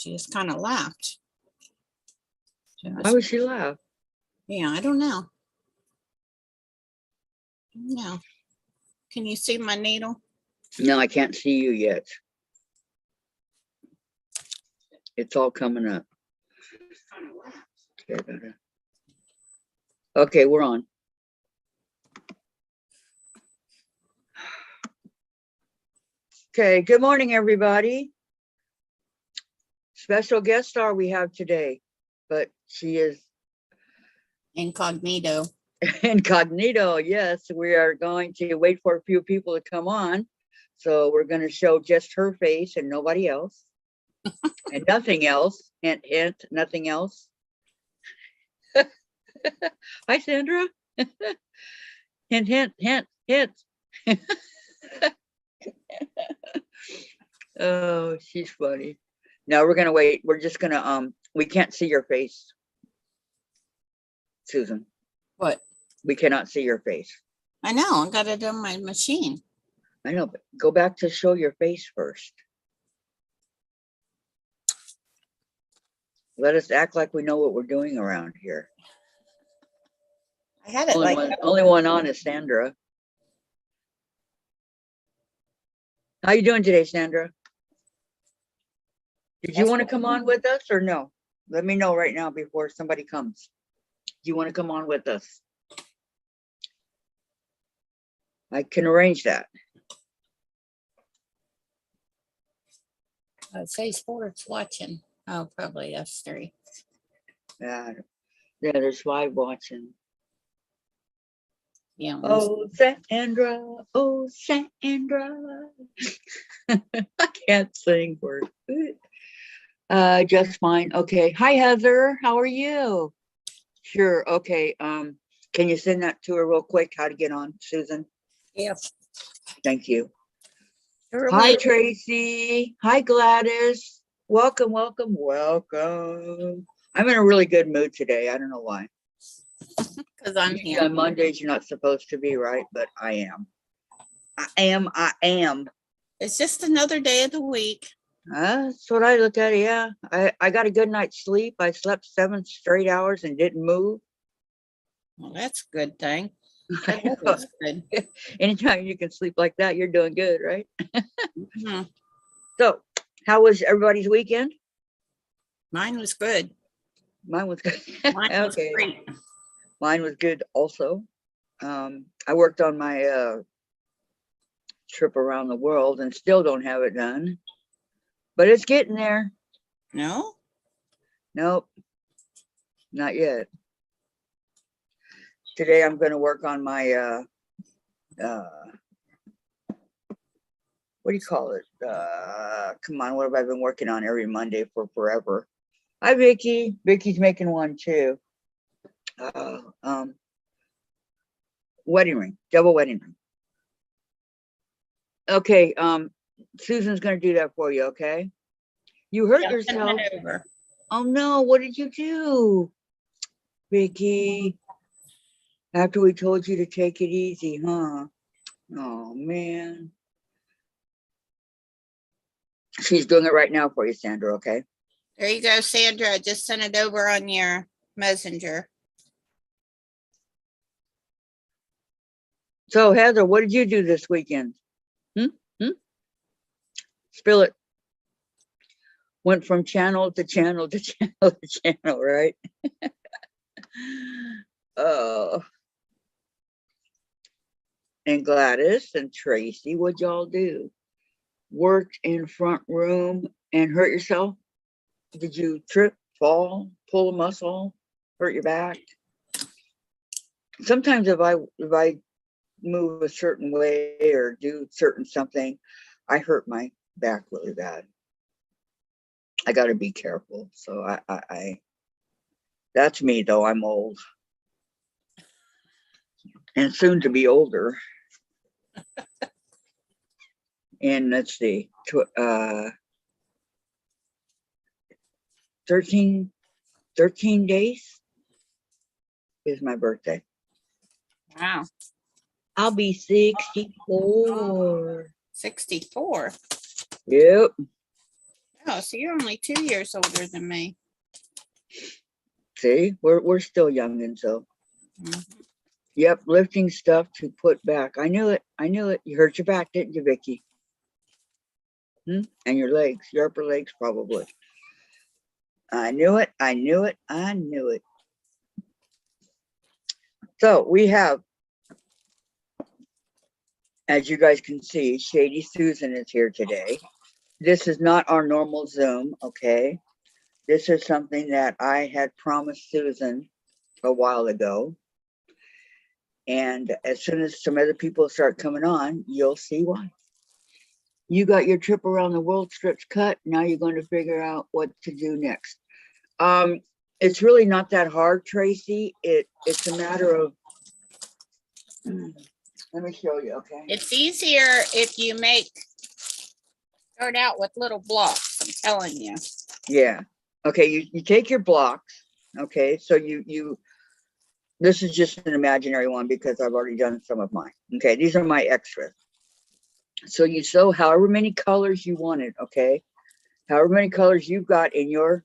She just kind of laughed. Why would she laugh? Yeah, I don't know. No. Can you see my needle? No, I can't see you yet. It's all coming up. Okay, we're on. Okay, good morning, everybody. Special guest star we have today, but she is Incognito. incognito. Yes, we are going to wait for a few people to come on. So we're going to show just her face and nobody else. And nothing else. Hint, hint, nothing else. Hi, Sandra. Hint, hint, hint, hint. Oh, she's funny. No, we're gonna wait. We're just gonna we can't see your face, Susan. What? We cannot see your face. I know, I got it on my machine. I know, but go back to show your face first. Let us act like we know what we're doing around here. I had it Only one on is Sandra. How you doing today, Sandra? Did you want to come on with us or no? Let me know right now before somebody comes. Do you want to come on with us? I can arrange that. Phase 4, it's watching. Oh, probably S3. Yeah, there's 5 watching. Yeah. Oh, Sandra. Oh, Sandra. I can't sing for it. Just fine. Okay. Hi, Heather. How are you? Sure. Okay. Can you send that to her real quick? How to get on, Susan? Yep. Thank you. Hi, Tracy. Hi, Gladys. Welcome, welcome, welcome. I'm in a really good mood today. I don't know why. Because I'm here. On Mondays, you're not supposed to be, right? But I am. I am. It's just another day of the week. That's what I look at. Yeah. I got a good night's sleep. I slept 7 straight hours and didn't move. Well, that's a good thing. That's good. Anytime you can sleep like that, you're doing good, right? Mm-hmm. So, how was everybody's weekend? Mine was good. Mine was good. Mine was great. Mine was good also. I worked on my trip around the world and still don't have it done, but it's getting there. No? Nope, not yet. Today I'm going to work on my what do you call it? Come on, what have I been working on every Monday for forever? Hi, Vicky. Vicky's making one too. Wedding ring, double wedding ring. Okay, Susan's gonna do that for you, okay? You hurt yourself. Oh no, what did you do? Vicky, after we told you to take it easy, huh? Oh man. She's doing it right now for you, Sandra, okay? There you go, Sandra. I just sent it over on your messenger. So, Heather, what did you do this weekend? Spill it. Went from channel to channel to channel to channel, right? Oh. And Gladys and Tracy, what'd y'all do? Worked in front room and hurt yourself? Did you trip, fall, pull a muscle, hurt your back? Sometimes if I move a certain way or do certain something, I hurt my back really bad. I got to be careful. So I that's me though. I'm old and soon to be older. And let's see, 13 days is my birthday. Wow. I'll be 64. 64. Yep. Oh, so you're only 2 years older than me. See, we're still young, and so. Mhm. Yep, lifting stuff to put back. I knew it. I knew it. You hurt your back, didn't you, Vicky? And your legs, your upper legs, probably. I knew it. I knew it. I knew it. So we have, as you guys can see, Shady Susan is here today. This is not our normal Zoom, okay? This is something that I had promised Susan a while ago. And as soon as some other people start coming on, you'll see why. You got your trip around the world strips cut. Now you're going to figure out what to do next. It's really not that hard, Tracy. It's a matter of, let me show you, okay? It's easier if you start out with little blocks, I'm telling you. Yeah. Okay, you take your blocks, okay? So this is just an imaginary one because I've already done some of mine. Okay, these are my extras. So you sew however many colors you wanted, okay? However many colors you've got in your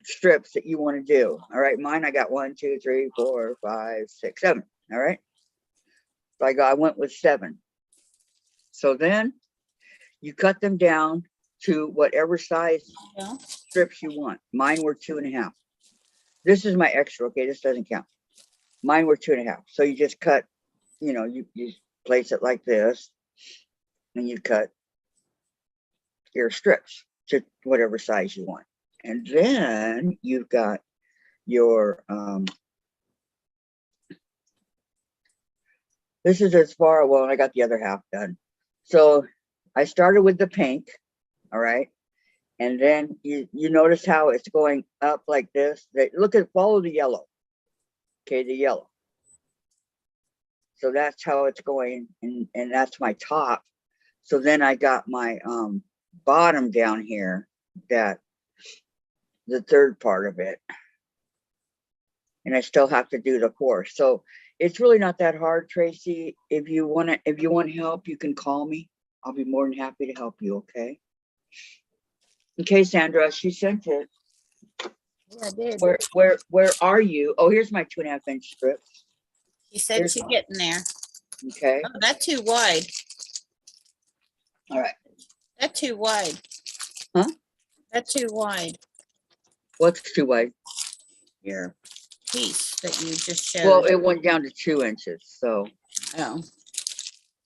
strips that you want to do. All right, mine, I got 1, 2, 3, 4, 5, 6, 7. All right. So I went with 7. So then you cut them down to whatever size strips you want. Mine were 2.5. This is my extra, okay? This doesn't count. Mine were 2.5. So you just cut, you place it like this, and you cut your strips to whatever size you want. And then you've got your, this is as far, well, I got the other half done. So I started with the pink, all right? And then you notice how it's going up like this. Follow the yellow, okay, the yellow. So that's how it's going, and that's my top. So then I got my bottom down here, that the third part of it, and I still have to do the fourth. So it's really not that hard, Tracy. If you want help, you can call me. I'll be more than happy to help you. Okay. Okay, Sandra, she sent it. Yeah, I did. Where are you? Oh, here's my 2.5 inch strips. She said she's getting there. Okay. Oh, that's too wide. All right. That's too wide. Huh? That's too wide. What's too wide? Your piece that you just showed. Well, it went down to 2 inches. So. Oh.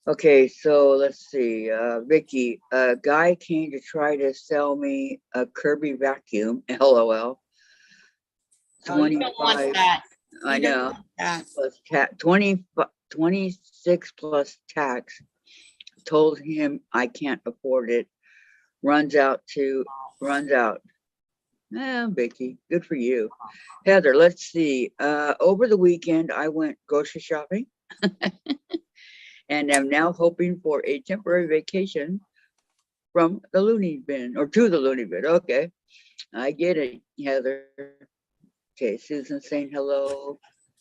Okay, so let's see. Vicky, a guy came to try to sell me a Kirby vacuum. LOL. Oh, you don't want that. I know. Plus 26 plus tax. Told him I can't afford it. Runs out. Vicky, good for you. Heather, let's see. Over the weekend, I went grocery shopping. And I'm now hoping for a temporary vacation from the loony bin, or to the loony bin. Okay, I get it, Heather. Okay, Susan saying hello.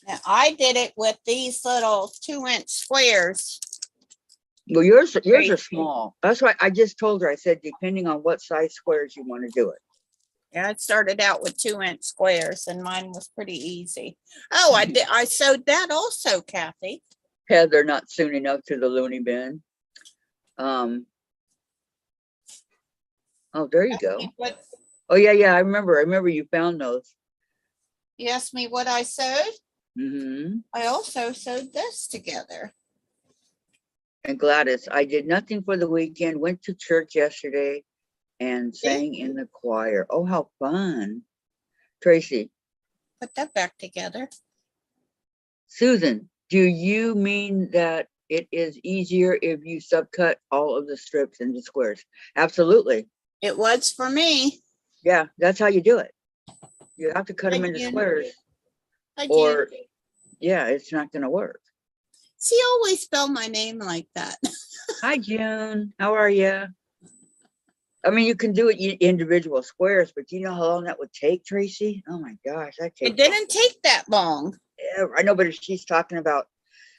Now, I did it with these little 2-inch squares. Well, yours are small. That's why I just told her. I said, depending on what size squares you want to do it. Yeah, I started out with 2-inch squares, and mine was pretty easy. Oh, I sewed that also, Kathy. Heather, not soon enough to the loony bin. Oh, there you go. Oh yeah. I remember you found those. You asked me what I sewed. Mm-hmm. I also sewed this together. And Gladys, I did nothing for the weekend. Went to church yesterday and sang in the choir. Oh, how fun. Tracy. Put that back together. Susan, do you mean that it is easier if you subcut all of the strips into squares? Absolutely. It was for me. Yeah, that's how you do it. You have to cut them into squares. Or, yeah, it's not going to work. She always spell my name like that. Hi, June. How are you? I mean, you can do it in individual squares, but do you know how long that would take, Tracy? Oh my gosh, it didn't take that long. Yeah, I know, but if she's talking about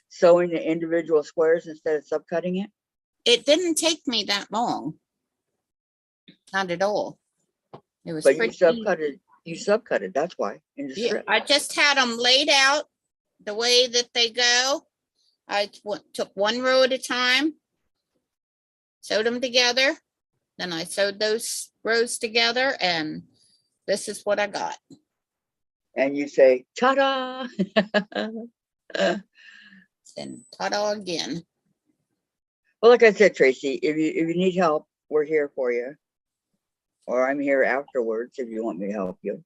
sewing the individual squares instead of subcutting it. It didn't take me that long. not at all. It was But you pretty subcut it, that's why, in the Yeah, strip. I just had them laid out the way that they go. I took one row at a time, sewed them together. Then I sewed those rows together, and this is what I got. And you say, ta-da! And ta-da again. Well, like I said, Tracy, if you need help, we're here for you. Or I'm here afterwards if you want me to help you.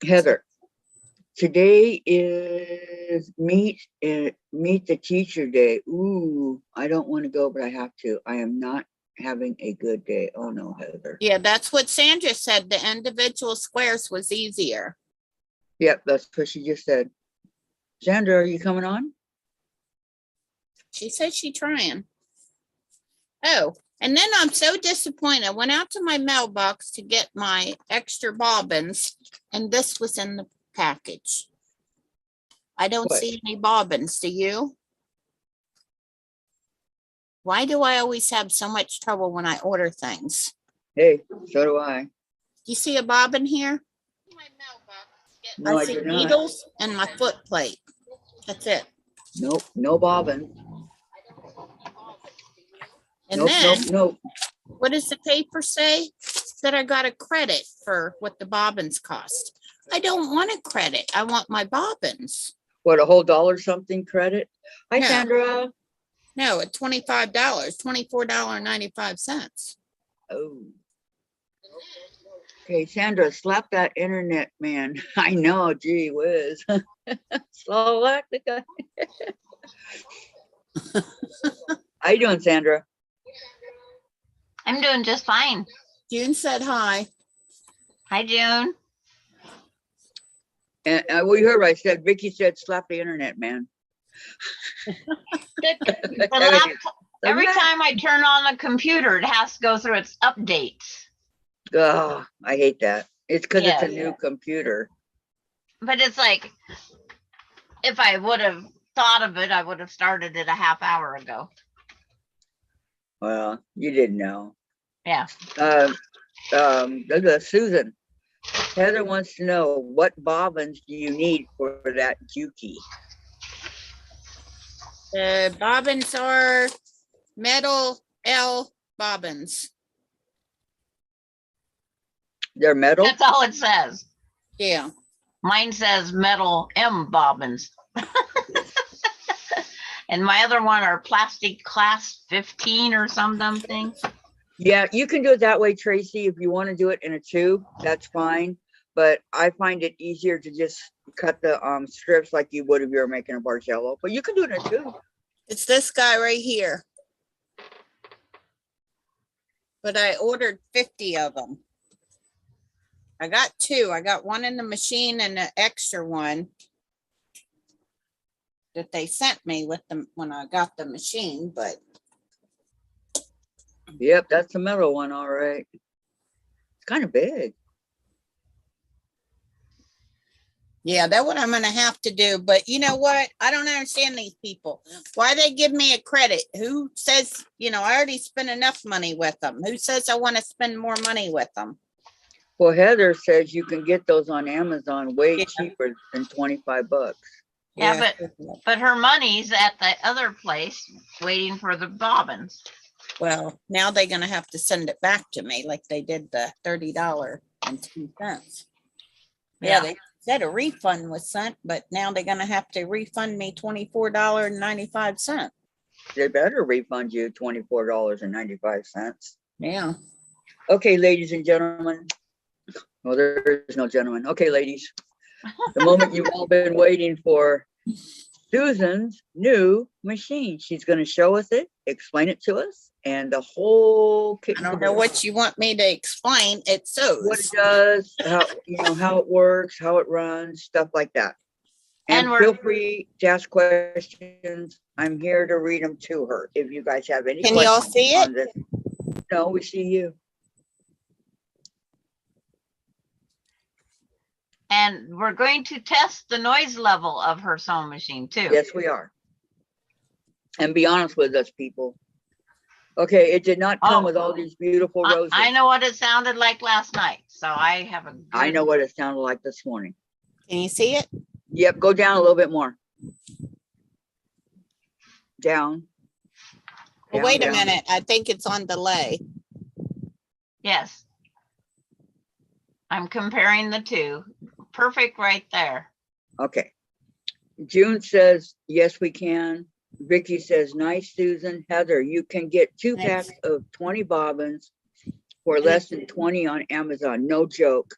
Heather, today is meet the teacher day. Ooh, I don't want to go, but I have to. I am not having a good day. Oh no, Heather. Yeah, that's what Sandra said. The individual squares was easier. Yep, that's what she just said. Sandra, are you coming on? She said she trying. Oh, and then I'm so disappointed. I went out to my mailbox to get my extra bobbins, and this was in the package. I don't What? see any bobbins. Do you? Why do I always have so much trouble when I order things? Hey, so do I. Do you see a bobbin here? No, I see do not. needles and my foot plate. That's it. Nope, no bobbin. And Nope, then, nope. what does the paper say? That I got a credit for what the bobbins cost. I don't want a credit. I want my bobbins. What, a whole dollar something credit? Hi, No. Sandra. No, at $25, $24.95. Oh. Okay, Sandra, slap that internet man. I know, gee whiz. Slap the guy. How you doing, Sandra? I'm doing just fine. June said hi. Hi, June. And well, you heard what I said. Vicky said, slap the internet man. The every time I turn on the computer, it has to go through its updates. Oh, I hate that. It's because it's a Yeah. new computer. But it's like, if I would have thought of it, I would have started it a half hour ago. Well, you didn't know. Yeah. Susan. Heather wants to know, what bobbins do you need for that Juki? The bobbins are metal L bobbins. They're metal? That's all it says. Yeah. Mine says metal M bobbins. And my other one are plastic class 15 or something. Yeah, you can do it that way, Tracy. If you want to do it in a tube, that's fine. But I find it easier to just cut the strips like you would if you were making a barcello. But you can do it in a tube. It's this guy right here. But I ordered 50 of them. I got two. I got one in the machine and an extra one that they sent me with them when I got the machine, but Yep, that's the metal one, all right. It's kind of big. yeah, that's what I'm gonna have to do. But you know what? I don't understand these people. Why they give me a credit? Who says, I already spent enough money with them? Who says I want to spend more money with them? Well, Heather says you can get those on Amazon way Yeah. cheaper than 25 bucks. Yeah, but her money's at the other place waiting for the bobbins. Well, now they're gonna have to send it back to me like they did the $30.02. Yeah, they said a refund was sent, but now they're gonna have to refund me $24.95. They better refund you $24.95. Yeah. Okay, ladies and gentlemen. Well, there is no gentleman. Okay, ladies. The moment you've all been waiting for, Susan's new machine. She's going to show us it, explain it to us, and the whole kit. I don't know what you want me to explain. It sews. What it does, how it works, how it runs, stuff like that. And feel free to ask questions. I'm here to read them to her. If you guys have any Can questions y'all see it? on this. No, we see you. And we're going to test the noise level of her sewing machine too. Yes, we are. And be honest with us, people. Okay, it did not come Oh. with all these beautiful roses. I know what it sounded like last night, so I have a I good- know what it sounded like this morning. Can you see it? Yep, go down a little bit more. Down. Well, Down, wait a down. minute. I think it's on delay. Yes. I'm comparing the two. Perfect right there. Okay. June says, yes, we can. Vicky says, nice, Susan. Heather, you can get 2 packs of 20 bobbins for less than 20 on Amazon. No joke.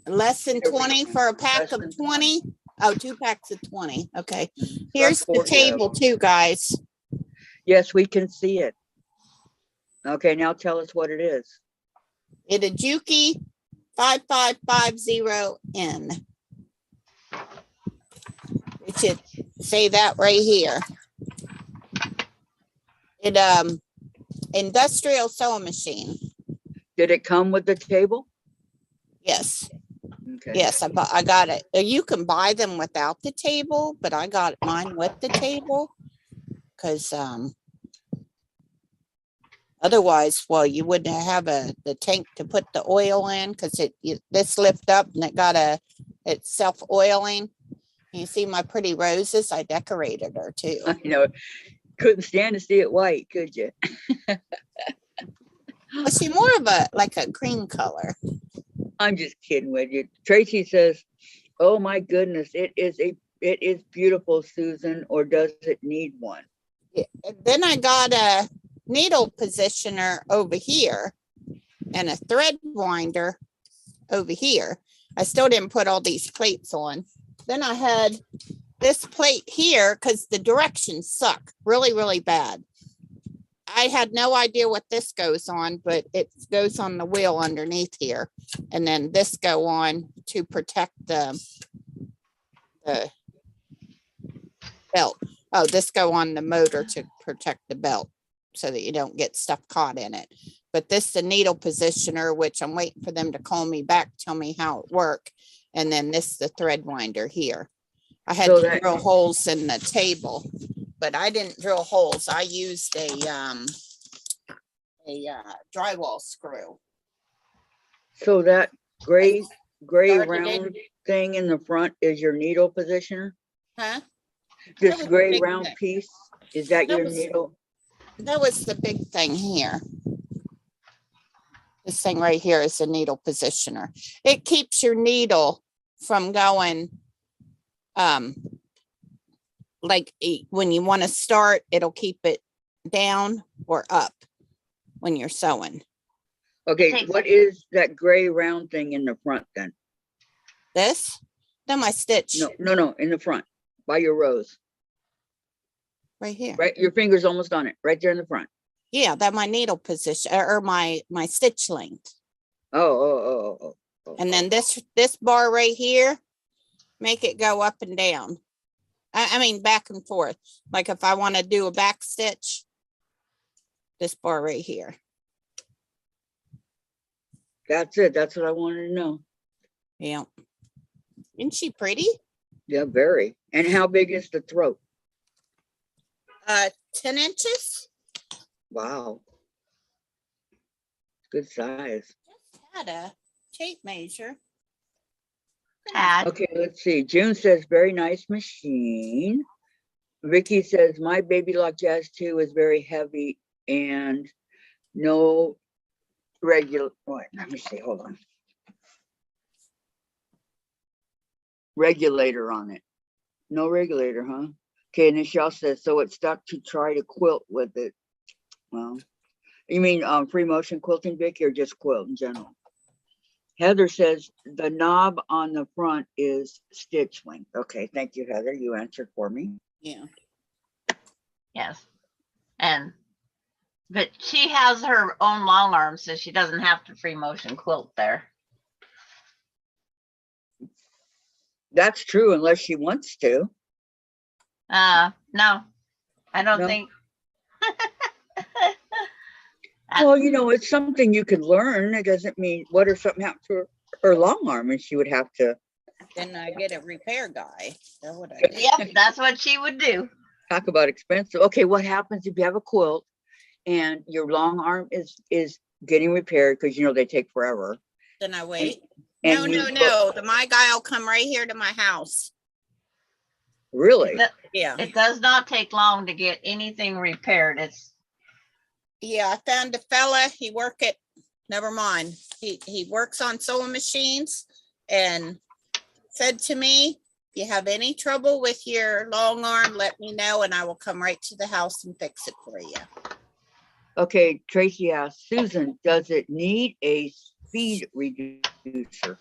Less than 20 for a pack Less of than 20? Oh, 2 packs of 20. Okay. That's Here's the 40 of table them. too, guys. Yes, we can see it. Okay, now tell us what it is. It a Juki 5550N. It should say that right here. It industrial sewing machine. Did it come with the table? Yes. Okay. Yes, I got it. You can buy them without the table, but I got mine with the table because otherwise, well, you wouldn't have the tank to put the oil in because this lift up and it's self-oiling. You see my pretty roses? I decorated her too. I know. Couldn't stand to see it white, could you? Well, she more of like a cream color. I'm just kidding with you. Tracy says, oh my goodness, it is beautiful, Susan, or does it need one? Yeah. Then I got a needle positioner over here and a thread winder over here. I still didn't put all these plates on. Then I had this plate here because the directions suck really, really bad. I had no idea what this goes on, but it goes on the wheel underneath here. And then this go on to protect the belt. Oh, this go on the motor to protect the belt so that you don't get stuff caught in it. But this is the needle positioner, which I'm waiting for them to call me back, tell me how it works. And then this is the thread winder here. I had So to drill holes in the table, but I didn't drill holes. I used a drywall screw. So that gray Started round thing in the front is your needle positioner? Huh? This was a gray big round thing. piece, is that That your was- needle? That was the big thing here. This thing right here is the needle positioner. It keeps your needle from going, like when you want to start, it'll keep it down or up when you're sewing. Okay, Takes- what is that gray round thing in the front then? This, then my stitch No, in the front, by your rows, right here. right? Your finger's almost on it, right there in the front. Yeah, that my needle position or my stitch length. Oh. And then this bar right here, make it go up and down. I mean, back and forth. Like if I want to do a back stitch, this bar right here. That's it. That's what I wanted to know. Yeah. Isn't she pretty? Yeah, very. And how big is the throat? 10 inches. Wow. Good size. Had a tape measure. Add. Okay, let's see. June says, very nice machine. Vicky says, my Baby Lock Jazz 2 is very heavy and no regular, let me see, hold on. Regulator on it. No regulator, huh? Okay, and then she also says, so it's stuck to try to quilt with it. Well, you mean free motion quilting, Vicky, or just quilt in general? Heather says the knob on the front is stitch length. Okay, thank you, Heather. You answered for me. Yeah. Yes. But she has her own long arm, so she doesn't have to free motion quilt there. That's true, unless she wants to. No, I don't No? think. Well, you know, it's something you could learn. It doesn't mean what if something happened to her long arm and she would have to Then I get a repair guy. That's what I do. Yep, that's what she would do. talk about expensive. Okay, what happens if you have a quilt and your long arm is getting repaired, because you know they take forever. Then I wait. And No, you no, put- no. My guy will come right here to my house. Really? Yeah. It does not take long to get anything repaired. It's Yeah, I found a fella, he work at, never mind. He works on sewing machines and said to me, if you have any trouble with your long arm, let me know and I will come right to the house and fix it for you. Okay, Tracy asked, Susan, does it need a speed reducer?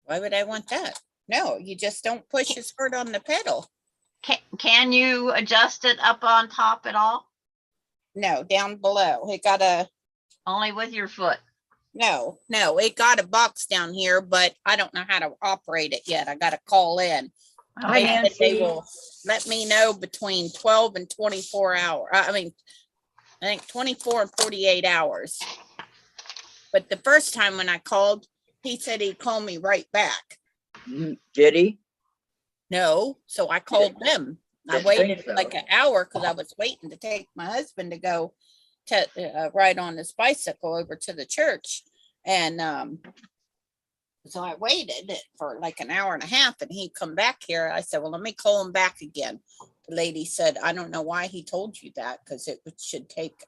Why would I want that? No, you just don't push as hard on the pedal. can you adjust it up on top at all? No, down below. It got a, Only with your foot. no, it got a box down here, but I don't know how to operate it yet. I gotta call in. Hi, They said Nancy. they will let me know between 12 and 24 hours. I think 24 and 48 hours. But the first time when I called, he said he'd call me right back. Did he? No, so I called them. I Didn't waited think so. like an hour because I was waiting to take my husband to go to ride on his bicycle over to the church. And so I waited for like an hour and a half and he'd come back here. I said, well, let me call him back again. The lady said, I don't know why he told you that, because it should take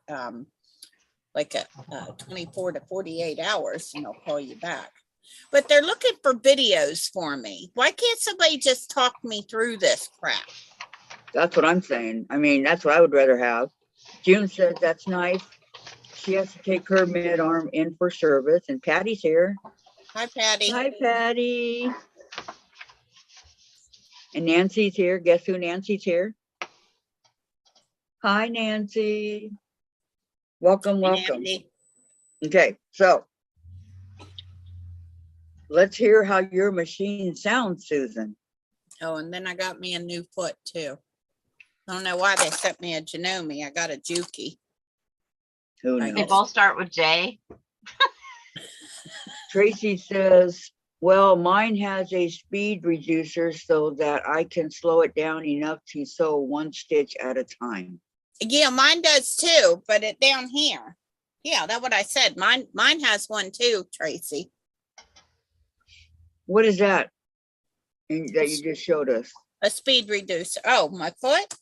like a 24 to 48 hours and they'll call you back. But they're looking for videos for me. Why can't somebody just talk me through this crap? That's what I'm saying. I mean, that's what I would rather have. June says that's nice. She has to take her mid arm in for service, and Patty's here. Hi, Patty. Hi, Patty. And Nancy's here. Guess who Nancy's here? Hi, Nancy. Welcome, welcome. Nancy. Okay, so let's hear how your machine sounds, Susan. Oh, and then I got me a new foot too. I don't know why they sent me a Genome. I got a Juki. Who I They knows? both start with J. Tracy says, well, mine has a speed reducer so that I can slow it down enough to sew one stitch at a time. Yeah, mine does too, but it down here. Yeah, that's what I said. Mine has one too, Tracy. What is that? And that you just showed us? A speed reducer. Oh, my foot?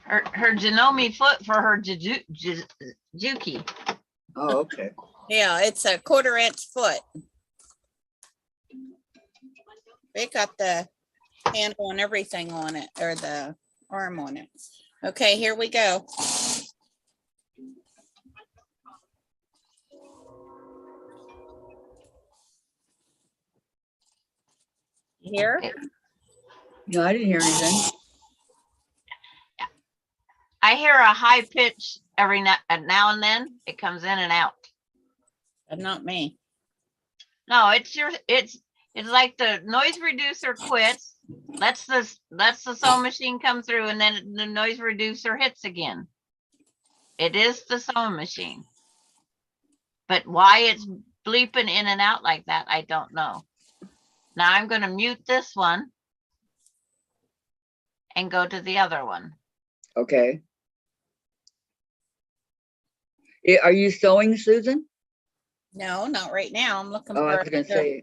Her Genome foot for her Juki. Oh, okay. Yeah, it's a 1/4 inch foot. They got the handle and everything on it, or the arm on it. Okay, here we go. Here? No, I didn't hear anything. I hear a high pitch every now and then. It comes in and out. But not me. No, it's like the noise reducer quits, lets the sewing machine come through, and then the noise reducer hits again. It is the sewing machine. But why it's bleeping in and out like that, I don't know. Now I'm going to mute this one and go to the other one. Okay. Are you sewing, Susan? No, not right now. I'm looking Oh, for I was gonna another say,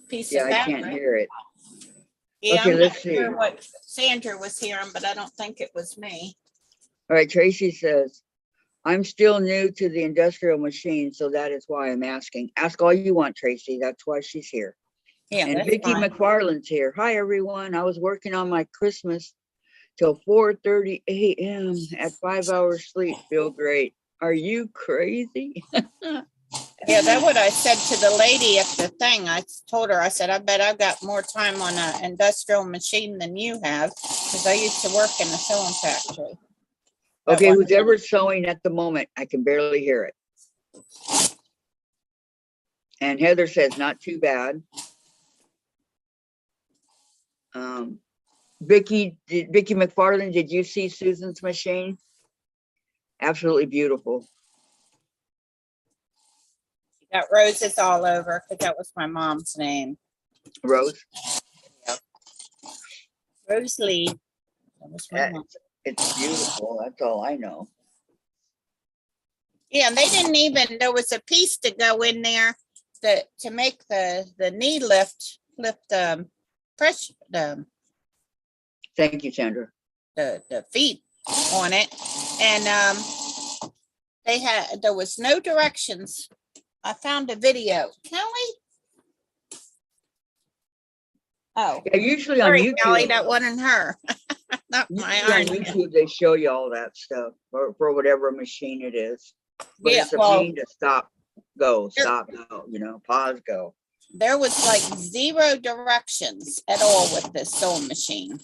piece yeah, of I can't fabric. hear it. Yeah, Okay, I'm let's not see. sure what Sandra was hearing, but I don't think it was me. All right, Tracy says, I'm still new to the industrial machine, so that is why I'm asking. Ask all you want, Tracy. That's why she's here. Yeah, And that's Vicki fine. McFarland's here. Hi, everyone. I was working on my Christmas till 4:30 a.m. at 5 hours sleep. Feel great. Are you crazy? Yeah, that's what I said to the lady at the thing. I told her, I said, I bet I've got more time on an industrial machine than you have, because I used to work in a sewing factory. Okay, At one who's time. ever sewing at the moment? I can barely hear it. And Heather says, not too bad. Vicki McFarland, did you see Susan's machine? Absolutely beautiful. Got roses all over, because that was my mom's name. Rose? Rose Lee. That was one of my- It's beautiful. That's all I know. Yeah, and they didn't even, there was a piece to go in there to make the knee lift press Thank you, Sandra. the feet on it. And there was no directions. I found a video. Kelly? Oh, Yeah, usually on sorry, Kelly, YouTube, that wasn't her. Not my usually on iron. YouTube, they show you all that stuff for whatever machine it is. But Yeah, it's a well, pain to stop, go, stop, go, pause, go. there was like 0 directions at all with this sewing machine.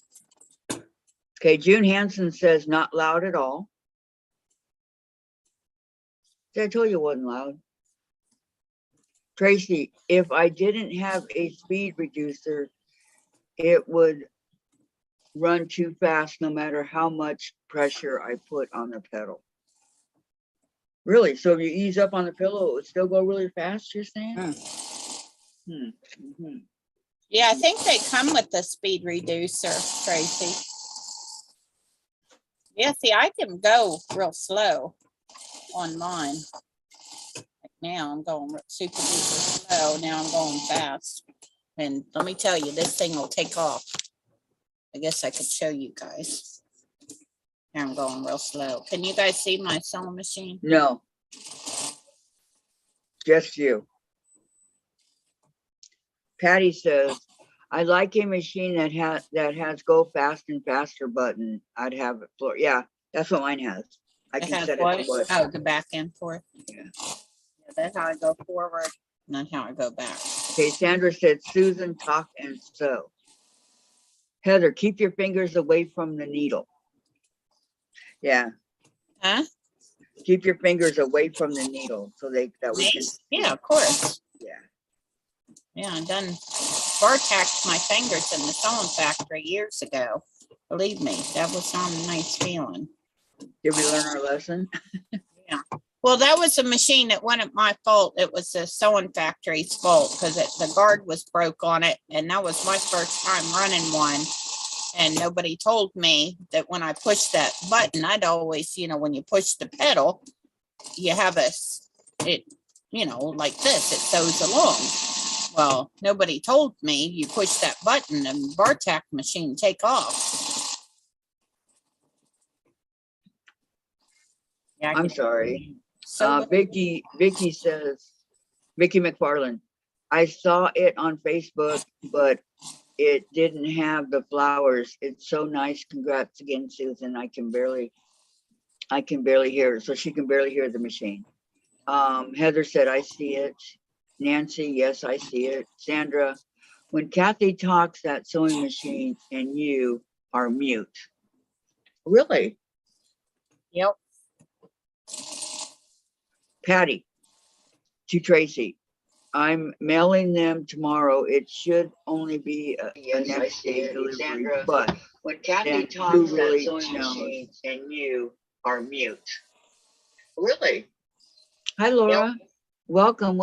Okay, June Hansen says not loud at all. See, I told you it wasn't loud. Tracy, if I didn't have a speed reducer, it would run too fast no matter how much pressure I put on the pedal. Really? So if you ease up on the pillow, it would still go really fast, you're saying? Mhm. Yeah, I think they come with the speed reducer, Tracy. Yeah, see, I can go real slow on mine. Like now I'm going super duper slow. Now I'm going fast. And let me tell you, this thing will take off. I guess I could show you guys. Now I'm going real slow. Can you guys see my sewing machine? No. Just you. Patty says, I like a machine that has go fast and faster button. I'd have it floor. Yeah, that's what mine has. I It can has set it what? to what. Oh, the back and forth. Yeah. Yeah, that's how I go forward, not how I go back. Okay, Sandra said, Susan, talk and sew. Heather, keep your fingers away from the needle. Yeah. Huh? Keep your fingers away from the needle so that we can. Yeah, of course. Yeah. Yeah, I done bar tacked my fingers in the sewing factory years ago. Believe me, that was not a nice feeling. Did we learn our lesson? Yeah. Well, that was a machine that wasn't my fault. It was the sewing factory's fault because the guard was broke on it. And that was my first time running one. And nobody told me that when I pushed that button, I'd always, when you push the pedal, you have it, like this, it sews along. Well, nobody told me you push that button and bar tack machine take off. Yeah, I'm sorry. So Vicky says, Vicky McFarland, I saw it on Facebook, but it didn't have the flowers. It's so nice. Congrats again, Susan. I can barely hear her. So she can barely hear the machine. Heather said, I see it. Nancy, yes, I see it. Sandra, when Kathy talks, that sewing machine and you are mute. Really? Yep. Patty, to Tracy, I'm mailing them tomorrow. It should only be a next day delivery, Sandra, but when Kathy talks, that sewing machine and you are mute. Really? Hi, Laura. Yep. Welcome.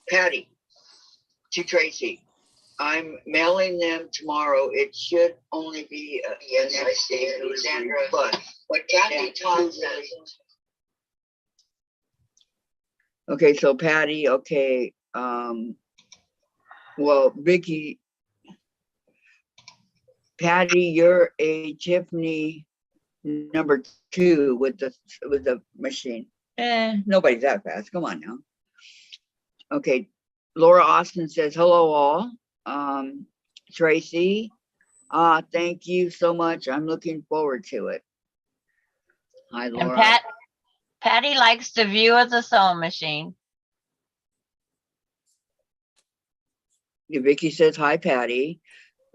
Patty, to Tracy, I'm mailing them tomorrow. It should only be a next day delivery, Sandra, but when Kathy talks, okay, so Patty, okay. Well, Vicky, Patty, you're a Tiffany number 2 with the machine. Nobody's that fast. Come on now. Okay, Laura Austin says, hello all. Tracy, thank you so much. I'm looking forward to it. Hi, Laura. And Patty likes the view of the sewing machine. Vicky says, hi, Patty.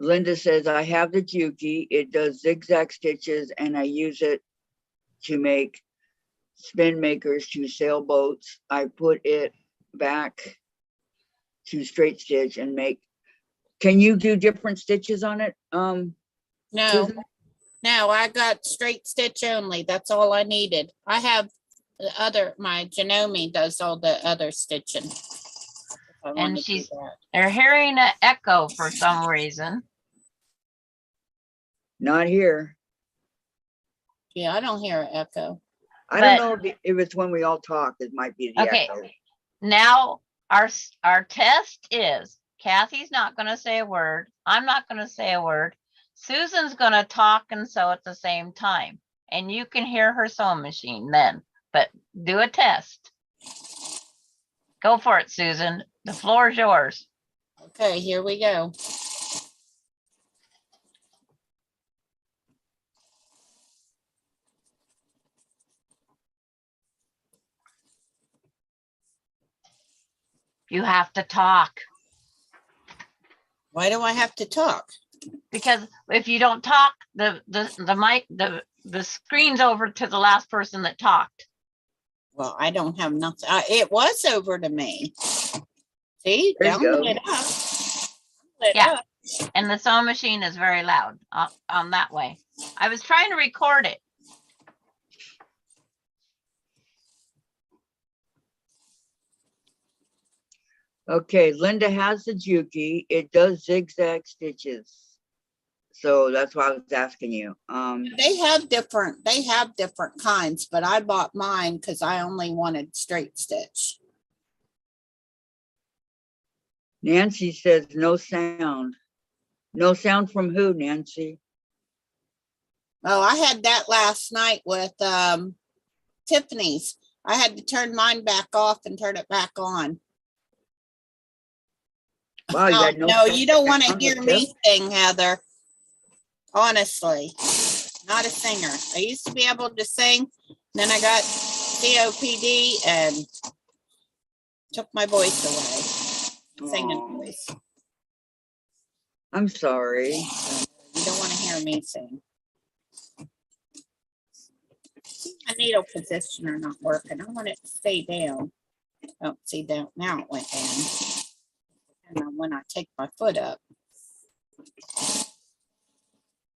Linda says, I have the Juki. It does zigzag stitches and I use it to make spin makers to sailboats. I put it back to straight stitch and make. Can you do different stitches on it? No, Susan? no, I got straight stitch only. That's all I needed. I have my Janome does all the other stitching. And they're hearing an echo for some reason. Not here. Yeah, I don't hear an echo. I don't But- know if it's when we all talk, it might be the Okay. echo. Now, our test is Kathy's not gonna say a word. I'm not gonna say a word. Susan's gonna talk and sew at the same time. And you can hear her sewing machine then, but do a test. Go for it, Susan. The floor is yours. Okay, here we go. You have to talk, Why do I have to talk? because if you don't talk, the mic, the screen's over to the last person that talked. Well, I don't have nothing. It was over to me. See, There you down go. lit up. Lit Yeah. up. And the sewing machine is very loud on that way. I was trying to record it. Okay, Linda has the Juki. It does zigzag stitches. So that's why I was asking you. They have different kinds, but I bought mine because I only wanted straight stitch. Nancy says no sound. No sound from who, Nancy? Oh, I had that last night with Tiffany's. I had to turn mine back off and turn it back on. Wow, you had No, you don't want to sound hear with me sing, Heather. Honestly, not a singer. I used to be able to sing, then I got COPD and took my voice away. Singing Aw. voice. I'm sorry. You don't want to hear me sing. My needle positioner not working. I want it to stay down. Oh, see down now it went down. And then when I take my foot up.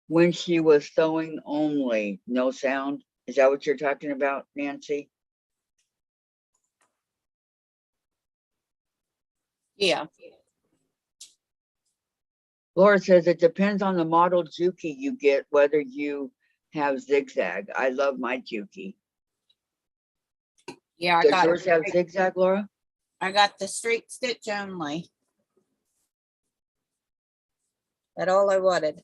When she was sewing only, no sound. Is that what you're talking about, Nancy? Yeah. Laura says it depends on the model Juki you get, whether you have zigzag. I love my Juki. Yeah, I Does got yours have zigzag, Laura? I got the straight stitch only. That's all I wanted.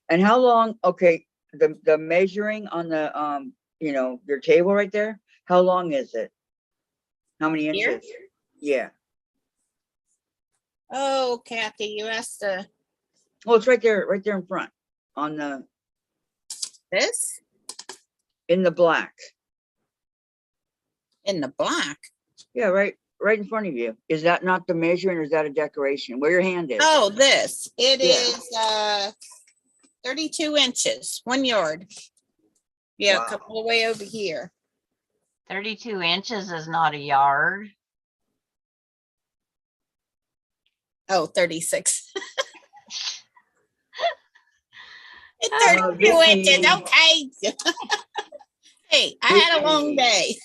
And how long, okay, the measuring on the, you know, your table right there, how long is it? How many Here? inches? Yeah. Oh, Kathy, you asked Oh, it's right there in front on this in the black. in the black. Yeah, right in front of you. Is that not the measuring or is that a decoration? Where your hand is? Oh, this. It Yeah. is 32 inches, 1 yard. Yeah, Wow. come all the way over here. 32 inches is not a yard. Oh, 36. It's Oh, 32 Vicky. inches. Okay. Hey, I had a long day.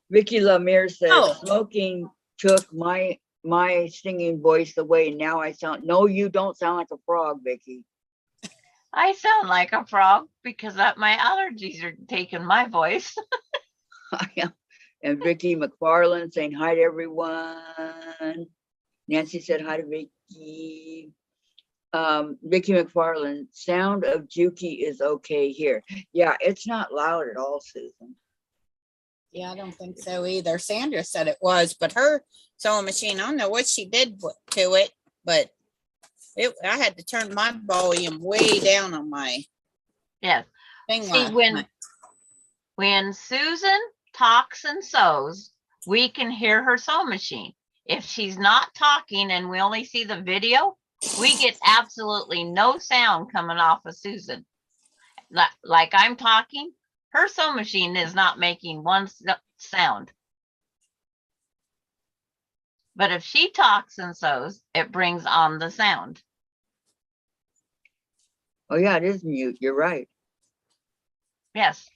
Vicky Lemire says Oh. smoking took my singing voice away. Now I sound, no, you don't sound like a frog, Vicky. I sound like a frog because my allergies are taking my voice. And Vicky McFarland saying hi to everyone. Nancy said hi to Vicky. Vicky McFarland, sound of Juki is okay here. Yeah, it's not loud at all, Susan. Yeah, I don't think so either. Sandra said it was, but her sewing machine, I don't know what she did to it, but I had to turn my volume way down on my Yes. thing. See, last when night. when Susan talks and sews, we can hear her sewing machine. If she's not talking and we only see the video, we get absolutely no sound coming off of Susan. Like I'm talking, her sewing machine is not making one sound. But if she talks and sews, it brings on the sound. Oh yeah, it is mute. You're right. Yes.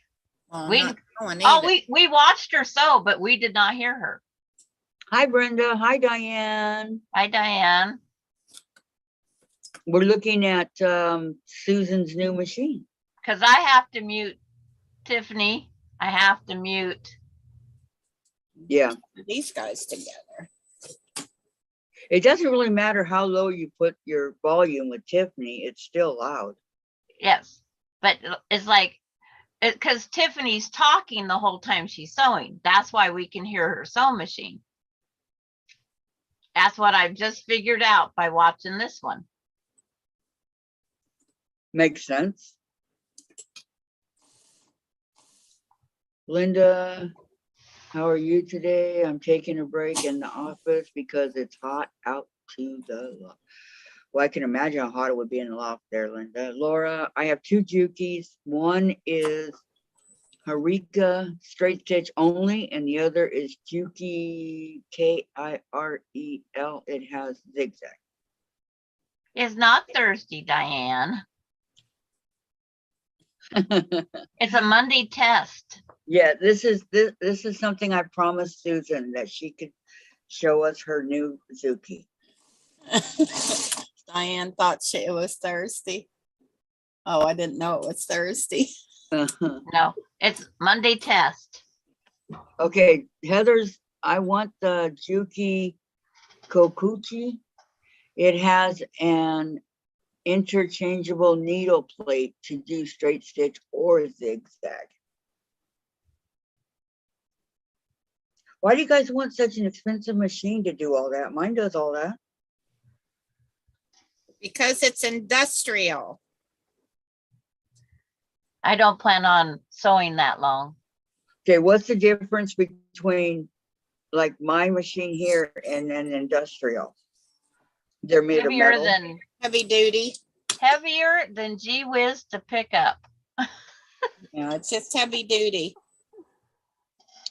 Well, We- not going Oh, either. we watched her sew, but we did not hear her. Hi, Brenda. Hi, Diane. Hi, Diane. We're looking at Susan's new machine. Because I have to mute Tiffany. I have to mute. Yeah. These guys together. It doesn't really matter how low you put your volume with Tiffany, it's still loud. Yes. But it's like, because Tiffany's talking the whole time she's sewing. That's why we can hear her sewing machine. That's what I've just figured out by watching this one. Makes sense. Linda, how are you today? I'm taking a break in the office because it's hot out to the loft. Well, I can imagine how hot it would be in the loft there, Linda. Laura, I have 2 Jukis. One is Harika straight stitch only, and the other is Juki Kirel. It has zigzag. It's not Thursday, Diane. It's a Monday test. Yeah, this is something I promised Susan that she could show us her new Zuki. Diane thought it was Thursday. Oh, I didn't know it was Thursday. No, it's Monday test. Okay, Heather's, I want the Juki Kokuchi. It has an interchangeable needle plate to do straight stitch or zigzag. Why do you guys want such an expensive machine to do all that? Mine does all that. Because it's industrial. I don't plan on sewing that long. Okay, what's the difference between like my machine here and an industrial? They're made of Heavier metal. than Heavy duty. gee whiz to pick up. Yeah, it's just heavy duty.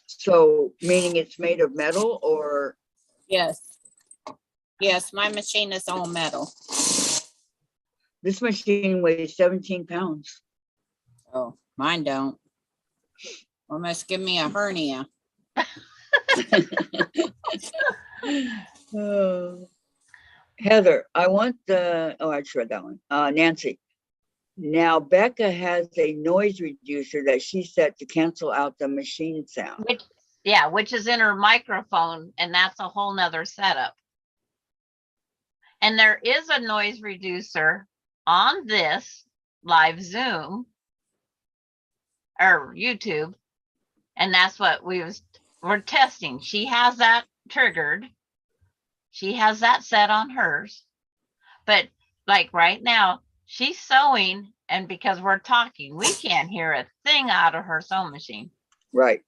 So meaning it's made of metal or? Yes. Yes, my machine is all metal. This machine weighs 17 pounds. Oh, mine don't. Almost give me a hernia. Heather, I want the, oh, I just read that one. Nancy. Now Becca has a noise reducer that she set to cancel out the machine sound. Which is in her microphone, and that's a whole nother setup. And there is a noise reducer on this live Zoom or YouTube, and that's what we're testing. She has that triggered. She has that set on hers, but like right now she's sewing, and because we're talking, we can't hear a thing out of her sewing machine. Right.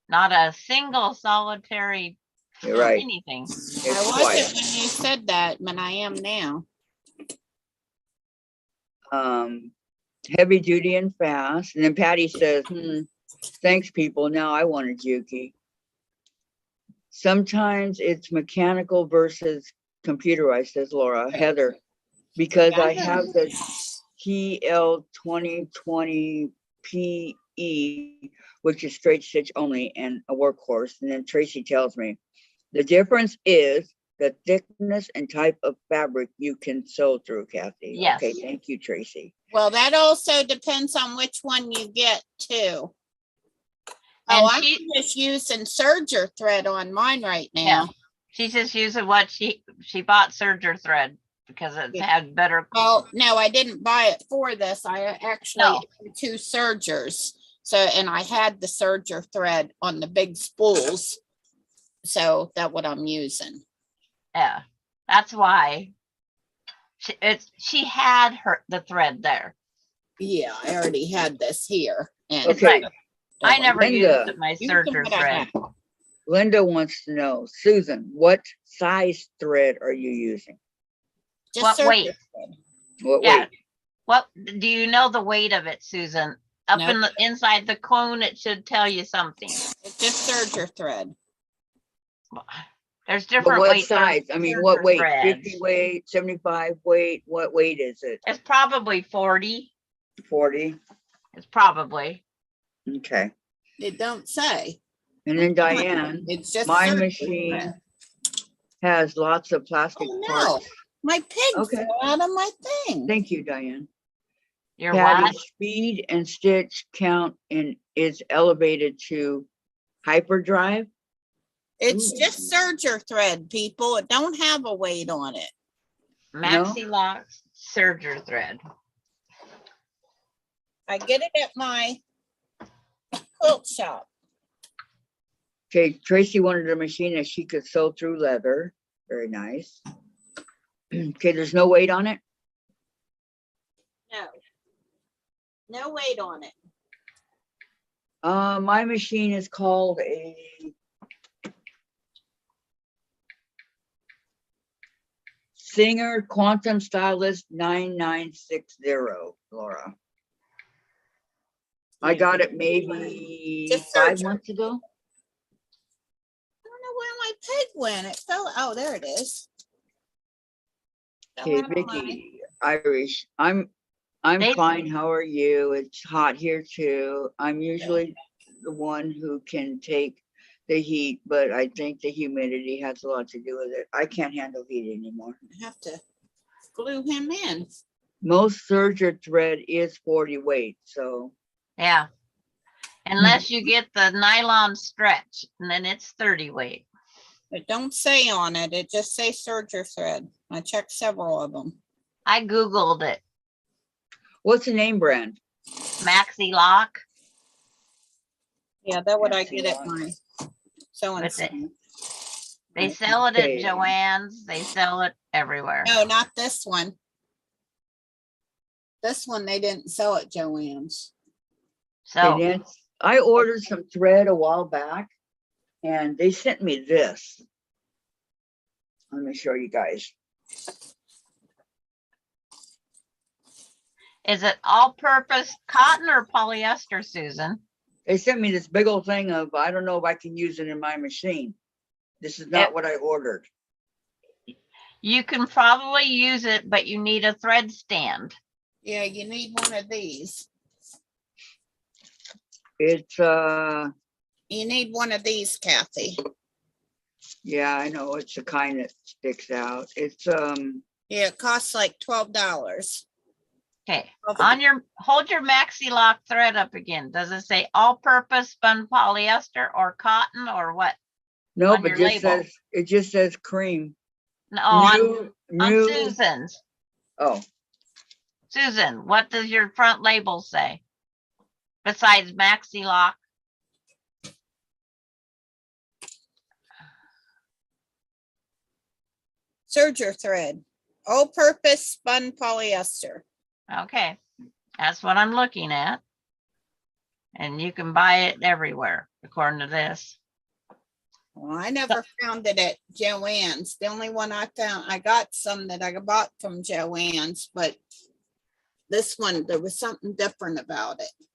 Not a single solitary right. anything. I wasn't when you said that, but I am now. Heavy duty and fast. And then Patty says, thanks people. Now I want a Juki. Sometimes it's mechanical versus computerized, says Laura. Heather, because I have the TL2020PE, which is straight stitch only and a workhorse. And then Tracy tells me the difference is the thickness and type of fabric you can sew through, Kathy. Yes. Okay, thank you, Tracy. Well, that also depends on which one you get too. And I'm just using serger thread on mine right now. Yeah. She's just using what she bought serger thread because it had better. Well, no, I didn't buy it for this. I actually had 2 sergers. So, and I had the serger thread on the big spools. So that's what I'm using. Yeah, that's why she had the thread there. Yeah, I already had this here. And okay. I never used my serger thread. Linda wants to know, Susan, what size thread are you using? Just what weight? What weight? What do you know the weight of it, Susan? Up in the inside the cone, it should tell you something. It's just serger thread. There's different what weights. Size? I mean, what weight? Threads. 50 weight, 75 weight? What weight is it? It's probably 40. 40. It's probably. Okay. It don't say. And then Diane, it's just my machine has lots of plastic parts My pig Okay. fell out of my thing. Thank you, Diane. Your Patty, what? speed and stitch count is elevated to hyperdrive. It's Ooh. just serger thread, people. It don't have a weight on it. Maxi lock serger thread. I get it at my quilt shop. Okay, Tracy wanted a machine that she could sew through leather. Very nice. Okay, there's no weight on it. No. No weight on it. My machine is called a Singer Quantum Stylist 9960, Laura. I got it maybe Just 5 serger. months ago. I don't know where my pig went. It fell. Oh, there it is. Fell Okay, out of my- Vicky, Irish. I'm They- fine. How are you? It's hot here too. I'm usually the one who can take the heat, but I think the humidity has a lot to do with it. I can't handle heat anymore. I have to glue him in. Most serger thread is 40 weight, so Yeah. Unless you get the nylon stretch, and then it's 30 weight. It don't say on it. It just say serger thread. I checked several of them. I Googled it. what's the name brand? Maxi lock. Yeah, that what I Fancy get at lot. my sewing. With it. center. They sell it at Okay. Joann's. They sell it everywhere. No, not this one. This one they didn't sell at Joann's. So Okay, Nancy, I ordered some thread a while back and they sent me this. Let me show you guys. is it all-purpose cotton or polyester, Susan? They sent me this big old thing of, I don't know if I can use it in my machine. This is not what I ordered. You can probably use it, but you need a thread stand. Yeah, you need one of these. It's, You need one of these, Kathy. yeah, I know, it's the kind that sticks out. It's, Yeah, it costs like $12. Okay, on your, hold your maxi lock thread up again. Does it say all-purpose spun polyester or cotton or what? no, On but your just label. says, it just says cream. No, on New, Susan's. oh, Susan, what does your front label say? Besides maxi lock? Serger thread, all-purpose spun polyester. Okay, that's what I'm looking at. And you can buy it everywhere, according to this. Well, I never found it at Joann's. The only one I found, I got some that I bought from Joann's, but this one, there was something different about it.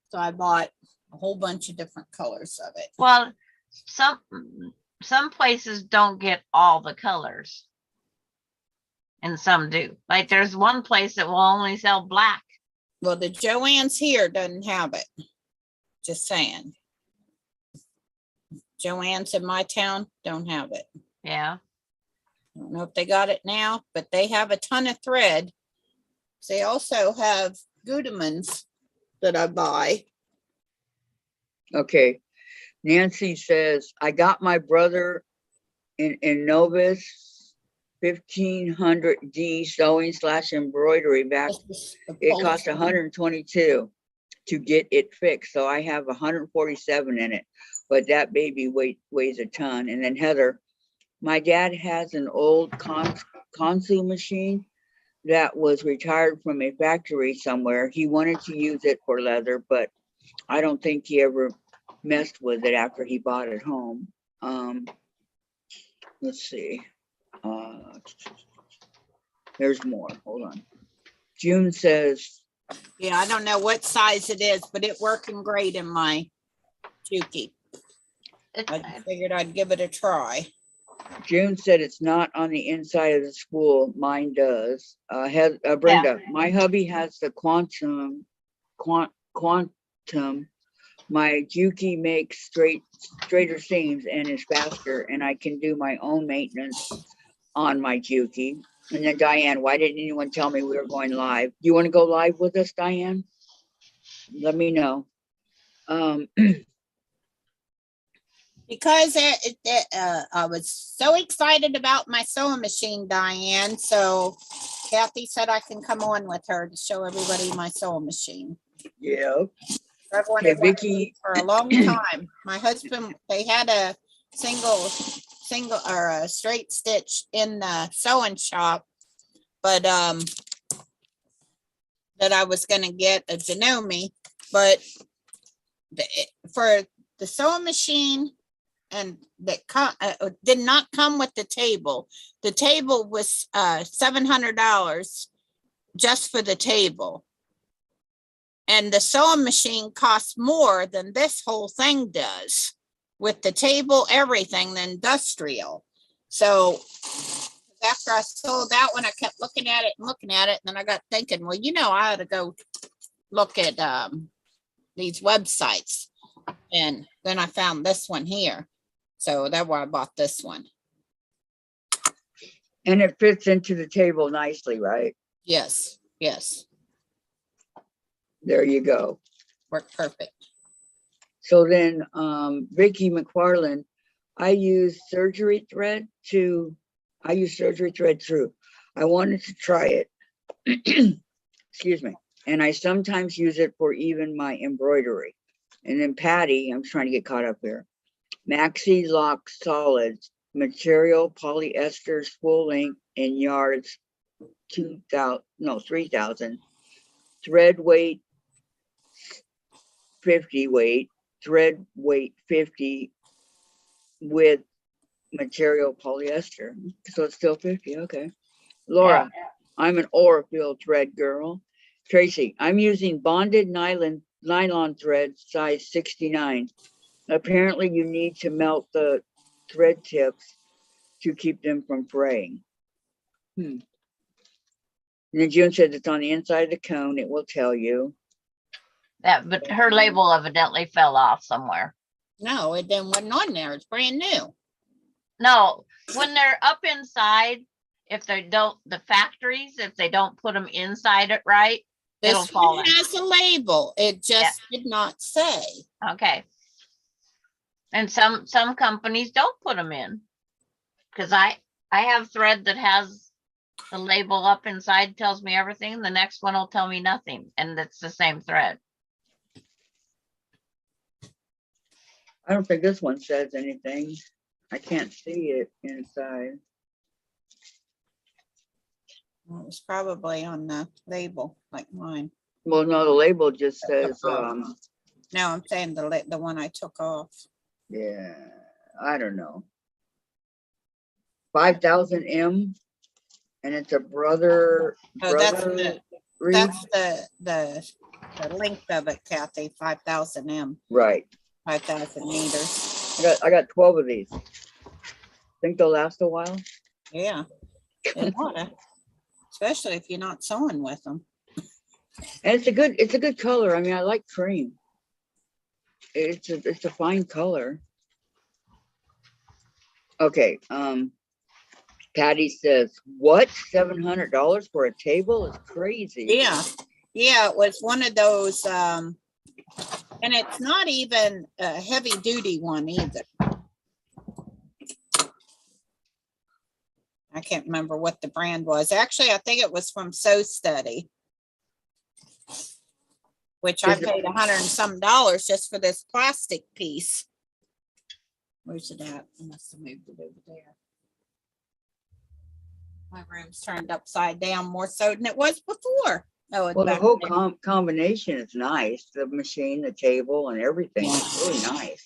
So I bought a whole bunch of different colors of it. Well, some places don't get all the colors. And some do. Like there's one place that will only sell black. Well, the Joann's here doesn't have it. Just saying. Joann's in my town don't have it. Yeah. I don't know if they got it now, but they have a ton of thread. They also have Gudemans that I buy. okay. Nancy says, I got my brother in Novus 1500D sewing / embroidery back. It cost 122 to get it fixed. So I have 147 in it, but that baby weighs a ton. And then Heather, my dad has an old Consu machine that was retired from a factory somewhere. He wanted to use it for leather, but I don't think he ever messed with it after he bought it home. Let's see. There's more. Hold on. June says, Yeah, I don't know what size it is, but it working great in my Juki. I figured I'd give it a try. June said it's not on the inside of the spool. Mine does. Brenda, my hubby has the quantum. My Juki makes straighter seams and is faster, and I can do my own maintenance on my Juki. And then Diane, why didn't anyone tell me we were going live? Do you want to go live with us, Diane? Let me know. Because I was so excited about my sewing machine, Diane. So Kathy said I can come on with her to show everybody my sewing machine. Yeah. I've Okay, wanted one Vicky. for a long time. My husband, they had a single or a straight stitch in the sewing shop, but that I was going to get a Janome, but for the sewing machine and that did not come with the table. The table was $700 just for the table. And the sewing machine costs more than this whole thing does with the table, everything, the industrial. So after I sold that one, I kept looking at it and looking at it. And then I got thinking, well, you know, I ought to go look at these websites. And then I found this one here. So that's why I bought this one. And it fits into the table nicely, right? Yes, yes. There you go. Worked perfect. So then, Vicky McFarland, I use surgery thread through. I wanted to try it. Excuse me. And I sometimes use it for even my embroidery. And then Patty, I'm trying to get caught up here. Maxi Lock Solids, material polyesters, full length in yards, 3,000. Thread weight 50 weight, thread weight 50 with material polyester. So it's still 50. Okay. Laura, yeah. I'm an Orfield thread girl. Tracy, I'm using bonded nylon thread size 69. Apparently you need to melt the thread tips to keep them from fraying. And then June said it's on the inside of the cone. It will tell you. That, but her label evidently fell off somewhere. No, it then wasn't on there. It's brand new. No, when they're up inside, if they don't, the factories, if they don't put them inside it right, it'll This fall one in. has a label. It just did not say. Okay. And some companies don't put them in, because I have thread that has the label up inside, tells me everything. The next one will tell me nothing, and it's the same thread. I don't think this one says anything. I can't see it inside. Well, it was probably on the label, like mine. Well, no, the label just says. No, I'm saying the one I took off. Yeah, I don't know. 5,000 M, and it's a brother. Oh, that's the length of it, Kathy. 5,000 M. Right. 5,000 meters. I got 12 of these. Think they'll last a while? Yeah, they oughta, especially if you're not sewing with them. And it's a good color. I mean, I like cream. It's a fine color. Okay. Patty says, what? $700 for a table is crazy. Yeah. Yeah, it was one of those, and it's not even a heavy duty one either. I can't remember what the brand was. Actually, I think it was from Sew Study, which I paid $100 and some just for this plastic piece. Where's it at? I must have moved it over there. My room's turned upside down more so than it was before. Oh, well, the whole combination is nice. The machine, the table, and everything is really nice.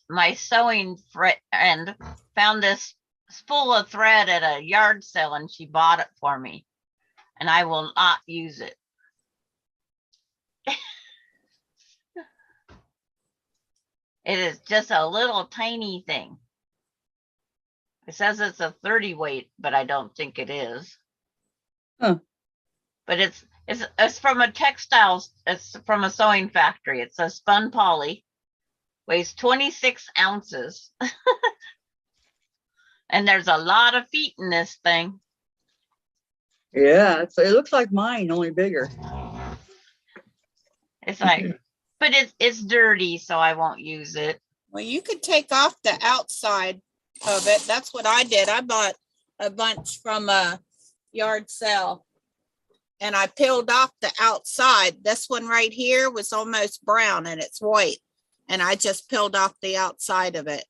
My sewing friend found this spool of thread at a yard sale, and she bought it for me, and I will not use it. It is just a little tiny thing. It says it's a 30 weight, but I don't think it is. Huh. But it's from a textiles, it's from a sewing factory. It's a spun poly. weighs 26 ounces. And there's a lot of feet in this thing. Yeah, it looks like mine, only bigger. It's like, but it's dirty, so I won't use it. Well, you could take off the outside of it. That's what I did. I bought a bunch from a yard sale and I peeled off the outside. This one right here was almost brown and it's white. And I just peeled off the outside of it.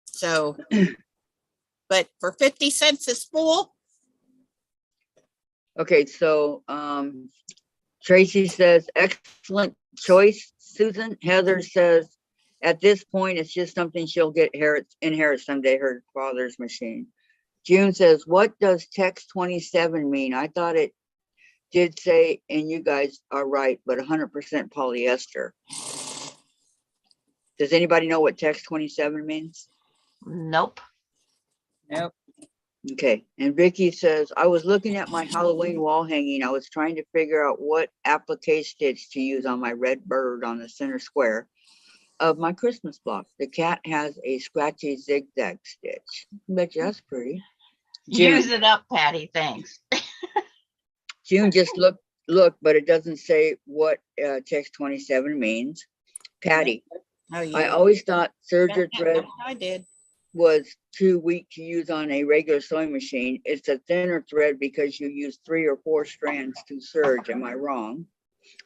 So, but for 50 cents a spool. Okay, so Tracy says, excellent choice, Susan. Heather says, at this point, it's just something she'll inherit someday, her father's machine. June says, what does text 27 mean? I thought it did say, and you guys are right, but 100% polyester. Does anybody know what text 27 means? Nope. Nope. Okay, and Vicky says, I was looking at my Halloween wall hanging. I was trying to figure out what applique stitch to use on my red bird on the center square of my Christmas block. The cat has a scratchy zigzag stitch. I bet you that's pretty. June. Use it up, Patty. Thanks. June just look, but it doesn't say what text 27 means. Patty, Oh, yeah. I always thought serger thread I did. was too weak to use on a regular sewing machine. It's a thinner thread because you use 3 or 4 strands to serge. Am I wrong?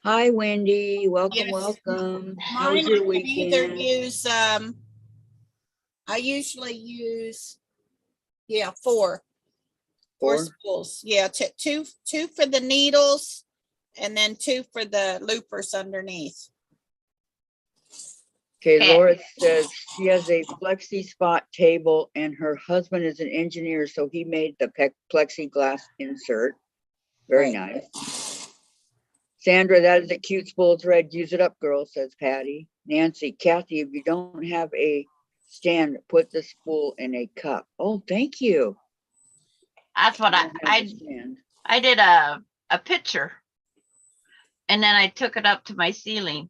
Hi, Wendy. Welcome, Yes. welcome. How Mine, was I your could either weekend? use, I usually use, 4 4? spools. Yeah, two for the needles and then 2 for the loopers underneath. Okay, Okay. Laura says she has a flexi spot table and her husband is an engineer, so he made the plexiglass insert. Very nice. Sandra, that is a cute spool thread. Use it up, girl, says Patty. Nancy, Kathy, if you don't have a stand, put the spool in a cup. Oh, thank you. That's what don't have a I stand. I did a picture, and then I took it up to my ceiling.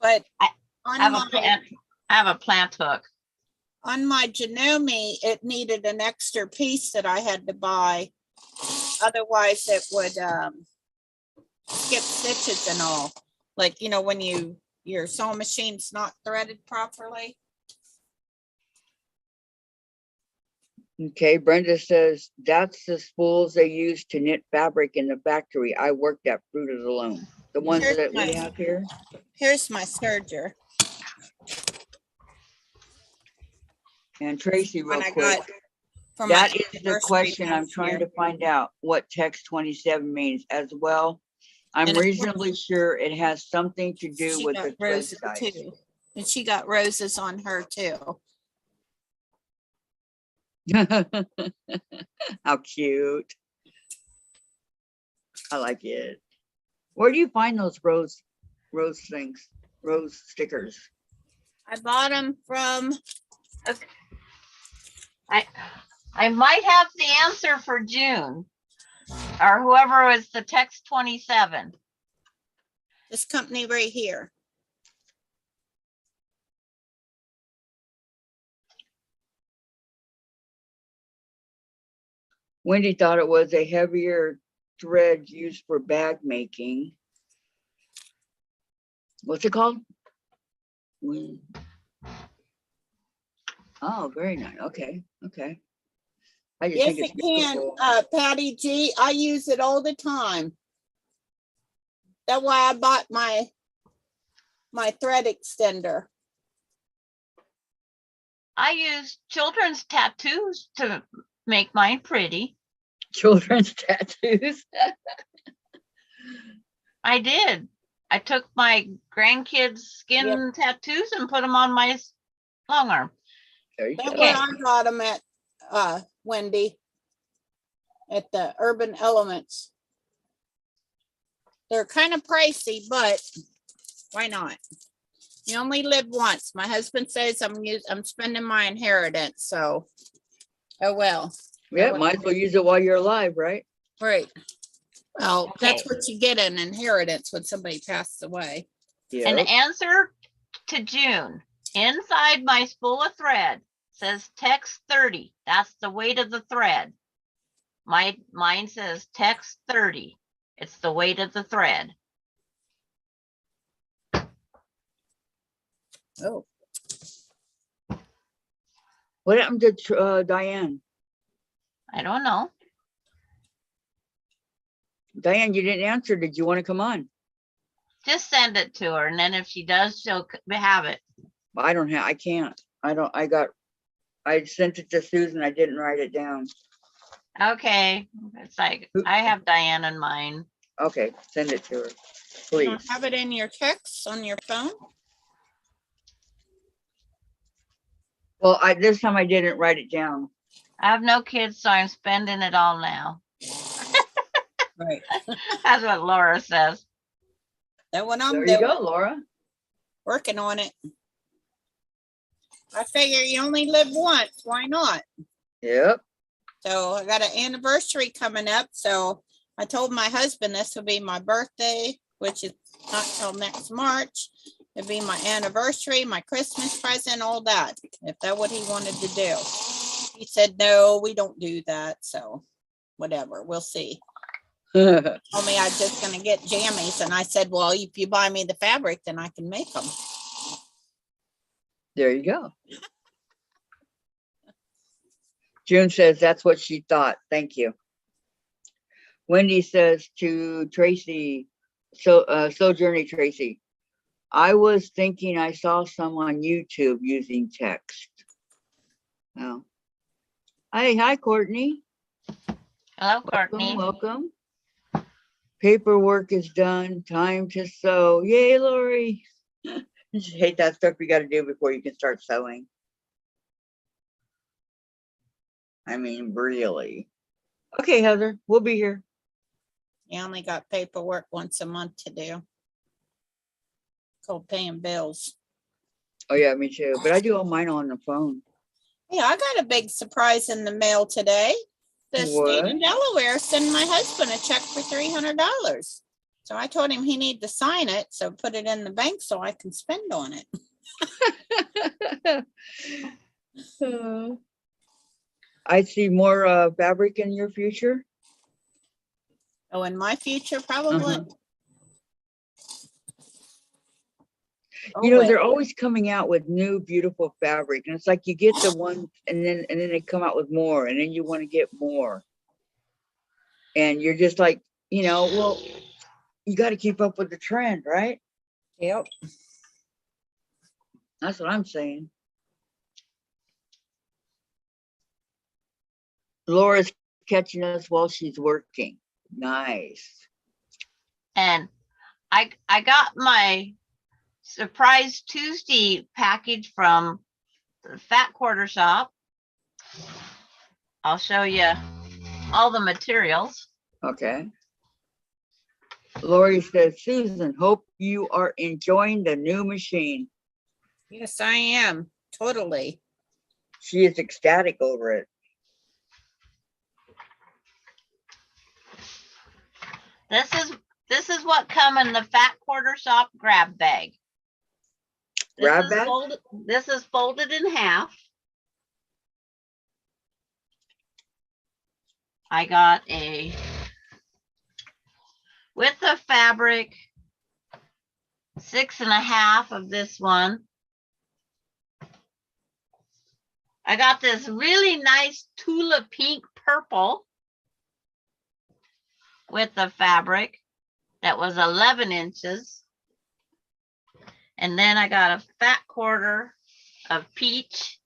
But I on have my, I have a plant hook. on my Janome, it needed an extra piece that I had to buy. Otherwise it would skip stitches and all. Like, when your sewing machine's not threaded properly. Okay, Brenda says that's the spools they use to knit fabric in the factory. I worked at Fruit of the Loom. The ones Here's that my- we have here. Here's my serger. And Tracy, real When I quick. got for my That is the anniversary question I'm last trying year. to find out what text 27 means as well. I'm And it- reasonably sure it has something to do She with got the thread roses size. too. And she got roses on her too. How cute. I like it. Where do you find those rose things, rose stickers? I bought them from, Okay. I might have the answer for June, or whoever was the text 27. this company right here. Wendy thought it was a heavier thread used for bag making. What's it called? Oh, very nice. Okay, okay. I just Yes, think it's it can, beautiful. Patty G. I use it all the time. That's why I bought my thread extender. I use children's tattoos to make mine pretty. Children's tattoos. I did. I took my grandkids' skin tattoos and put them on my long arm. There you That's go. where I got them at, Wendy, at the Urban Elements. They're kind of pricey, but why not? You only live once. My husband says I'm spending my inheritance, so oh well. Yeah, might as well use it while you're alive, right? Right. Well, that's Okay. what you get, an inheritance when somebody passes away. Yeah. And answer to June. Inside my spool of thread says text 30. That's the weight of the thread. Mine says text 30. It's the weight of the thread. Oh, What happened to Diane? I don't know. Diane, you didn't answer. Did you want to come on? Just send it to her, and then if she does, she'll have it. I don't have, I can't. I sent it to Susan. I didn't write it down. Okay. It's like, I have Diane in mine. Okay, send it to her, you please. don't have it in your texts on your phone? Well, this time I didn't write it down. I have no kids, so I'm spending it all now. Right. That's what Laura says. That what I'm There you doing, go, Laura. working on it. I figure you only live once, why not? Yep. So I got an anniversary coming up. So I told my husband this will be my birthday, which is not till next March. It'll be my anniversary, my Christmas present, all that, if that's what he wanted to do. He said, no, we don't do that. So whatever, we'll see. Told me I was just gonna get jammies. And I said, well, if you buy me the fabric, then I can make them. There you go. June says that's what she thought. Thank you. Wendy says to Tracy, Sojourner Tracy, I was thinking I saw some on YouTube using text. Oh. Hi, Courtney. Hello, Courtney. Welcome. Paperwork is done. Time to sew. Yay, Lori. You just hate that stuff you got to do before you can start sewing. I mean, really. Okay, Heather, we'll be here. You only got paperwork once a month to do. Called paying bills. Oh yeah, me too. But I do all mine on the phone. Yeah, I got a big surprise in the mail today. The state of Delaware sent my husband a check for $300. So I told him he needed to sign it, so put it in the bank so I can spend on it. I see more fabric in your future. Oh, in my future, probably. You know, they're always coming out with new, beautiful fabric. And it's like you get the one and then they come out with more and then you want to get more. And you're just like, you know, well, you got to keep up with the trend, right? Yep. That's what I'm saying. Laura's catching us while she's working. Nice. And I got my surprise Tuesday package from the Fat Quarter Shop. I'll show you all the materials. Okay. Lori says, Susan, hope you are enjoying the new machine. Yes, I am. Totally. She is ecstatic over it. This is what come in the Fat Quarter Shop grab bag. Grab bag? This is folded in half. I got a width of fabric 6.5 of this one. I got this really nice Tula pink purple with the fabric that was 11 inches. And then I got a fat quarter of peach.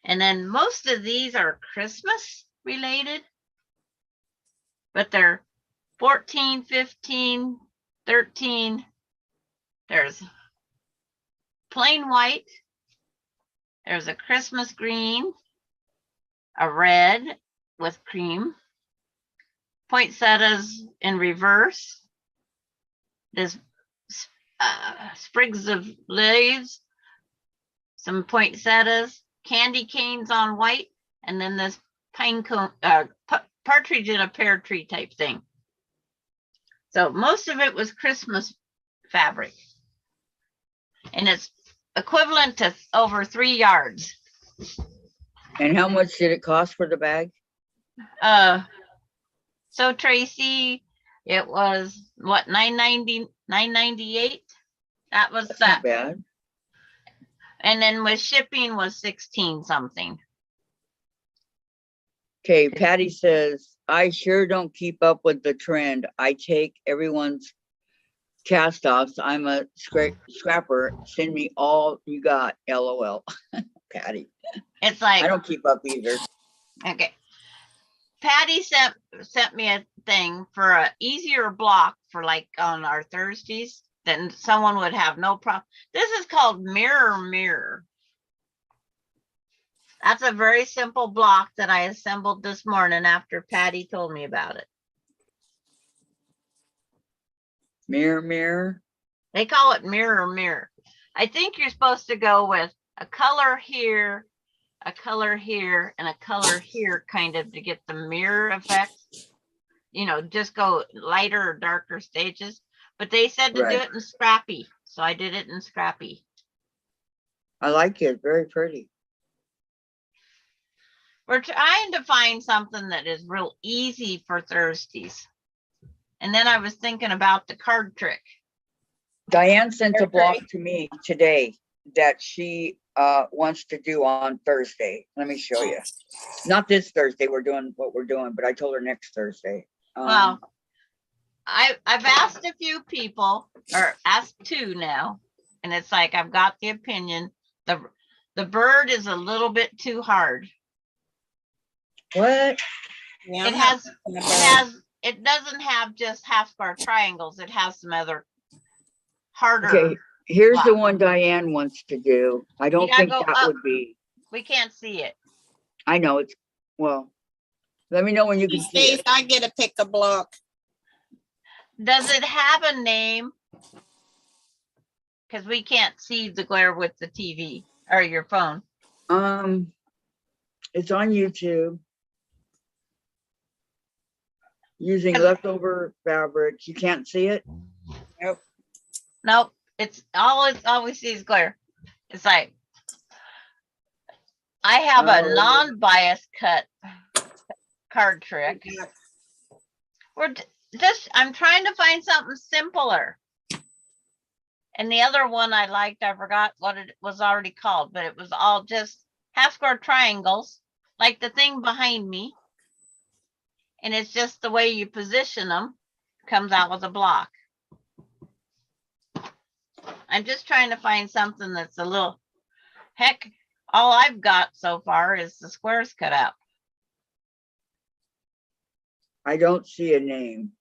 And then most of these are Christmas related, but they're 14, 15, 13. There's plain white. There's a Christmas green, a red with cream, poinsettias in reverse. There's sprigs of leaves, some poinsettias, candy canes on white, and then this pine cone, partridge in a pear tree type thing. So most of it was Christmas fabric. and it's equivalent to over 3 yards. And how much did it cost for the bag? So Tracy, it was what, $9.98? That was That's that. not bad. And then with shipping was 16 something. Okay, Patty says, I sure don't keep up with the trend. I take everyone's cast offs. I'm a scrapper. Send me all you got. LOL. Patty. It's like, I don't keep up either. okay. Patty sent me a thing for a easier block for like on our Thursdays. Then someone would have no problem. This is called Mirror. That's a very simple block that I assembled this morning after Patty told me about it. Mirror. They call it Mirror. I think you're supposed to go with a color here, a color here, and a color here, kind of to get the mirror effect. You know, just go lighter or darker stages. But they said to do it in Scrappy, so I did it in Scrappy. I like it. Very pretty. We're trying to find something that is real easy for Thursdays. And then I was thinking about the card trick. Diane sent a block to me today that she wants to do on Thursday. Let me show you. Not this Thursday, we're doing what we're doing, but I told her next Thursday. Well, I've asked a few people, or asked 2 now, and it's like I've got the opinion. The bird is a little bit too hard. What? Yeah, It doesn't have just half square triangles. It has some other harder. Okay, here's the one Diane wants to do. I don't think that up. would be. We can't see it. I know it's, well, let me know when you can these see days it. I get to pick a block. Does it have a name? Because we can't see the glare with the TV or your phone. It's on YouTube. Using leftover fabric. You can't see it? Nope. It's all we see is glare. It's like I have a non-bias cut card trick. I'm trying to find something simpler. And the other one I liked, I forgot what it was already called, but it was all just half square triangles, like the thing behind me. And it's just the way you position them comes out with a block. I'm just trying to find something that's a little, heck, all I've got so far is the squares cut out. I don't see a name.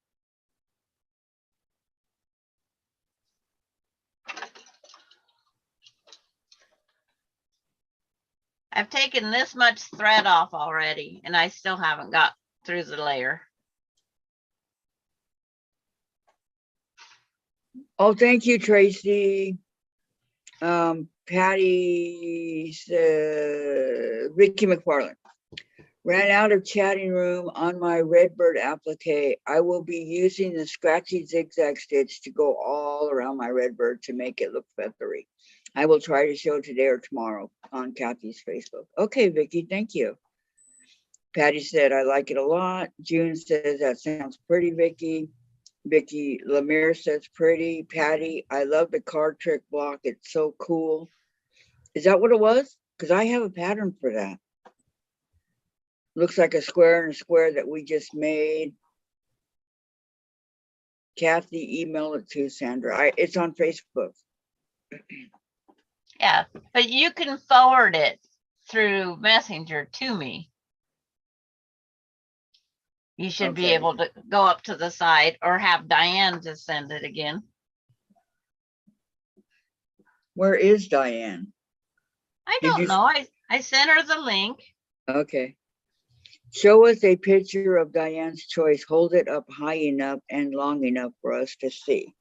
I've taken this much thread off already, and I still haven't got through the layer. Oh, thank you, Tracy. Patty said, Ricky McFarland. Ran out of chatting room on my Redbird applique. I will be using the scratchy zigzag stitch to go all around my Redbird to make it look feathery. I will try to show today or tomorrow on Kathy's Facebook. Okay, Vicky, thank you. Patty said, I like it a lot. June says, that sounds pretty, Vicky. Vicky Lemire says, pretty. Patty, I love the card trick block. It's so cool. Is that what it was? Because I have a pattern for that. Looks like a square and a square that we just made. Kathy, email it to Sandra. It's on Facebook. Yeah, but you can forward it through Messenger to me. You should be able to go up to the side or have Diane just send it again. Where is Diane? I don't know. I sent her the link. Okay. Show us a picture of Diane's choice. Hold it up high enough and long enough for us to see.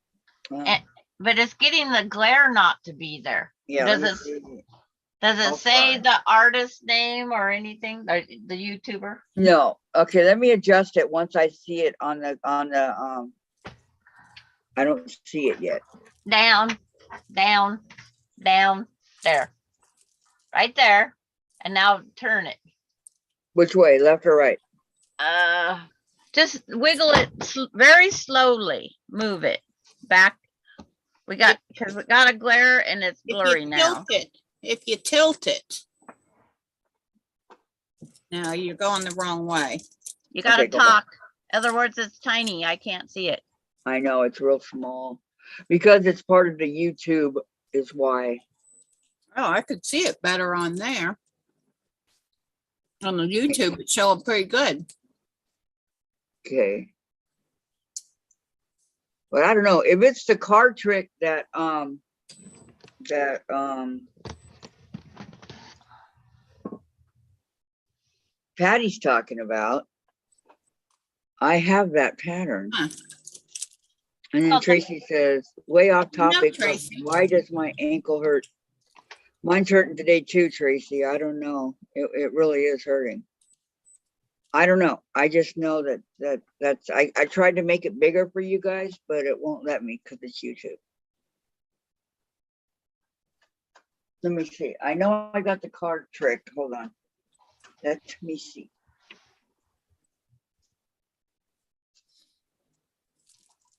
But it's getting the glare not to be there. Yeah. Does it say the artist name or anything? The YouTuber? No. Okay, let me adjust it once I see it on the I don't see it yet. Down. down, there, right there. And now turn it. Which way, left or right? Just wiggle it very slowly. Move it back. Because we got a glare and it's blurry now. If you tilt it. No, you're going the wrong way. You got to Okay, go back. talk. In other words, it's tiny. I can't see it. I know, it's real small. Because it's part of the YouTube is why. Oh, I could see it better on there. On the YouTube, it's showing pretty good. Okay. But I don't know if it's the card trick that Patty's talking about. I have that pattern. Huh. And then Okay. Tracy says, way off topic, but Tracy. why does my ankle hurt? Mine's hurting today too, Tracy. I don't know. It really is hurting. I don't know. I just know that's I tried to make it bigger for you guys, but it won't let me because it's YouTube. Let me see. I know I got the card trick. Hold on. Let me see.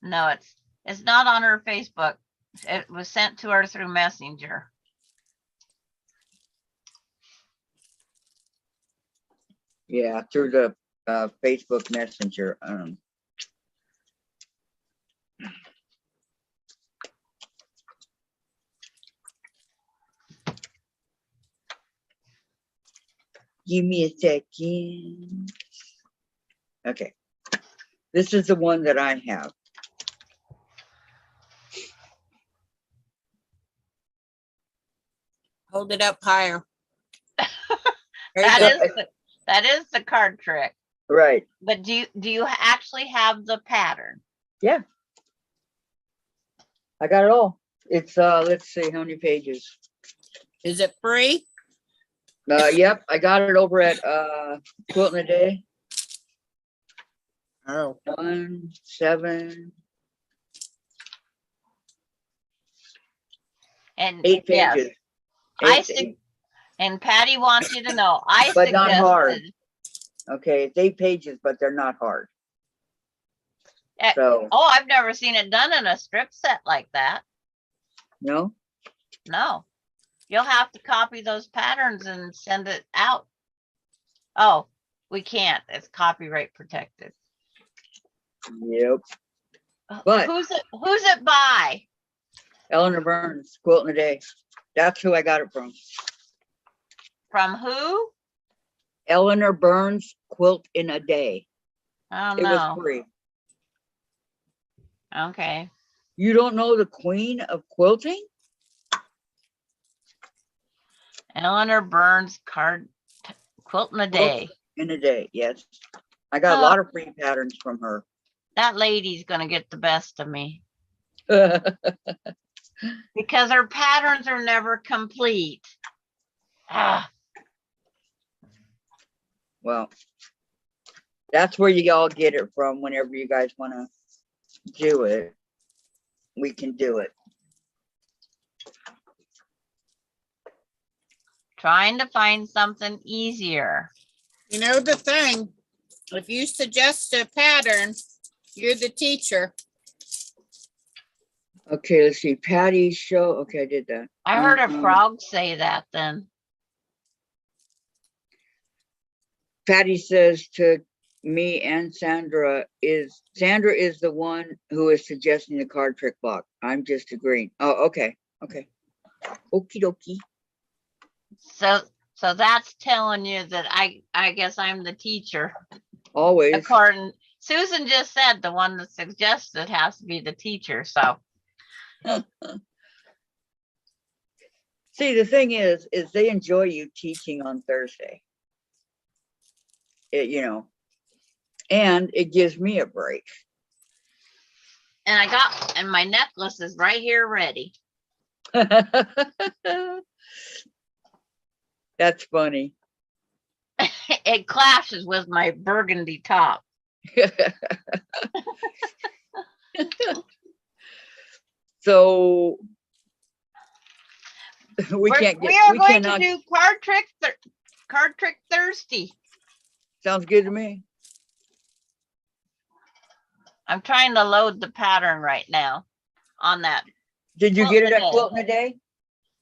No, it's not on her Facebook. It was sent to her through Messenger. Yeah, through the Facebook Messenger. Give me a second. Okay. This is the one that I have. Hold it up higher. That is the card trick. Right. But do you actually have the pattern? Yeah. I got it all. It's let's see how many pages. Is it free? Yep, I got it over at Quilt in a Day. Oh. 1, 7, And 8 yes, pages. And Patty wants you to know, I But not hard. suggested. Okay, it's 8 pages, but they're not hard. Eh, So Oh, I've never seen it done in a strip set like that. no. No. You'll have to copy those patterns and send it out. Oh, we can't. It's copyright protected. Yep. But Who's it by? Eleanor Burns, Quilt in a Day. That's who I got it from. From who? Eleanor Burns, Quilt in a Day. I don't It was know. free. Okay. You don't know the queen of quilting? Eleanor Burns quilt in a day. In a Day, yes. I got a lot of free patterns from her. That lady's gonna get the best of me because her patterns are never complete. Ah, Well, that's where you all get it from whenever you guys want to do it. We can do it. trying to find something easier. You know the thing, if you suggest a pattern, you're the teacher. Okay, let's see. Patty's show. Okay, I did that. I heard a frog say that then. Patty says to me and Sandra is the one who is suggesting the card trick block. I'm just agreeing. Oh, okay. Okay. Okie dokie. So that's telling you that I guess I'm the teacher. Always. According, Susan just said the one that suggests it has to be the teacher. So see, the thing is they enjoy you teaching on Thursday. You know, and it gives me a break. and my necklace is right here ready. That's funny. It clashes with my burgundy top. So We can't get, We are we going cannot, to do card trick Thursday. sounds good to me. I'm trying to load the pattern right now on that. Did you Quilt get in it a at Day. Quilt in a Day?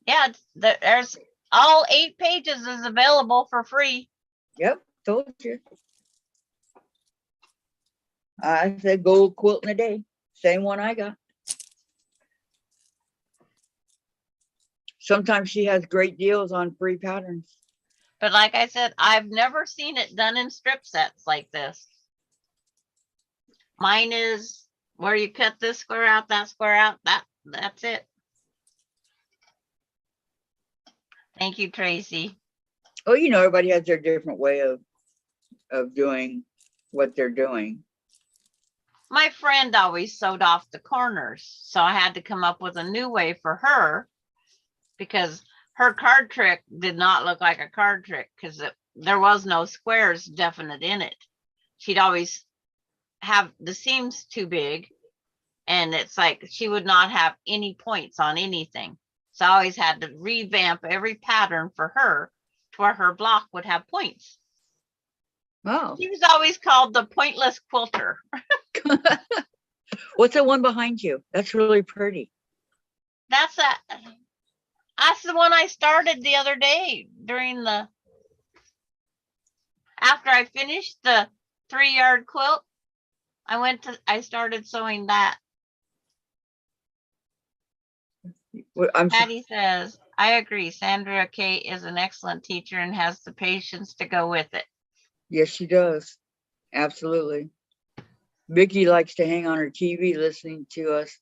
Yeah, there's all 8 pages is available for free. Yep, told you. I said go Quilt in a Day. Same one I got. Sometimes she has great deals on free patterns. But like I said, I've never seen it done in strip sets like this. Mine is where you cut this square out, that square out, that's it. Thank you, Tracy. Oh, you know, everybody has their different way of doing what they're doing. My friend always sewed off the corners, so I had to come up with a new way for her because her card trick did not look like a card trick because there was no squares definite in it. She'd always have the seams too big, and it's like she would not have any points on anything. So I always had to revamp every pattern for her to where her block would have points. Oh, She was always called the pointless quilter. what's that one behind you? That's really pretty. That's the one I started the other day after I finished the 3-yard quilt. I started sewing that. I'm Patty says, I agree. Sandra K is an excellent teacher and has the patience to go with it. yes, she does. Absolutely. Vicky likes to hang on her TV listening to us,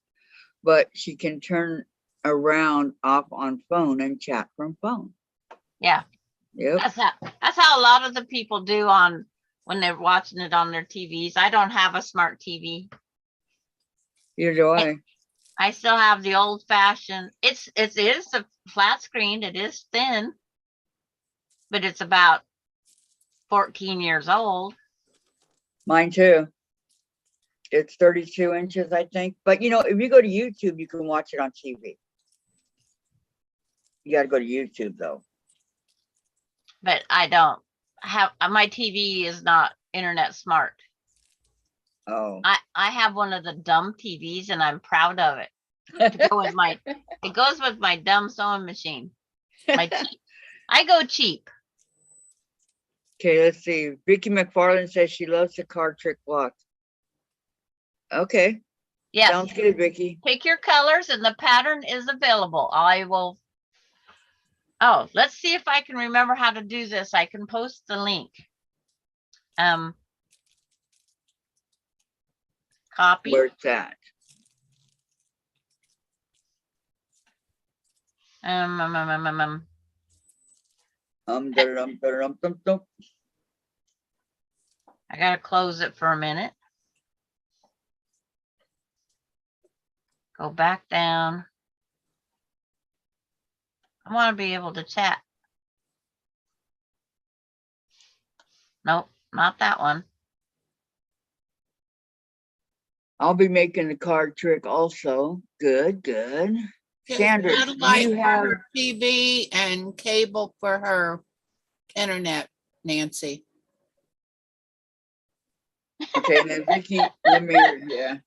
but she can turn around off on phone and chat from phone. Yeah, Yep. that's how a lot of the people do when they're watching it on their TVs. I don't have a smart TV. Either do I. I still have the old fashioned. It is a flat screen. It is thin, but it's about 14 years old. Mine too. It's 32 inches, I think. But you know, if you go to YouTube, you can watch it on TV. You got to go to YouTube though. But I don't have my TV is not internet smart. Oh. I have one of the dumb TVs and I'm proud of it. It goes with my dumb sewing machine. I go cheap. Okay, let's see. Vicky McFarland says she loves the card trick block. Okay. Yes. Sounds good, Vicky. Pick your colors and the pattern is available. Oh, let's see if I can remember how to do this. I can post the link. Copy. Where's that? Da-dum, Da-dum. I gotta close it for a minute. Go back down. I want to be able to chat. Nope, not that one. I'll be making the card trick also. Good, good. Sandra, do Satellite you for have her TV and cable for her internet, Nancy. okay, then Vicky, yeah.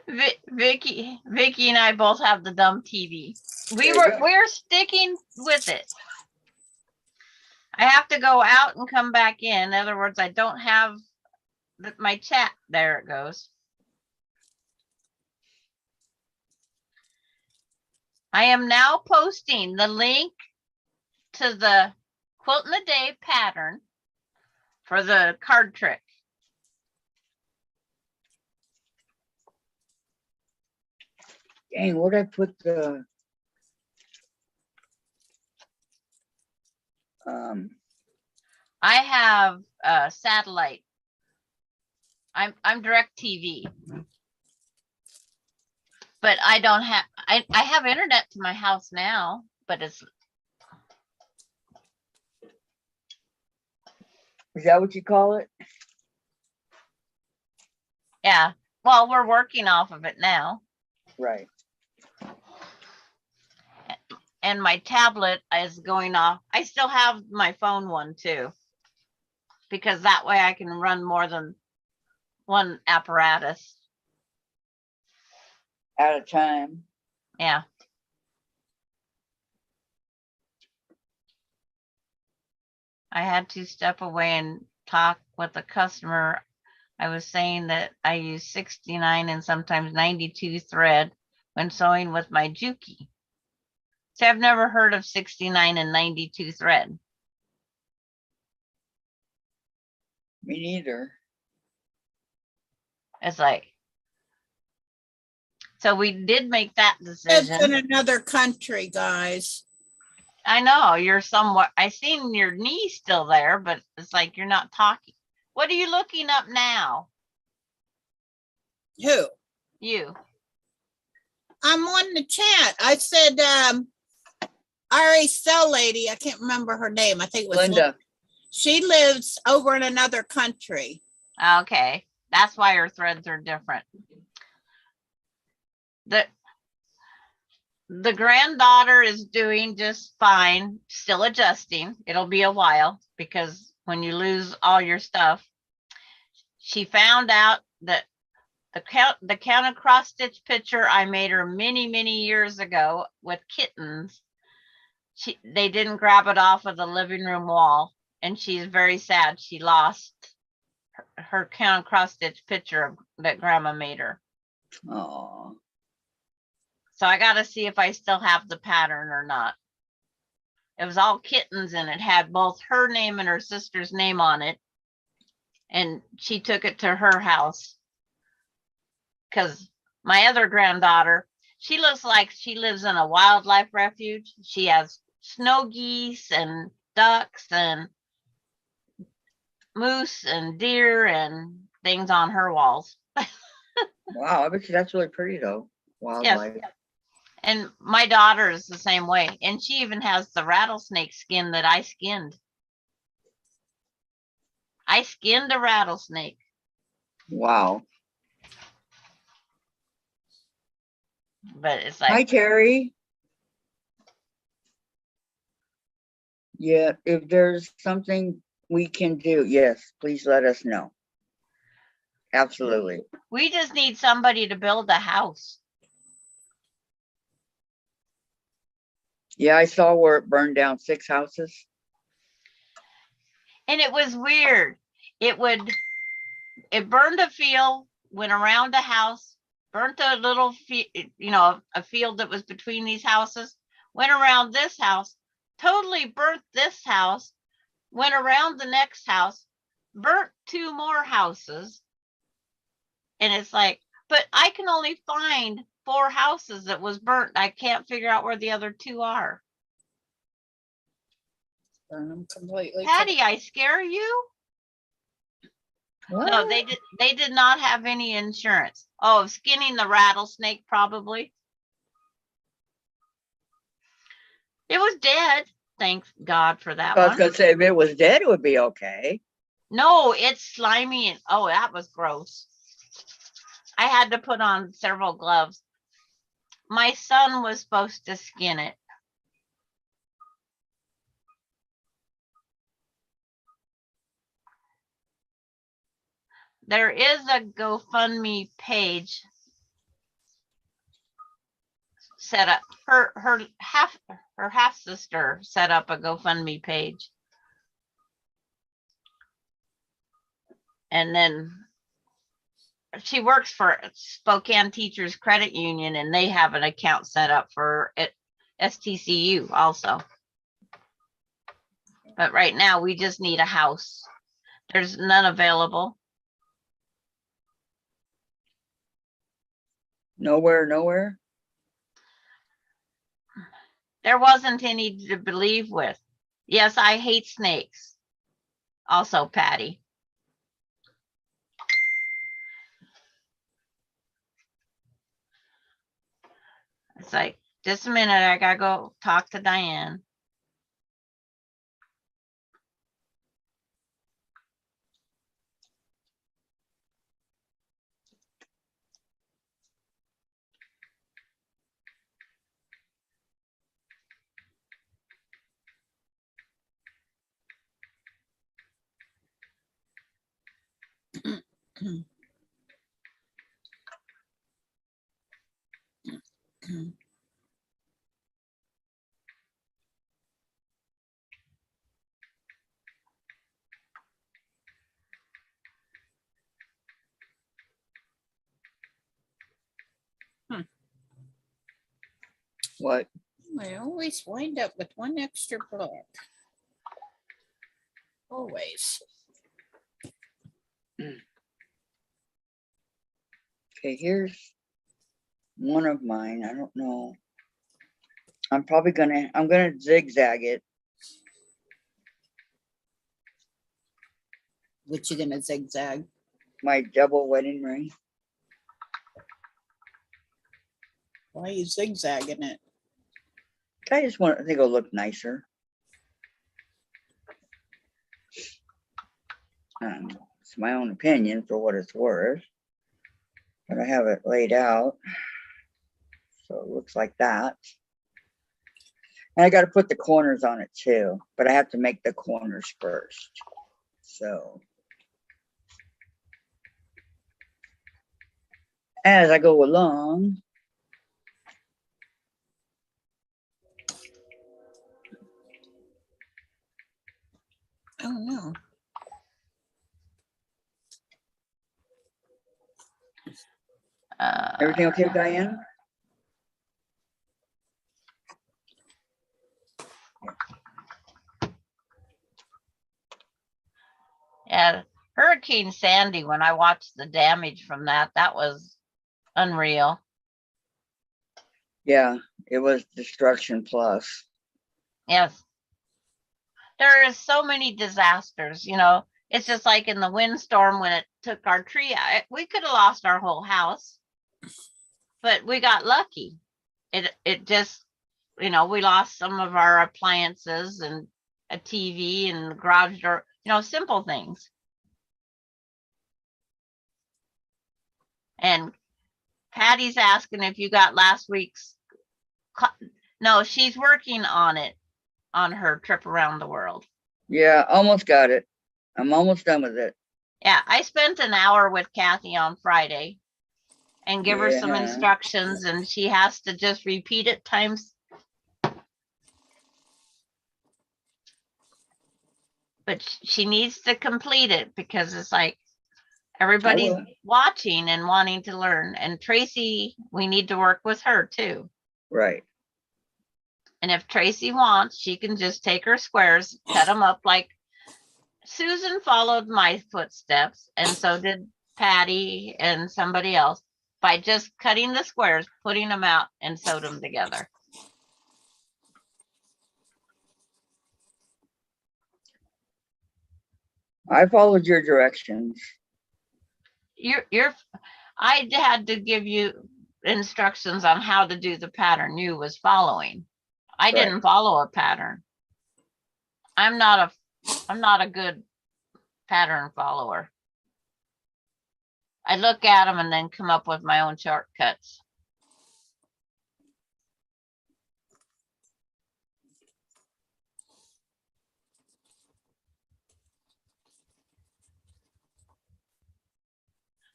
Vicky and I both have the dumb TV. There We're sticking with it. I have to go out and come back in. In other words, I don't have my chat. There it goes. I am now posting the link to the Quilt in a Day pattern for the card trick. Dang, where'd I put the I have satellite. I'm direct TV. But I don't have I have internet to my house now, but it's is that what you call it? yeah. Well, we're working off of it now. Right. and my tablet is going off. I still have my phone one too, because that way I can run more than one apparatus. At a time. Yeah. I had to step away and talk with a customer. I was saying that I use 69 and sometimes 92 thread when sewing with my Juki. So I've never heard of 69 and 92 thread. Me neither. It's like, so we did make that Lives in decision. another country, guys. I know you're somewhat, I seen your knee still there, but it's like you're not talking. What are you looking up now? Who? You. I'm on the chat. I said, RA Cell lady, I can't remember her name. I think it was Linda. She lives over in another country. Okay. That's why her threads are different. The granddaughter is doing just fine, still adjusting. It'll be a while because when you lose all your stuff, she found out that the counter cross stitch picture I made her many, many years ago with kittens, they didn't grab it off of the living room wall, and she's very sad. She lost her counter cross stitch picture that grandma made her. Oh. So I got to see if I still have the pattern or not. It was all kittens and it had both her name and her sister's name on it. And she took it to her house. Because my other granddaughter, she looks like she lives in a wildlife refuge. She has snow geese and ducks and moose and deer and things on her walls. Wow, I bet you that's really pretty though. Wildlife. Yes. And my daughter is the same way. And she even has the rattlesnake skin that I skinned. I skinned a rattlesnake. Wow. But it's Hi, like, Terry. Yeah, if there's something we can do, yes, please let us know. Absolutely. we just need somebody to build a house. Yeah, I saw where it burned down 6 houses. And it was weird. It burned a field, went around a house, burnt a little, a field that was between these houses, went around this house, totally burnt this house, went around the next house, burnt 2 more houses. And it's like, but I can only find 4 houses that was burnt. I can't figure out where the other 2 are. Burn them completely. Patty, I scare you? What? No, they did not have any insurance. Oh, skinning the rattlesnake, probably. It was dead. Thank God for that I was one. gonna say if it was dead, it would be okay. No, it's slimy and oh, that was gross. I had to put on several gloves. My son was supposed to skin it. There is a GoFundMe page set up. Her half sister set up a GoFundMe page. And then she works for Spokane Teachers Credit Union, and they have an account set up for it, STCU also. But right now we just need a house. There's none available. Nowhere. There wasn't any to believe with. Yes, I hate snakes. Also, Patty. It's like, just a minute, I gotta go talk to Diane. What? I always wind up with one extra block. Always. Okay, here's one of mine. I don't know. I'm gonna zigzag it. What you gonna zigzag? My double wedding ring. Why are you zigzagging it? I just want, I think it'll look nicer. It's my own opinion for what it's worth, but I have it laid out. So it looks like that. And I got to put the corners on it too, but I have to make the corners first. So as I go along, Oh no. everything okay, Diane? Yeah, Hurricane Sandy, when I watched the damage from that, that was unreal. Yeah, it was destruction plus. Yes. There is so many disasters, you know. It's just like in the windstorm when it took our tree out. We could have lost our whole house, but we got lucky. It just, you know, we lost some of our appliances and a TV and the garage door, you know, simple things. And Patty's asking if you got last week's. No, she's working on it on her trip around the world. Yeah, almost got it. I'm almost done with it. Yeah, I spent an hour with Kathy on Friday and give her some Yeah. instructions, and she has to just repeat it times. But she needs to complete it because it's like everybody's will. watching and wanting to learn. And Tracy, we need to work with her too. Right. And if Tracy wants, she can just take her squares, cut them up like Susan followed my footsteps, and so did Patty and somebody else by just cutting the squares, putting them out, and sewed them together. I followed your directions. I had to give you instructions on how to do the pattern you was following. I didn't follow a pattern. I'm not a good pattern follower. I look at them and then come up with my own shortcuts.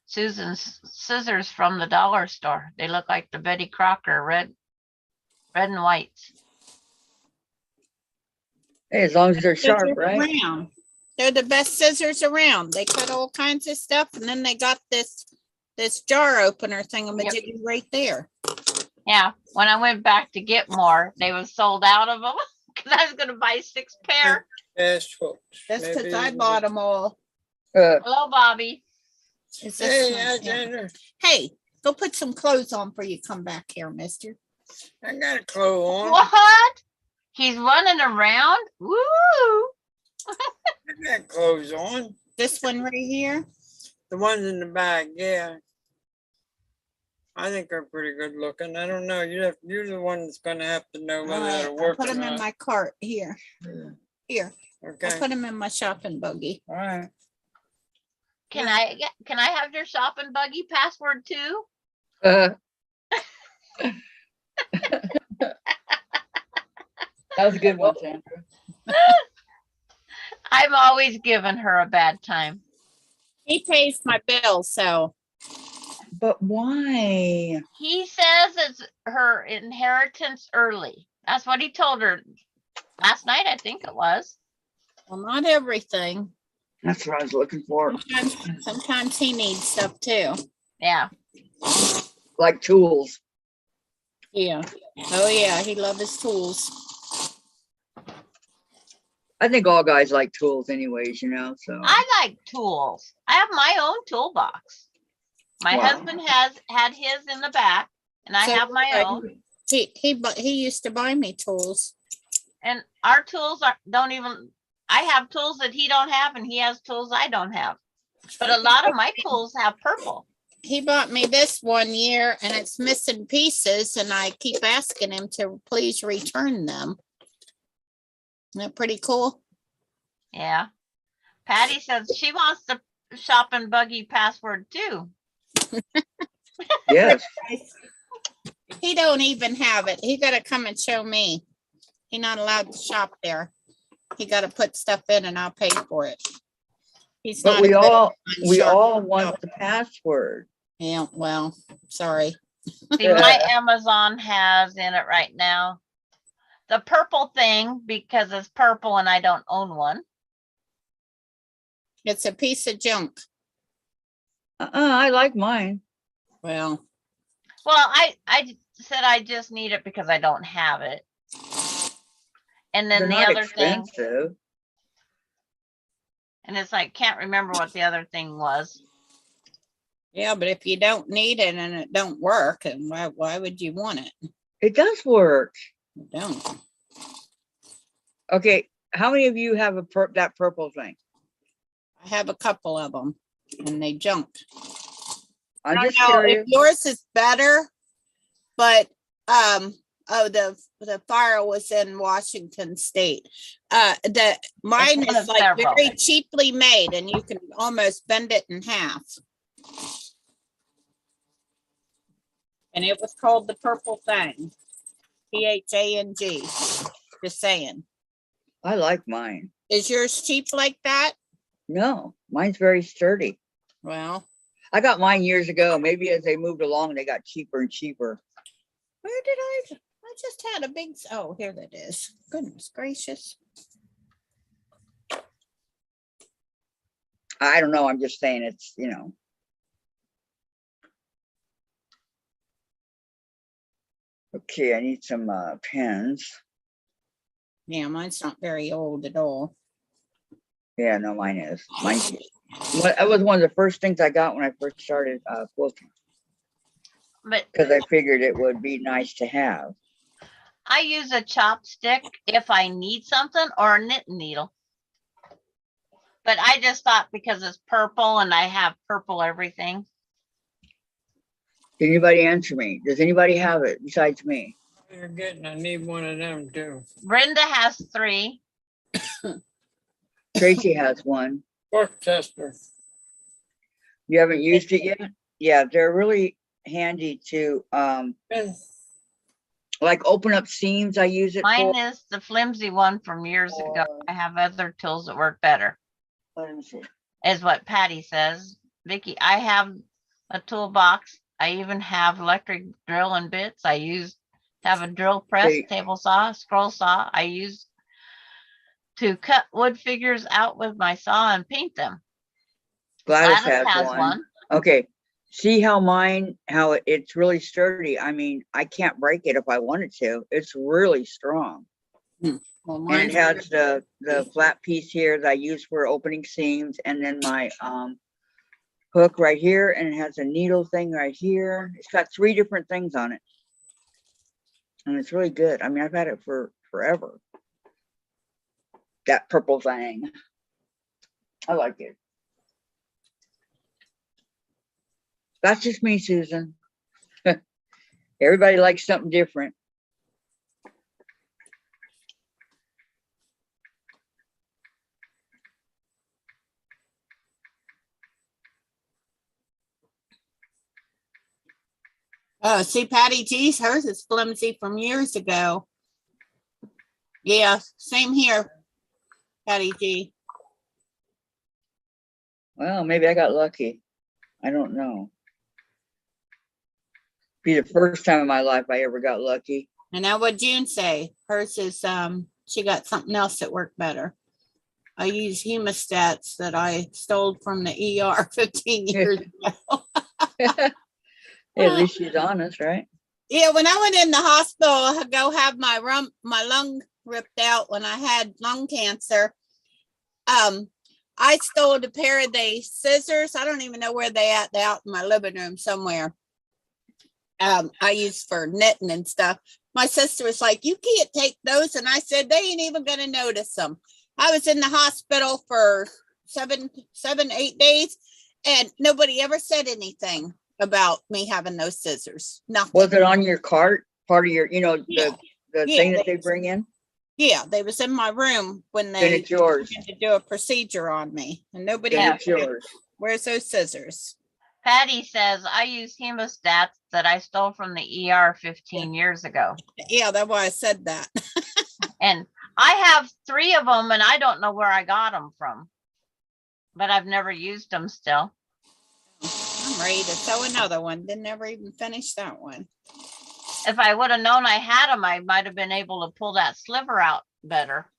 Susan's scissors from the dollar store. They look like the Betty Crocker red and whites. Hey, as long as they're sharp, Scissors right? around. They're the best scissors around. They cut all kinds of stuff, and then they got this jar opener thingamajiggy right there. Yeah, when I went back to get more, they was sold out of them because I was going to buy 6 pair. Yes, folks. That's because Maybe I bought them all. Hello, Bobby. Is this Hey, one? Yeah. Alexander, Hey, go put some clothes on before you come back here, mister. I got a clothes on. What? He's running around? Woo! I got clothes on. This one right here. The ones in the bag, yeah. I think they're pretty good looking. I don't know. You're the one that's gonna have to know whether Alright, it'll I'll work put or them in not. my cart here. Here, I'll Okay. put them in my shopping buggy. All right. Can I have your shopping buggy password too? That was a good one, Sandra. I'm always giving her a bad time. He pays my bill, so But why? He says it's her inheritance early. That's what he told her last night, I think it was. well, not everything. That's what I was looking for. Sometimes he needs stuff too. Yeah. Like tools. Yeah. Oh yeah, he loves his tools. I think all guys like tools anyways, you know, so. I like tools. I have my own toolbox. My Wow. husband had his in the back, and I So, have my like, own. He used to buy me tools. And our tools don't even, I have tools that he don't have, and he has tools I don't have. But a lot of my tools have purple. He bought me this one year and it's missing pieces and I keep asking him to please return them. Isn't that pretty cool? Yeah. Patty says she wants the shop and buggy password too. Yes. He don't even have it. He gotta come and show me. He's not allowed to shop there. He gotta put stuff in and I'll pay for it. He's But not. we a good all unsure- want the password. Yeah, well, sorry. See, my Amazon has in it right now the purple thing because it's purple and I don't own one. It's a piece of junk. I like mine. Well, Well, I said I just need it because I don't have it. And then They're the not other thing, expensive. and it's like, can't remember what the other thing was. yeah, but if you don't need it and it don't work, and why would you want it? It does work. It don't. Okay, how many of you have that purple thing? I have a couple of them and they junked. I'm I just don't know if curious. yours is better, but oh, the fire was in Washington State. Mine one of is like several. very cheaply made and you can almost bend it in half. And it was called the Purple Thing. PHANG. Just saying. I like mine. Is yours cheap like that? No, mine's very sturdy. Well, I got mine years ago. Maybe as they moved along, they got cheaper and cheaper. where did I just had a big, oh, here that is. Goodness gracious. I don't know. I'm just saying it's, you know. Okay, I need some pens. Yeah, mine's not very old at all. Yeah, no, mine is. That was one of the first things I got when I first started quilting, But because I figured it would be nice to have. I use a chopstick if I need something or a knitting needle. But I just thought because it's purple and I have purple everything. Can anybody answer me? Does anybody have it besides me? You're getting, I need one of them too. Brenda has 3. Tracy has one. Work tester. You haven't used it yet? Yeah, they're really handy to And Like open up seams. I use it Mine for. is the flimsy one from years ago. I have other tools that work better, Let me see. is what Patty says. Vicky, I have a toolbox. I even have electric drill and bits. I have a drill press, Hey. table saw, scroll saw. I use to cut wood figures out with my saw and paint them. Gladys Gladys has one. Okay. See how it's really sturdy. I mean, I can't break it if I wanted to. It's really strong. Well, And mine's it has the flat piece here that I use for opening seams, and then my hook right here, and it has a needle thing right here. It's got 3 different things on it. And it's really good. I mean, I've had it for forever. That purple thing. I like it. That's just me, Susan. Everybody likes something different. oh, see Patty G's, hers is flimsy from years ago. Yeah, same here, Patty G. Well, maybe I got lucky. I don't know. Be the first time in my life I ever got lucky. And now what June say? Hers is, she got something else that worked better. I use hemostats that I stole from the ER 15 years ago. Hey, at least she's honest, right? Yeah, when I went in the hospital to go have my lung ripped out when I had lung cancer, I stole a pair of the scissors. I don't even know where they at. They're out in my living room somewhere. I use for knitting and stuff. My sister was like, "You can't take those," and I said, "They ain't even gonna notice them." I was in the hospital for 8 days, and nobody ever said anything about me having those scissors. Nothing. Was it on your cart? Part of your, Yeah. the Yeah, thing that they bring in? Yeah, they was in my room when Then they it's yours. had to do a procedure on me, and nobody. Then Yeah. it's yours. Where's those scissors? Patty says, I use hemostats that I stole from the ER 15 years ago. Yeah, that's why I said that. And I have 3 of them and I don't know where I got them from, but I've never used them still. I'm ready to sew another one. Didn't ever even finish that one. If I would have known I had them, I might have been able to pull that sliver out better.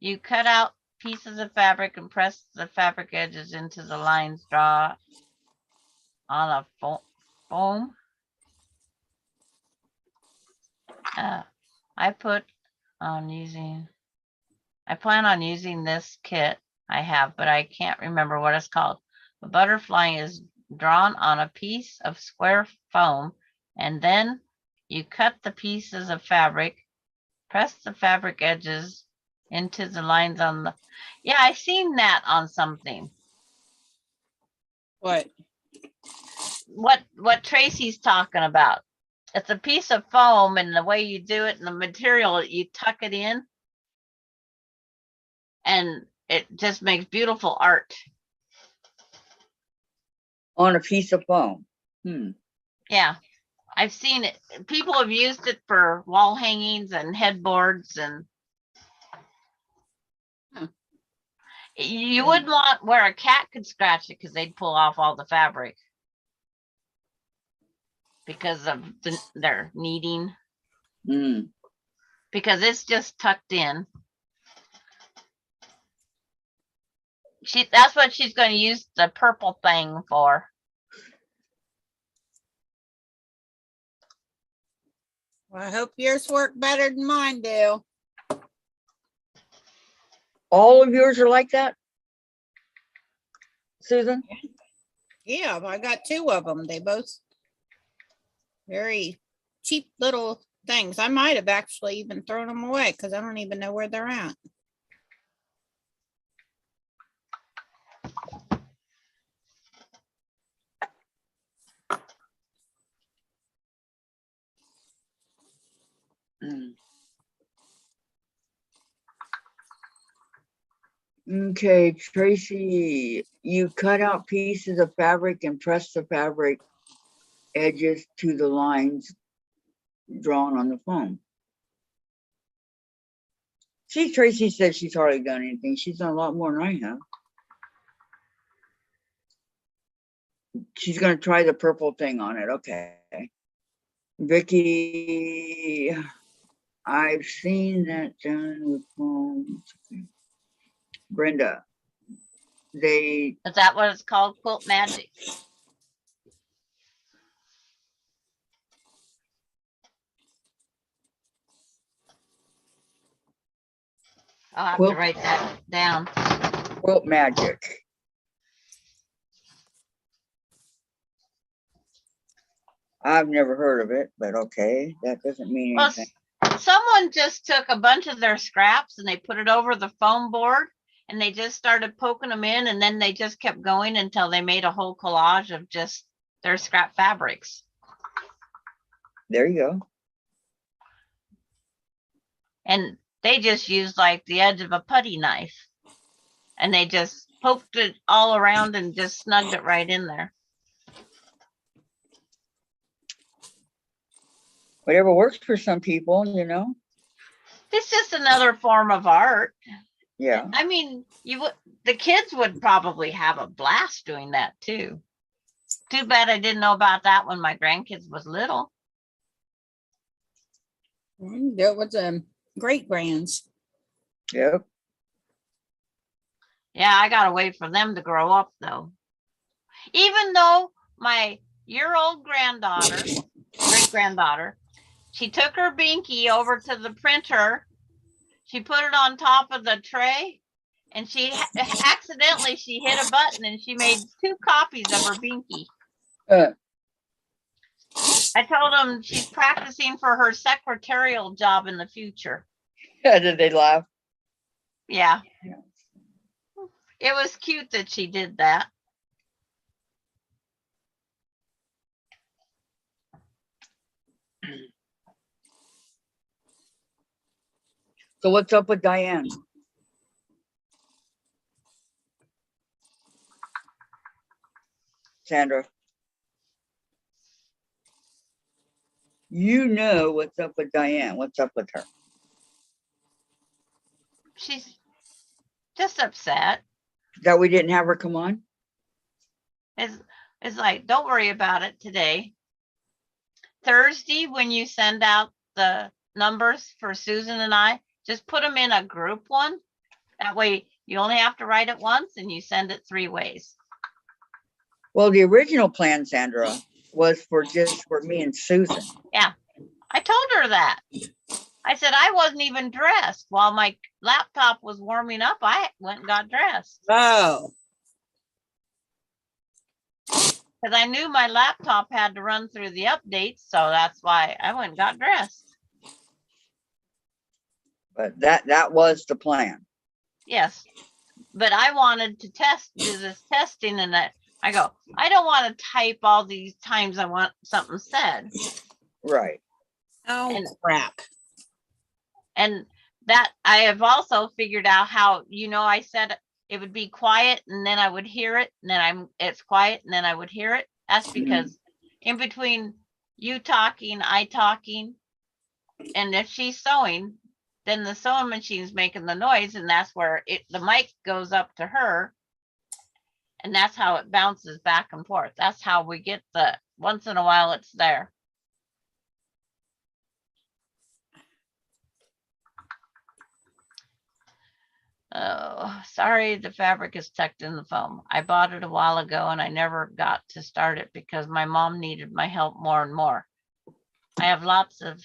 You cut out pieces of fabric and press the fabric edges into the lines draw on a foam. I plan on using this kit I have, but I can't remember what it's called. The butterfly is drawn on a piece of square foam, and then you cut the pieces of fabric, press the fabric edges into the lines on the, yeah, I seen that on something. What? What Tracy's talking about. It's a piece of foam, and the way you do it and the material, you tuck it in and it just makes beautiful art. On a piece of foam. Yeah, I've seen it. People have used it for wall hangings and headboards, and you wouldn't want where a cat could scratch it because they'd pull off all the fabric because of their kneading. Because it's just tucked in. That's what she's going to use the purple thing for. Well, I hope yours work better than mine do. All of yours are like that, Susan? Yeah, I got 2 of them. They both very cheap little things. I might have actually even thrown them away because I don't even know where they're at. Okay, Tracy, you cut out pieces of fabric and press the fabric edges to the lines drawn on the foam. See, Tracy said she's hardly done anything. She's done a lot more than I have. She's going to try the purple thing on it. Okay. Vicky, I've seen that done with foam. Brenda, Is that what it's called? Quilt magic? I'll have to write that down. Quilt magic. I've never heard of it, but okay, that doesn't mean anything. Someone just took a bunch of their scraps and they put it over the foam board and they just started poking them in, and then they just kept going until they made a whole collage of just their scrap fabrics. There you go. And they just used like the edge of a putty knife and they just poked it all around and just snugged it right in there. Whatever works for some people, It's just another form of art. Yeah. I mean, the kids would probably have a blast doing that too. Too bad I didn't know about that when my grandkids was little. There was great grands. Yep. Yeah, I gotta wait for them to grow up though. Even though my year-old granddaughter, great granddaughter, she took her binky over to the printer. She put it on top of the tray, and she accidentally she hit a button and she made 2 copies of her binky. Uh, I told them she's practicing for her secretarial job in the future. did they laugh? Yeah. Yeah. It was cute that she did that. So what's up with Diane? Sandra. You know what's up with Diane. What's up with her? She's just upset. That we didn't have her come on? It's like, don't worry about it today. Thursday, when you send out the numbers for Susan and I, just put them in a group one. That way you only have to write it once and you send it 3 ways. Well, the original plan, Sandra, was for just for me and Susan. I told her that. I said I wasn't even dressed. While my laptop was warming up, I went and got dressed. Oh, Because I knew my laptop had to run through the updates, so that's why I went and got dressed. But that was the plan. Yes, but I wanted to do this testing, and I go, I don't want to type all these times I want something said. Right. oh And- crap. And that I have also figured out how, I said it would be quiet and then I would hear it, and then it's quiet and then I would hear it. That's because in between you talking, I talking, and if she's sewing, then the sewing machine's making the noise, and that's where the mic goes up to her, and that's how it bounces back and forth. That's how we get once in a while it's there. Oh, sorry, the fabric is tucked in the foam. I bought it a while ago and I never got to start it because my mom needed my help more and more. I have lots of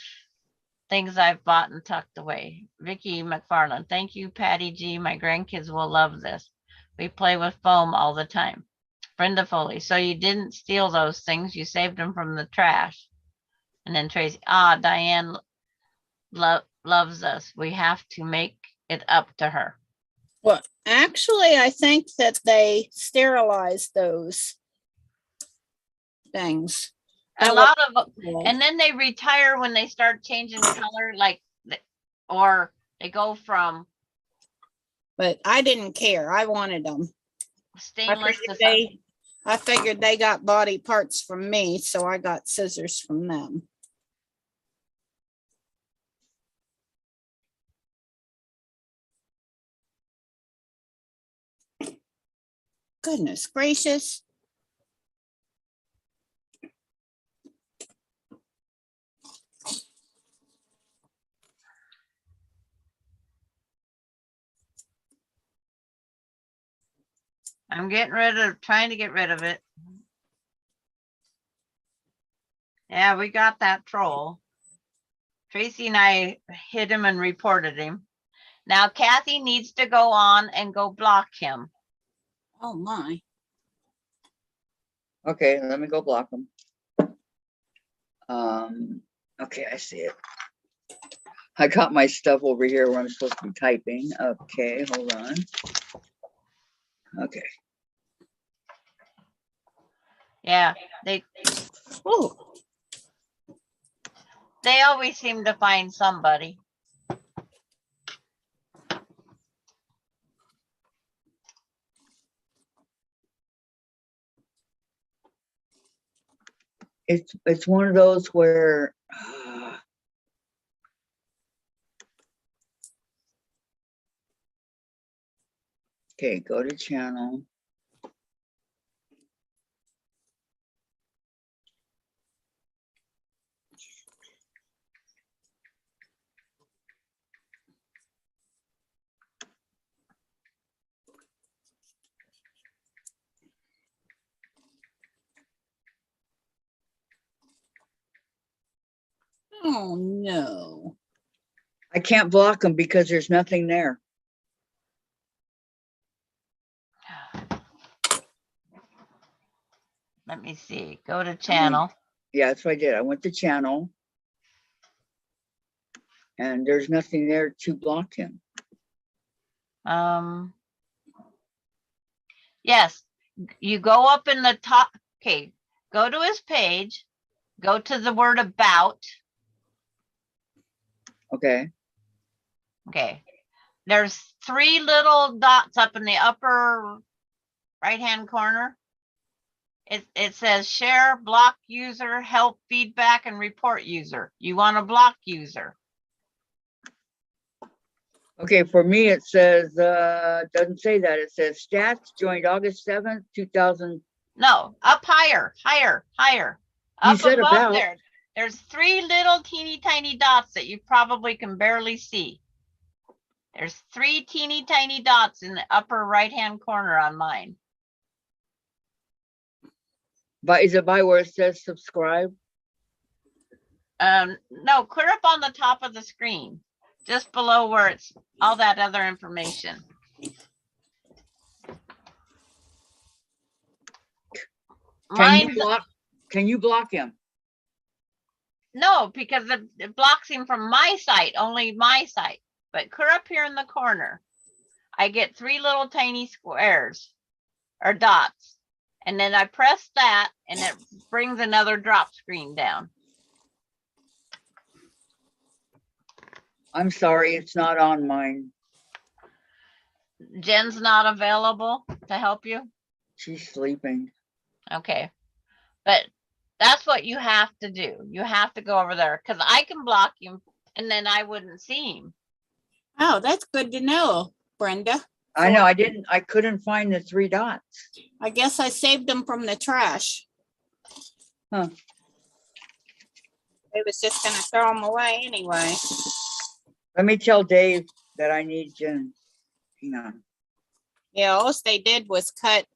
things I've bought and tucked away. Vicki McFarland, thank you, Patty G. My grandkids will love this. We play with foam all the time. Brenda Foley, so you didn't steal those things, you saved them from the trash. And then Tracy, Diane loves us. We have to make it up to her. Well, actually, I think that they sterilized those things. A lot of, and then they retire when they start changing color, or they go from But I didn't care. I wanted them. stainless to I figured they got body parts from me, so I got scissors from them. Goodness gracious. I'm trying to get rid of it. Yeah, we got that troll. Tracy and I hit him and reported him. Now Kathy needs to go on and go block him. Oh my. Okay, let me go block them. Okay, I see it. I got my stuff over here where I'm supposed to be typing. Okay, hold on. Okay. Yeah, Oh, they always seem to find somebody. It's one of those where Okay, go to channel. Oh, no. I can't block them because there's nothing there. Let me see. Go to channel. Yeah, that's what I did. I went to channel. And there's nothing there to block him. Yes, you go up in the top. Okay, go to his page. Go to the word about. Okay. Okay. There's 3 little dots up in the upper right-hand corner. It says share, block user, help, feedback, and report user. You want to block user. Okay, for me, it says, doesn't say that. It says stats joined August 7th, 2000. No, up higher, higher, higher. You Up said above about. there. There's 3 little teeny tiny dots that you probably can barely see. There's 3 teeny tiny dots in the upper right-hand corner on mine. But is it by where it says subscribe? No, clear up on the top of the screen, just below where it's all that other information. Can you block him? No, because it blocks him from my site, only my site. But clear up here in the corner, I get 3 little tiny squares or dots. And then I press that and it brings another drop screen down. I'm sorry, it's not on mine. Jen's not available to help you. She's sleeping. Okay. But that's what you have to do. You have to go over there because I can block him and then I wouldn't see him. Oh, that's good to know, Brenda. I know, I couldn't find the 3 dots. I guess I saved them from the trash. Huh. I was just gonna throw them away anyway. Let me tell Dave that I need Jen. Hang on. Yeah, all they did was cut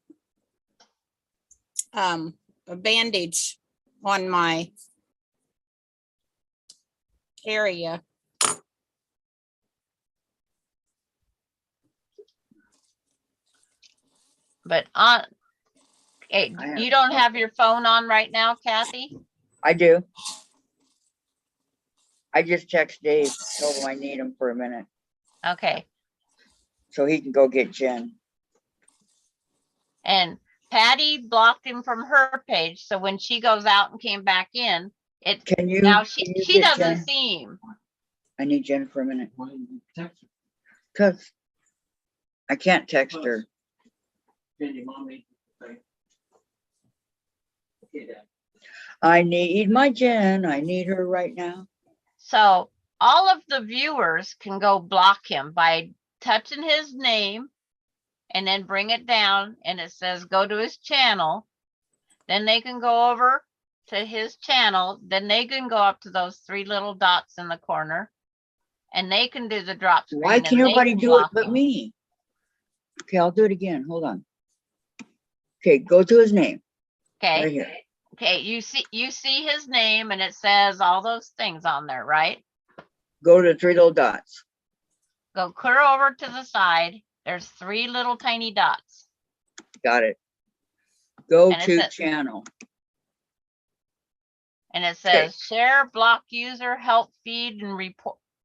a bandage on my area. But hey, you don't have your phone on right now, Kathy? I do. I just text Dave, told him I need him for a minute Okay. so he can go get Jen. And Patty blocked him from her page. So when she goes out and came back in, Can you? now can you she get doesn't Jen? see him. I need Jen for a minute. Because I can't text her. I need my Jen. I need her right now. So all of the viewers can go block him by touching his name and then bring it down and it says go to his channel. Then they can go over to his channel. Then they can go up to those 3 little dots in the corner and they can do the drop screen. Why can't everybody do it block but him. me? Okay, I'll do it again. Hold on. Okay, go to his name. Okay. Right here. Okay, you see his name and it says all those things on there, right? Go to the 3 little dots. Go clear over to the side. There's 3 little tiny dots. Got it. Go And it to says- channel. And it says share, block user, help, feed, and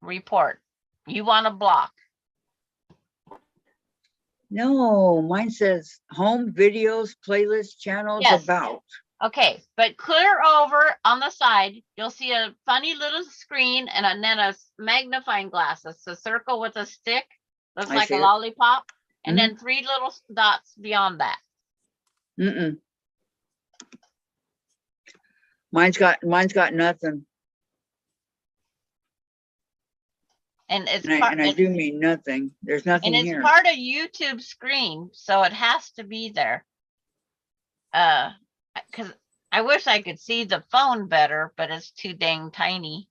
report. You want to block. No, mine says home, videos, playlist, channels, Yes. about. Okay, but clear over on the side, you'll see a funny little screen and then a magnifying glass. It's a circle with a stick, looks I like see a it. lollipop, and then 3 little dots beyond that. Mine's got nothing. And it's And part, I do mean nothing. There's nothing and it's here. part of YouTube screen, so it has to be there. Because I wish I could see the phone better, but it's too dang tiny.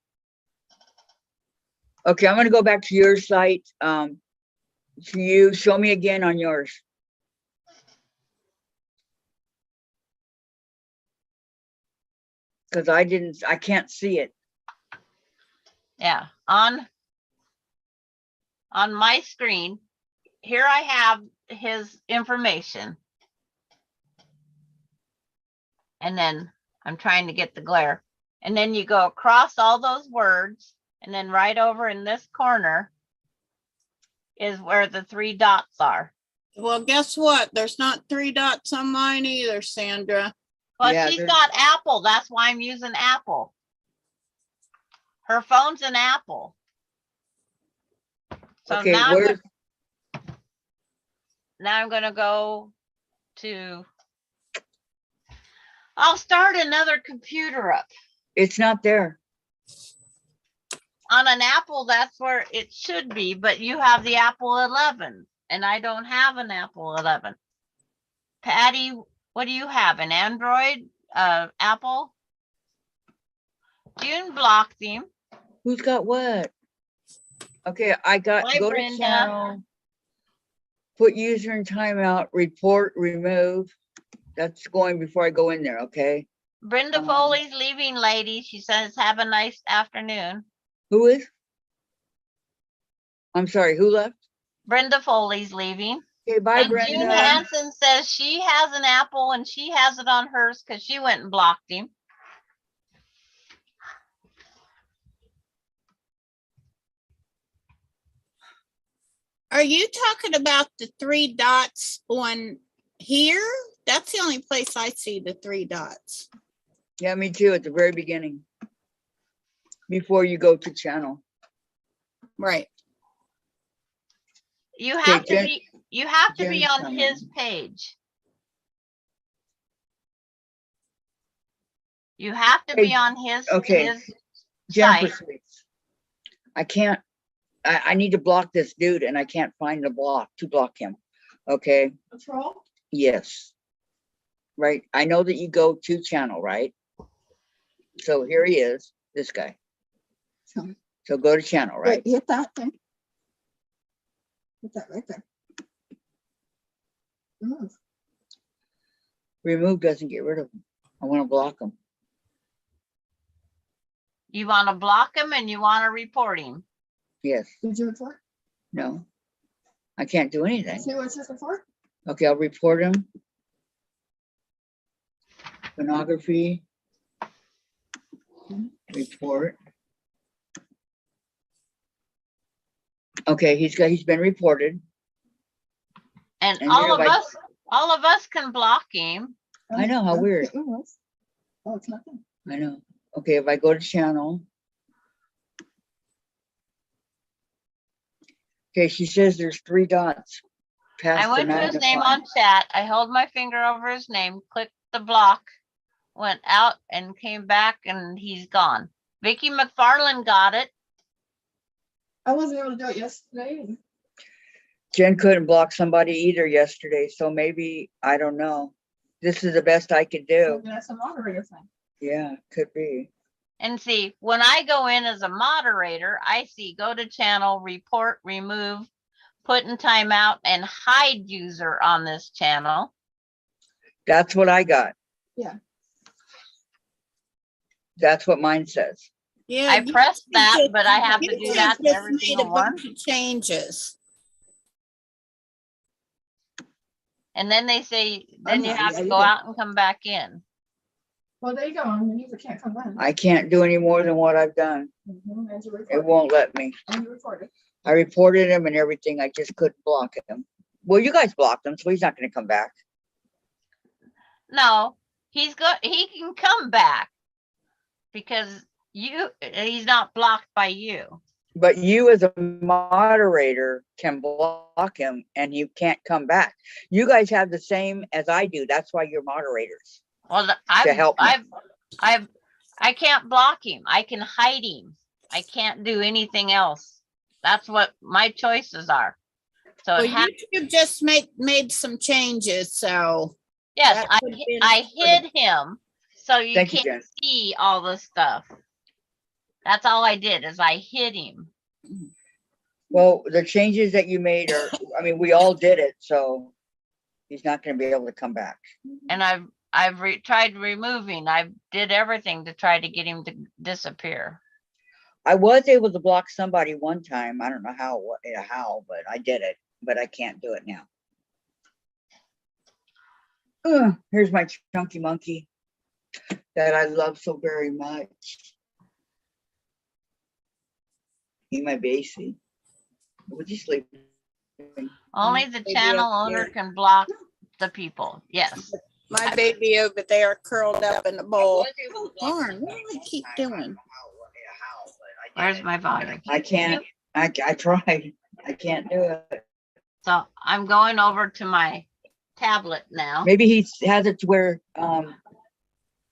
Okay, I'm gonna go back to your site. To you, show me again on yours. Because I can't see it. Yeah, on my screen, here I have his information. And then I'm trying to get the glare. And then you go across all those words, and then right over in this corner is where the 3 dots are. Well, guess what? There's not 3 dots on mine either, Sandra. Well, Yeah, she's there's- got Apple. That's why I'm using Apple. Her phone's an Apple. So Okay, now where, I'm gonna go to, I'll start another computer up. it's not there. On an Apple, that's where it should be, but you have the Apple 11 and I don't have an Apple 11. Patty, what do you have? An Android, Apple? June blocked him. Who's got what? Okay, I got, Hi, go Brenda. to channel. Put user in timeout, report, remove. That's going before I go in there, okay? Brenda Foley's leaving, lady. She says, have a nice afternoon. Who is? I'm sorry, who left? Brenda Foley's leaving. Okay, bye, And June Brenda. Hansen says she has an Apple and she has it on hers because she went and blocked him. Are you talking about the 3 dots on here? That's the only place I see the 3 dots. Yeah, me too, at the very beginning. Before you go to channel. Right. You have to Jen- be, you have to be Jen's on coming. his page. You have to be Hey, on his, okay. his Jennifer site. Sweets. I can't, I need to block this dude and I can't find the block to block him. Okay, Patrol? yes. Right, I know that you go to channel, right? So here he is, this guy. So, So go to channel, right? Wait, hit that thing. Hit that right there. Move. Remove doesn't get rid of him. I want to block him. You want to block him and you want to report him. Yes, Did you report? no. I can't do anything. See what it says report? Okay, I'll report him. Pornography. Report. Okay, he's been reported. And And all you of know, like- us, all of us can block him. I know, how weird. It was. Oh, it's nothing. I know. Okay, if I go to channel. Okay, she says there's 3 dots. Past I the went to his name magnifying. on chat. I held my finger over his name, clicked the block, went out and came back and he's gone. Vicky McFarland got it. I wasn't able to do it yesterday. Jen couldn't block somebody either yesterday, so maybe, I don't know. This is the best I could do. Maybe that's a moderator thing. Yeah, could be. And see, when I go in as a moderator, I see go to channel, report, remove, put in timeout, and hide user on this channel. That's what I got. Yeah. That's what mine says. Yeah. I you pressed that, just- but I have to you do that to just every made a single one. bunch of changes. And then they say, then you not- have yeah, to you go did. out and come back in. Well, there you go. And the user can't come in. I can't do any more than what I've done. Mhm, and you It report. won't let me. And you reported. I reported him and everything. I just couldn't block him. Well, you guys blocked him, so he's not gonna come back. No, he can come back because he's not blocked by you. But you as a moderator can block him and you can't come back. You guys have the same as I do. That's why you're moderators. Well, help me. I can't block him. I can hide him. I can't do anything else. That's what my choices are. So Well, it has, YouTube just made some changes, so. yes, that I, could be I important. hid him so you Thank you, can't Jen. see all the stuff. That's all I did is I hid him. Well, the changes that you made are, I mean, we all did it, so he's not gonna be able to come back. And I've tried removing. I did everything to try to get him to disappear. I was able to block somebody one time. I don't know how, but I did it, but I can't do it now. Here's my chunky monkey that I love so very much. He my baby. Would you sleep? Only the Maybe channel up owner here. can block the people. Yes. My baby over there curled up in the bowl. Darn, what do I keep doing? Where's my volume? I can't. I tried. I can't do it. So I'm going over to my tablet now. Maybe he has it to where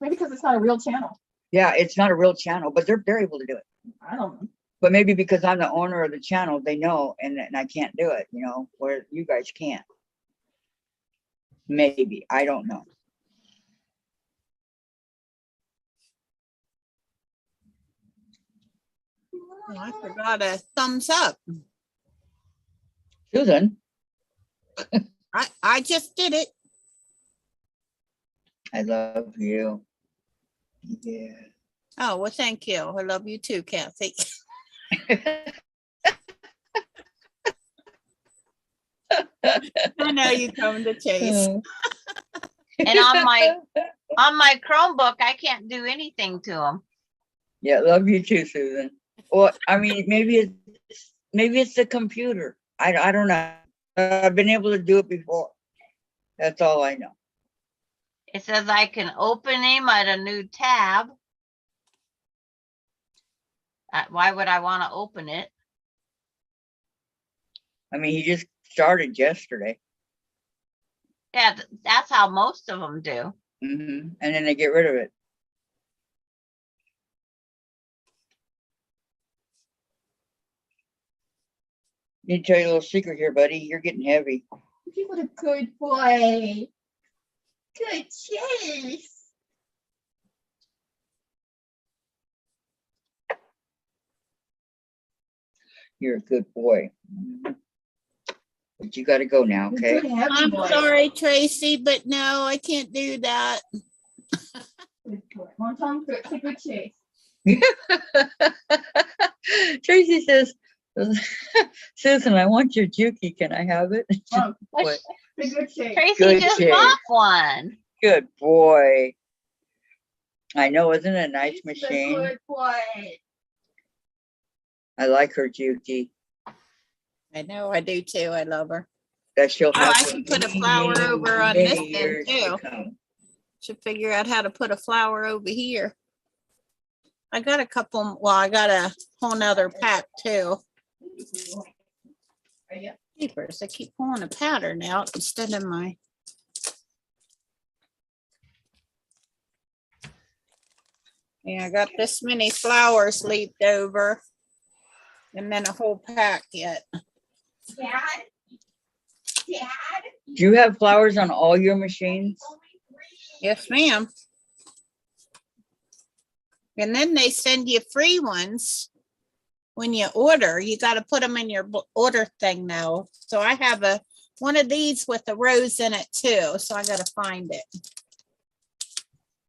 Maybe because it's not a real channel. yeah, it's not a real channel, but they're able to do it. I don't know. But maybe because I'm the owner of the channel, they know, and I can't do it, you know, where you guys can't. Maybe, I don't know. Oh, I forgot a thumbs up. Susan, I just did it. I love you. Yeah. Oh, well, thank you. I love you too, Kathy. I know you come to Chase. And on my Chromebook, I can't do anything to them. Yeah, love you too, Susan. Well, I mean, maybe it's the computer. I don't know. I've been able to do it before. That's all I know. It says I can open him at a new tab. Why would I want to open it? I mean, he just started yesterday. Yeah, that's how most of them do. And then they get rid of it. Need to tell you a little secret here, buddy. You're getting heavy. What a good boy. Good Chase. You're a good boy. But you got to go now, okay? Good heavy I'm boy. sorry, Tracy, but no, I can't do that. Good boy. One time, good Chase. Tracy says, Susan, I want your Juki. Can I have it? What? Good Chase. Tracy Good just Chase. bought one. Good boy. I know, isn't it a nice He's a machine? Good boy. I like her Juki. I know, I do too. I love her. That she'll Oh, have I for can put a many, flower over on many this end years to too. come. Should figure out how to put a flower over here. I got a couple, well, I got a whole nother pack too. Papers, I keep pulling a pattern out instead of my. Yeah, I got this many flowers leafed over. And then a whole pack yet. Dad? Dad? Do you have flowers on all your machines? Yes, ma'am. And then they send you free ones when you order. You got to put them in your order thing now. So I have one of these with a rose in it too. So I got to find it.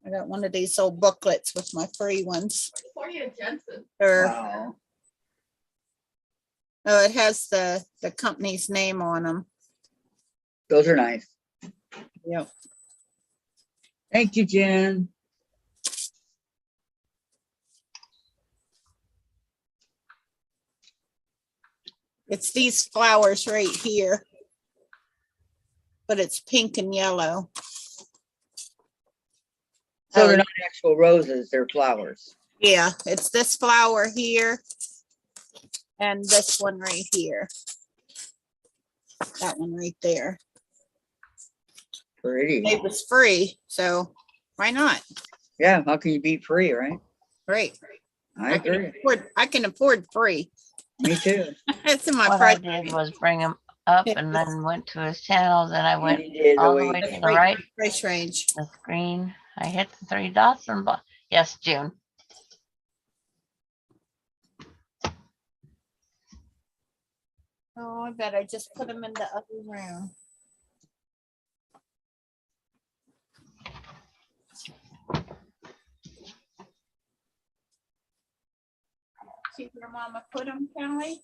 I got one of these old booklets with my free ones. Wow. Oh, it has the company's name on them. Those are nice. Yep. Thank you, Jen. It's these flowers right here. But it's pink and yellow. So Oh, they're not actual roses, they're flowers. yeah, it's this flower here. And this one right here. That one right there. Pretty. It was free, so why not? Yeah, how can you beat free, right? Great. I agree. I can afford free. Me too. It's in my What I Friday. did was bring him up and then went to his channels and I went Any day of the all the week. way to the Right, right, price range. the screen. I hit the three dots and yes, June. Oh, I bet I just put them in the other room. See where Mama put them, Kelly?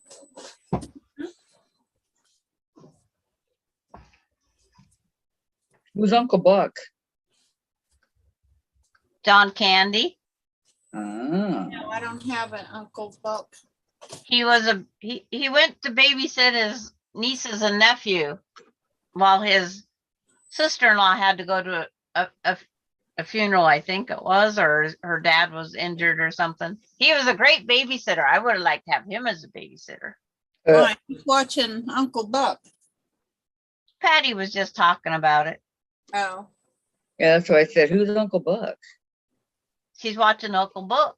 Who's Uncle Buck? John Candy. Ah, No, I don't have an Uncle Buck. He went to babysit his nieces and nephew while his sister-in-law had to go to a funeral, I think it was, or her dad was injured or something. He was a great babysitter. I would have liked to have him as a babysitter. Why? Who's watching Uncle Buck? Patty was just talking about it. Oh, yeah, that's what I said. Who's Uncle Buck? She's watching Uncle Buck.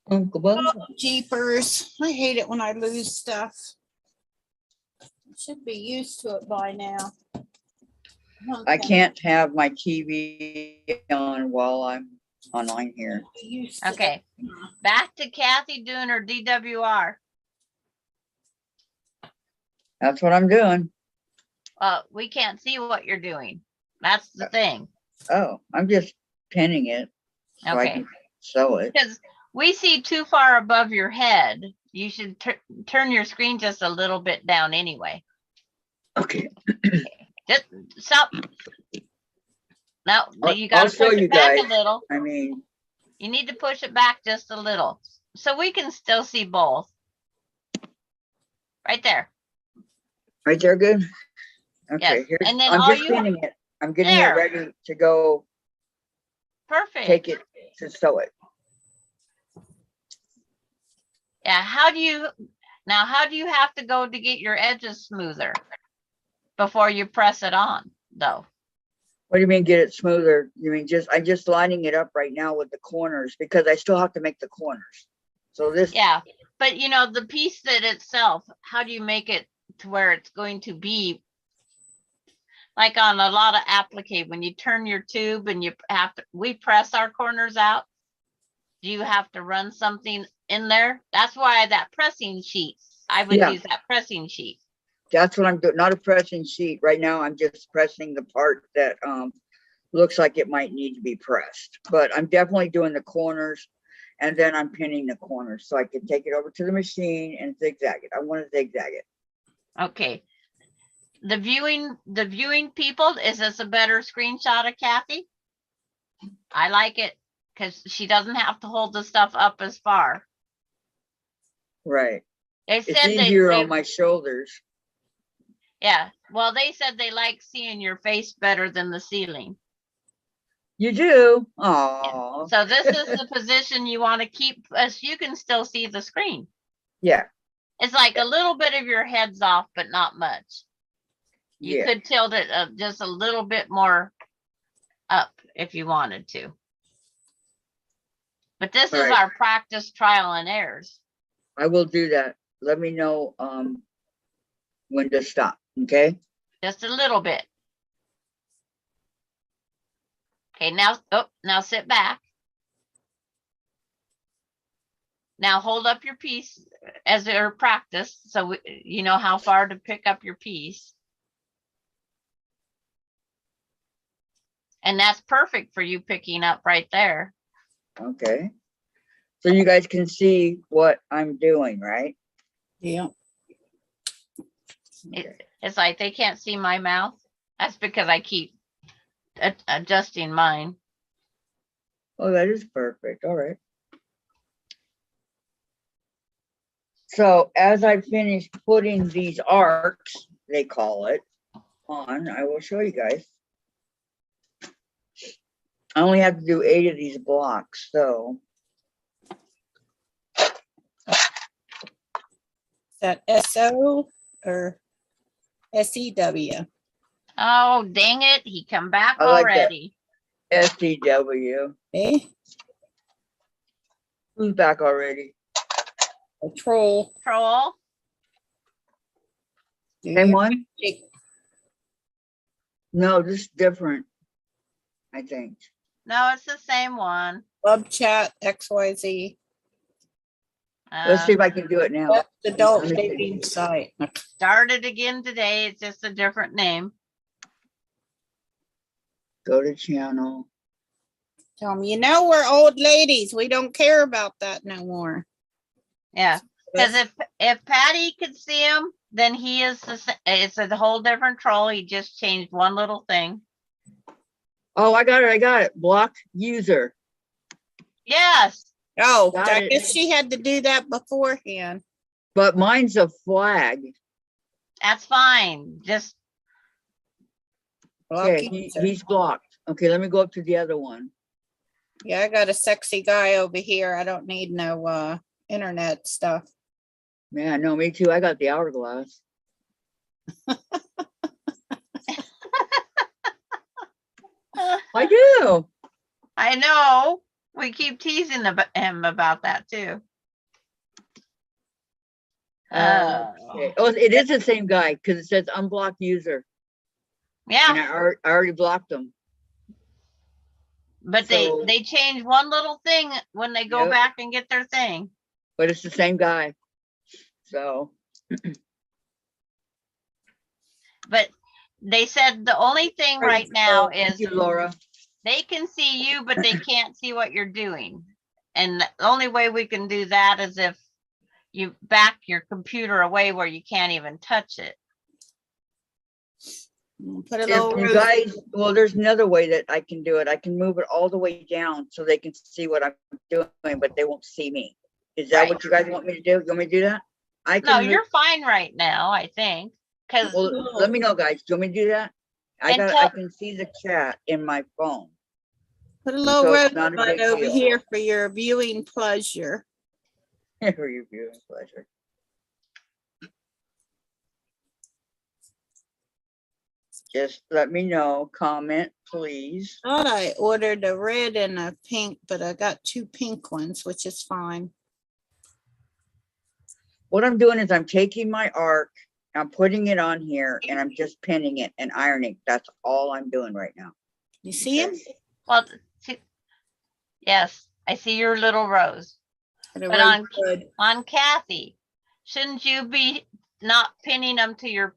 Uncle Buck? oh, jeepers. I hate it when I lose stuff. I should be used to it by now. I Okay. can't have my TV on while I'm online here. Used to Okay, back to Kathy doing her DWR. That's what I'm doing. We can't see what you're doing. That's the thing. Oh, I'm just pinning it so I Okay, can sew it. because we see too far above your head. You should turn your screen just a little bit down anyway. Okay. Just stop. No, you I'll gotta show push you it back guys. a little. I mean, You need to push it back just a little so we can still see both. Right there. right there, good? Okay, Yes, here's, and then I'm all just you- pinning it. I'm getting There. it ready to go Perfect. take it to sew it. Yeah, how do you have to go to get your edges smoother before you press it on though? What do you mean get it smoother? You mean I'm just lining it up right now with the corners because I still have to make the corners. So this, Yeah, but you know, the piece that itself, how do you make it to where it's going to be like on a lot of applique, when you turn your tube and we press our corners out. Do you have to run something in there? That's why that pressing sheet, I would Yeah. use that pressing sheet. that's what I'm doing, not a pressing sheet. Right now, I'm just pressing the part that looks like it might need to be pressed. But I'm definitely doing the corners and then I'm pinning the corners so I can take it over to the machine and zigzag it. I want to zigzag it. Okay. The viewing people, is this a better screenshot of Kathy? I like it because she doesn't have to hold the stuff up as far. Right. They It's said easier on my shoulders. yeah. Well, they said they like seeing your face better than the ceiling. You do? Oh. So this is the position you want to keep, as you can still see the screen. Yeah. It's like a little bit of your head's off, but not much. You Yeah. could tilt it just a little bit more up if you wanted to. But this is Right. our practice trial and errors. I will do that. Let me know when to stop. Okay. Just a little bit. Okay, now sit back. Now hold up your piece as your practice, so you know how far to pick up your piece. And that's perfect for you picking up right there. Okay. So you guys can see what I'm doing, right? yeah. It's like they can't see my mouth. That's because I keep adjusting mine. Oh, that is perfect. All right. So as I finish putting these arcs, they call it, on, I will show you guys. I only have to do 8 of these blocks, so. Is that SO or SEW? Oh, dang it. He come back I like that. already. STW. Eh? Who's back already? A troll. Troll. Same one? No, this is different. I think. No, it's the same one. Web chat XYZ. Let's see if I can do it now. Adult Let me see. dating site. Started again today. It's just a different name. Go to channel. Tell them, you know, we're old ladies. We don't care about that no more. Yeah. Because if Patty could see him, then he is it's a whole different troll. He just changed one little thing. Oh, I got it. Block user. Yes. Oh, Got I it. guess she had to do that beforehand. But mine's a flag. That's fine. Just Okay, Lucky. he's blocked. Okay, let me go up to the other one. Yeah, I got a sexy guy over here. I don't need no internet stuff. Yeah, no, me too. I got the hourglass. I do. I know. We keep teasing him about that too. Okay. Oh, it is the same guy because it says unblocked user, and Yeah, I already blocked him. but So- they change one little thing when they go Yep. back and get their thing. But it's the same guy. So But they said the only thing right now thank is you, Laura. they can see you, but they can't see what you're doing. And the only way we can do that is if you back your computer away where you can't even touch it. Put a little If you rose- guys, well, there's another way that I can do it. I can move it all the way down so they can see what I'm doing, but they won't see me. Is that Right. what you guys want me to do? You want me to do that? I No, can. you're fine right now, I think. Because Well, let me know, guys. Do you want me to do that? I Until- can see the chat in my phone. Put a little So it's rose not a bud big over deal. here for your viewing pleasure. For your viewing pleasure. Just let me know. Comment, please. Thought I ordered a red and a pink, but I got two pink ones, which is fine. What I'm doing is I'm taking my arc, I'm putting it on here, and I'm just pinning it and ironing. That's all I'm doing right now. You see him? well, yes, I see your little rose. Put a But rose bud. On Kathy, shouldn't you be not pinning them to your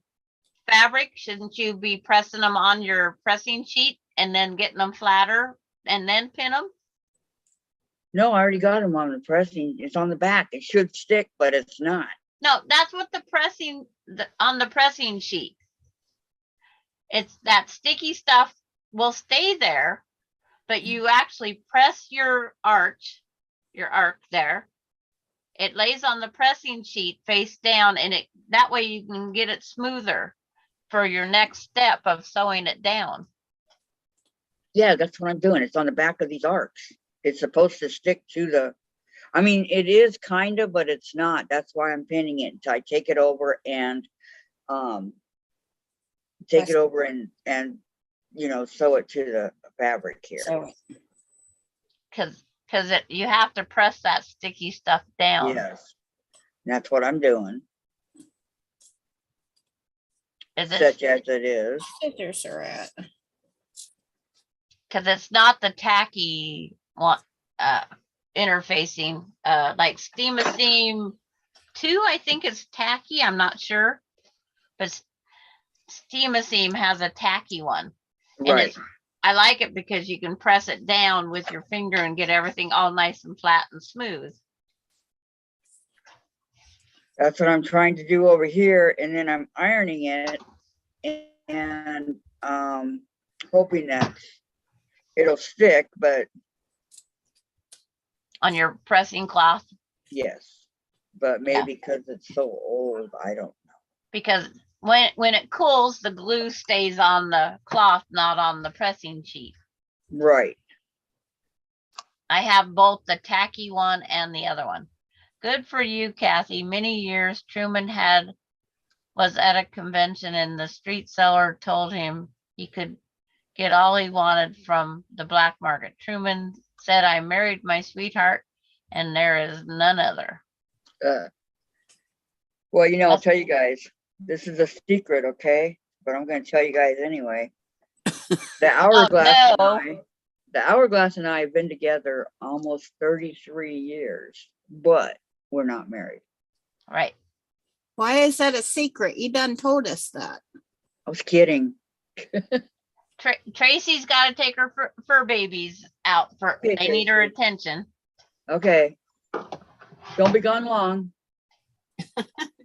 fabric? Shouldn't you be pressing them on your pressing sheet and then getting them flatter and then pin them? No, I already got them on the pressing. It's on the back. It should stick, but it's not. No, that's what on the pressing sheet. It's that sticky stuff will stay there, but you actually press your arc there. It lays on the pressing sheet face down, and that way you can get it smoother for your next step of sewing it down. Yeah, that's what I'm doing. It's on the back of these arcs. It's supposed to stick to the, I mean, it is kind of, but it's not. That's why I'm pinning it until I take it over and you know, sew it to the fabric here. So Because you have to press that sticky stuff down. Yes, that's what I'm doing, Is it? such as it is. scissors are at. Because it's not the tacky one interfacing. Like Steam 2, I think is tacky. I'm not sure, but Steam has a tacky one. And Right. I like it because you can press it down with your finger and get everything all nice and flat and smooth. That's what I'm trying to do over here, and then I'm ironing it and hoping that it'll stick, but On your pressing cloth, yes, but maybe because it's so old, I don't know. because when it cools, the glue stays on the cloth, not on the pressing sheet. Right. I have both the tacky one and the other one. Good for you, Kathy. Many years Truman was at a convention and the street seller told him he could get all he wanted from the black market. Truman said, I married my sweetheart and there is none other. Well, you know, I'll tell you guys, this is a secret, okay? But I'm going to tell you guys anyway. The hourglass no. and I have been together almost 33 years, but we're not married. Right. Why is that a secret? You done told us that. I was kidding. Tracy's got to take her fur babies out for. Okay, They need her Tracy. attention. Okay. Don't be gone long.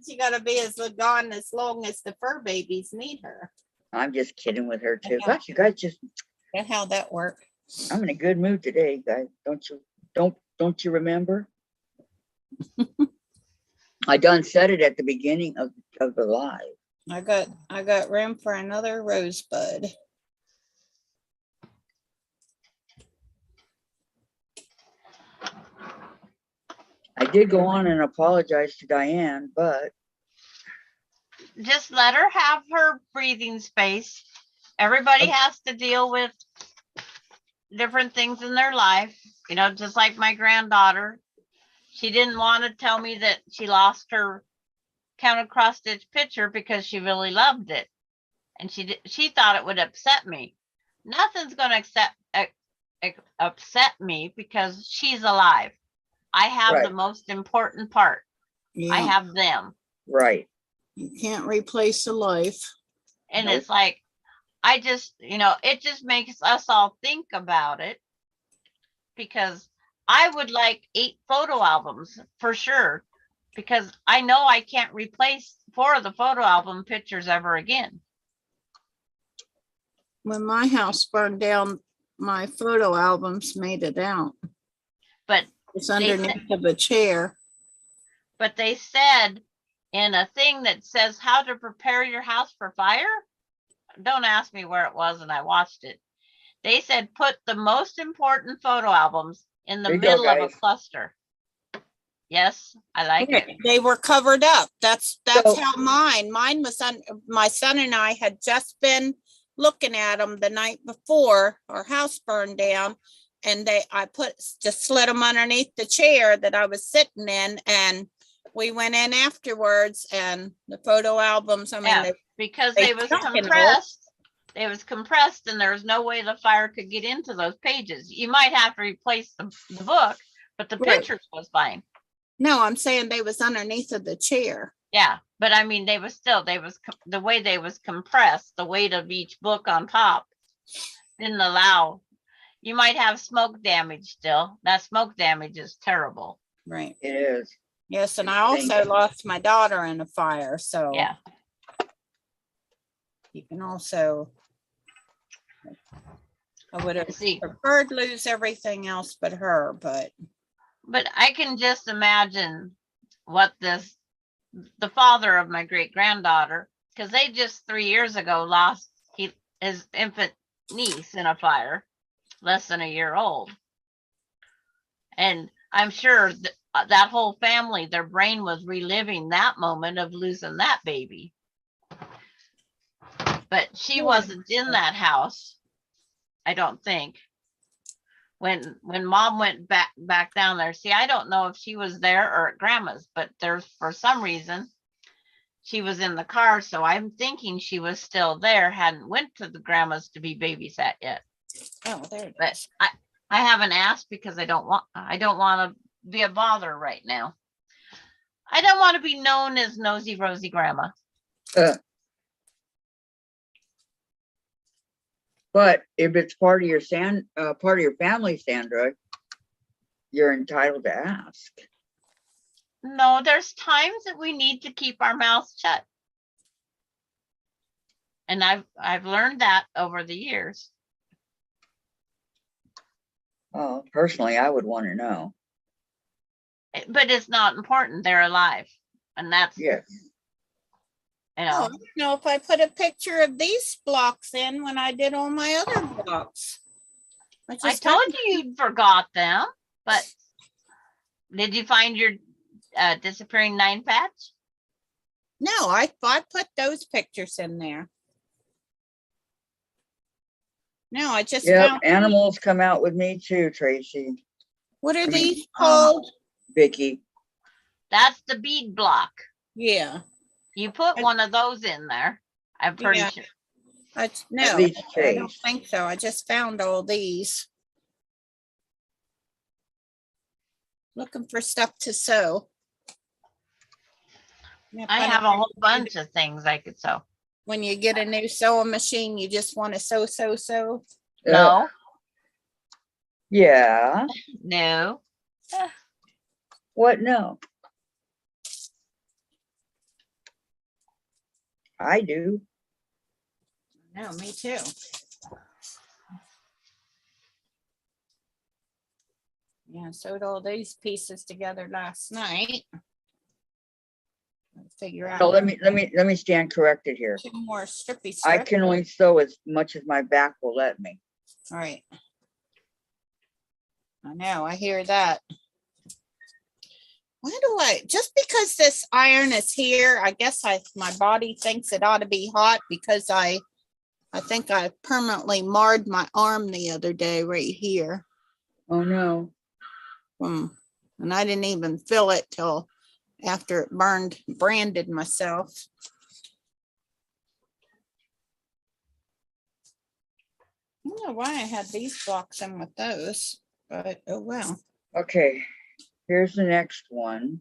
She gotta be gone as long as the fur babies need her. I'm just kidding with her too. Yeah. Gosh, you guys just, That's how that works. I'm in a good mood today, guys. Don't you remember? I done said it at the beginning of the live. I got room for another rosebud. I did go on and apologize to Diane, but Just let her have her breathing space. Everybody Okay. has to deal with different things in their life. You know, just like my granddaughter. She didn't want to tell me that she lost her counter cross stitch picture because she really loved it. And she thought it would upset me. Nothing's going to upset me because she's alive. I have the Right. most important part. Yeah, I have them. right. you can't replace a life. And Nope. it's like, I just, it just makes us all think about it, because I would like 8 photo albums for sure, because I know I can't replace 4 of the photo album pictures ever again. When my house burned down, my photo albums made it out. But It's underneath of a chair. they said in a thing that says how to prepare your house for fire. Don't ask me where it was, and I watched it. They said put the most important photo albums in the There you go, middle of a guys. cluster. Yes, I like it. They were covered up. That's So- how mine was my son and I had just been looking at them the night before our house burned down. And I just slid them underneath the chair that I was sitting in, and we went in afterwards, and the photo albums, I mean, Yeah, because they they was stuck in compressed. It was compressed, and there was no way the fire could get into those pages. You might have to replace the book, but the Right. pictures was fine. no, I'm saying they was underneath of the chair. Yeah, but I mean, the way they was compressed, the weight of each book on top didn't allow. You might have smoke damage still. That smoke damage is terrible. Right. It is. Yes, and I also lost my daughter in a fire, so Yeah, you can also. I would have see, preferred lose everything else but her, but but I can just imagine what the father of my great granddaughter, because they just 3 years ago lost his infant niece in a fire, less than a year old. And I'm sure that whole family, their brain was reliving that moment of losing that baby. But she wasn't in that house, I don't think. When mom went back down there, see, I don't know if she was there or at grandma's, but there's, for some reason, she was in the car, so I'm thinking she was still there, hadn't went to the grandma's to be babysat yet. oh, there it But is. I haven't asked because I don't want to be a bother right now. I don't want to be known as nosy Rosie grandma. But if it's part of your family, Sandra, you're entitled to ask. No, there's times that we need to keep our mouths shut. And I've learned that over the years. Well, personally, I would want to know. But it's not important. They're alive. And that's, Yes. you Oh, know, I don't know if I put a picture of these blocks in when I did all my other blocks. I just told haven't- you you forgot them, but did you find your disappearing 9 patch? No, I put those pictures in there. No, I just Yep. found, Animals come out with me too, Tracy. what are I mean, these called? Vicky. That's the bead block. Yeah, You put one of those in there. I'm pretty Yeah. sure. no, least I don't Chase. think so. I just found all these. Looking for stuff to sew. Yeah, I funny, have a whole bunch of things I could sew. when you get a new sewing machine, you just want to sew, sew, sew. No, Yeah. no. What? No. I do. No, me too. Yeah, sewed all these pieces together last night. Figure No, out let me stand corrected here. 2 more strippy I strips. can only sew as much as my back will let me. All right. I know, I hear that. Why do I, just because this iron is here, I guess my body thinks it ought to be hot because I think I permanently marred my arm the other day right here. Oh no. And I didn't even feel it till after it branded myself. I don't know why I had these blocks in with those, but oh well. Okay, here's the next one.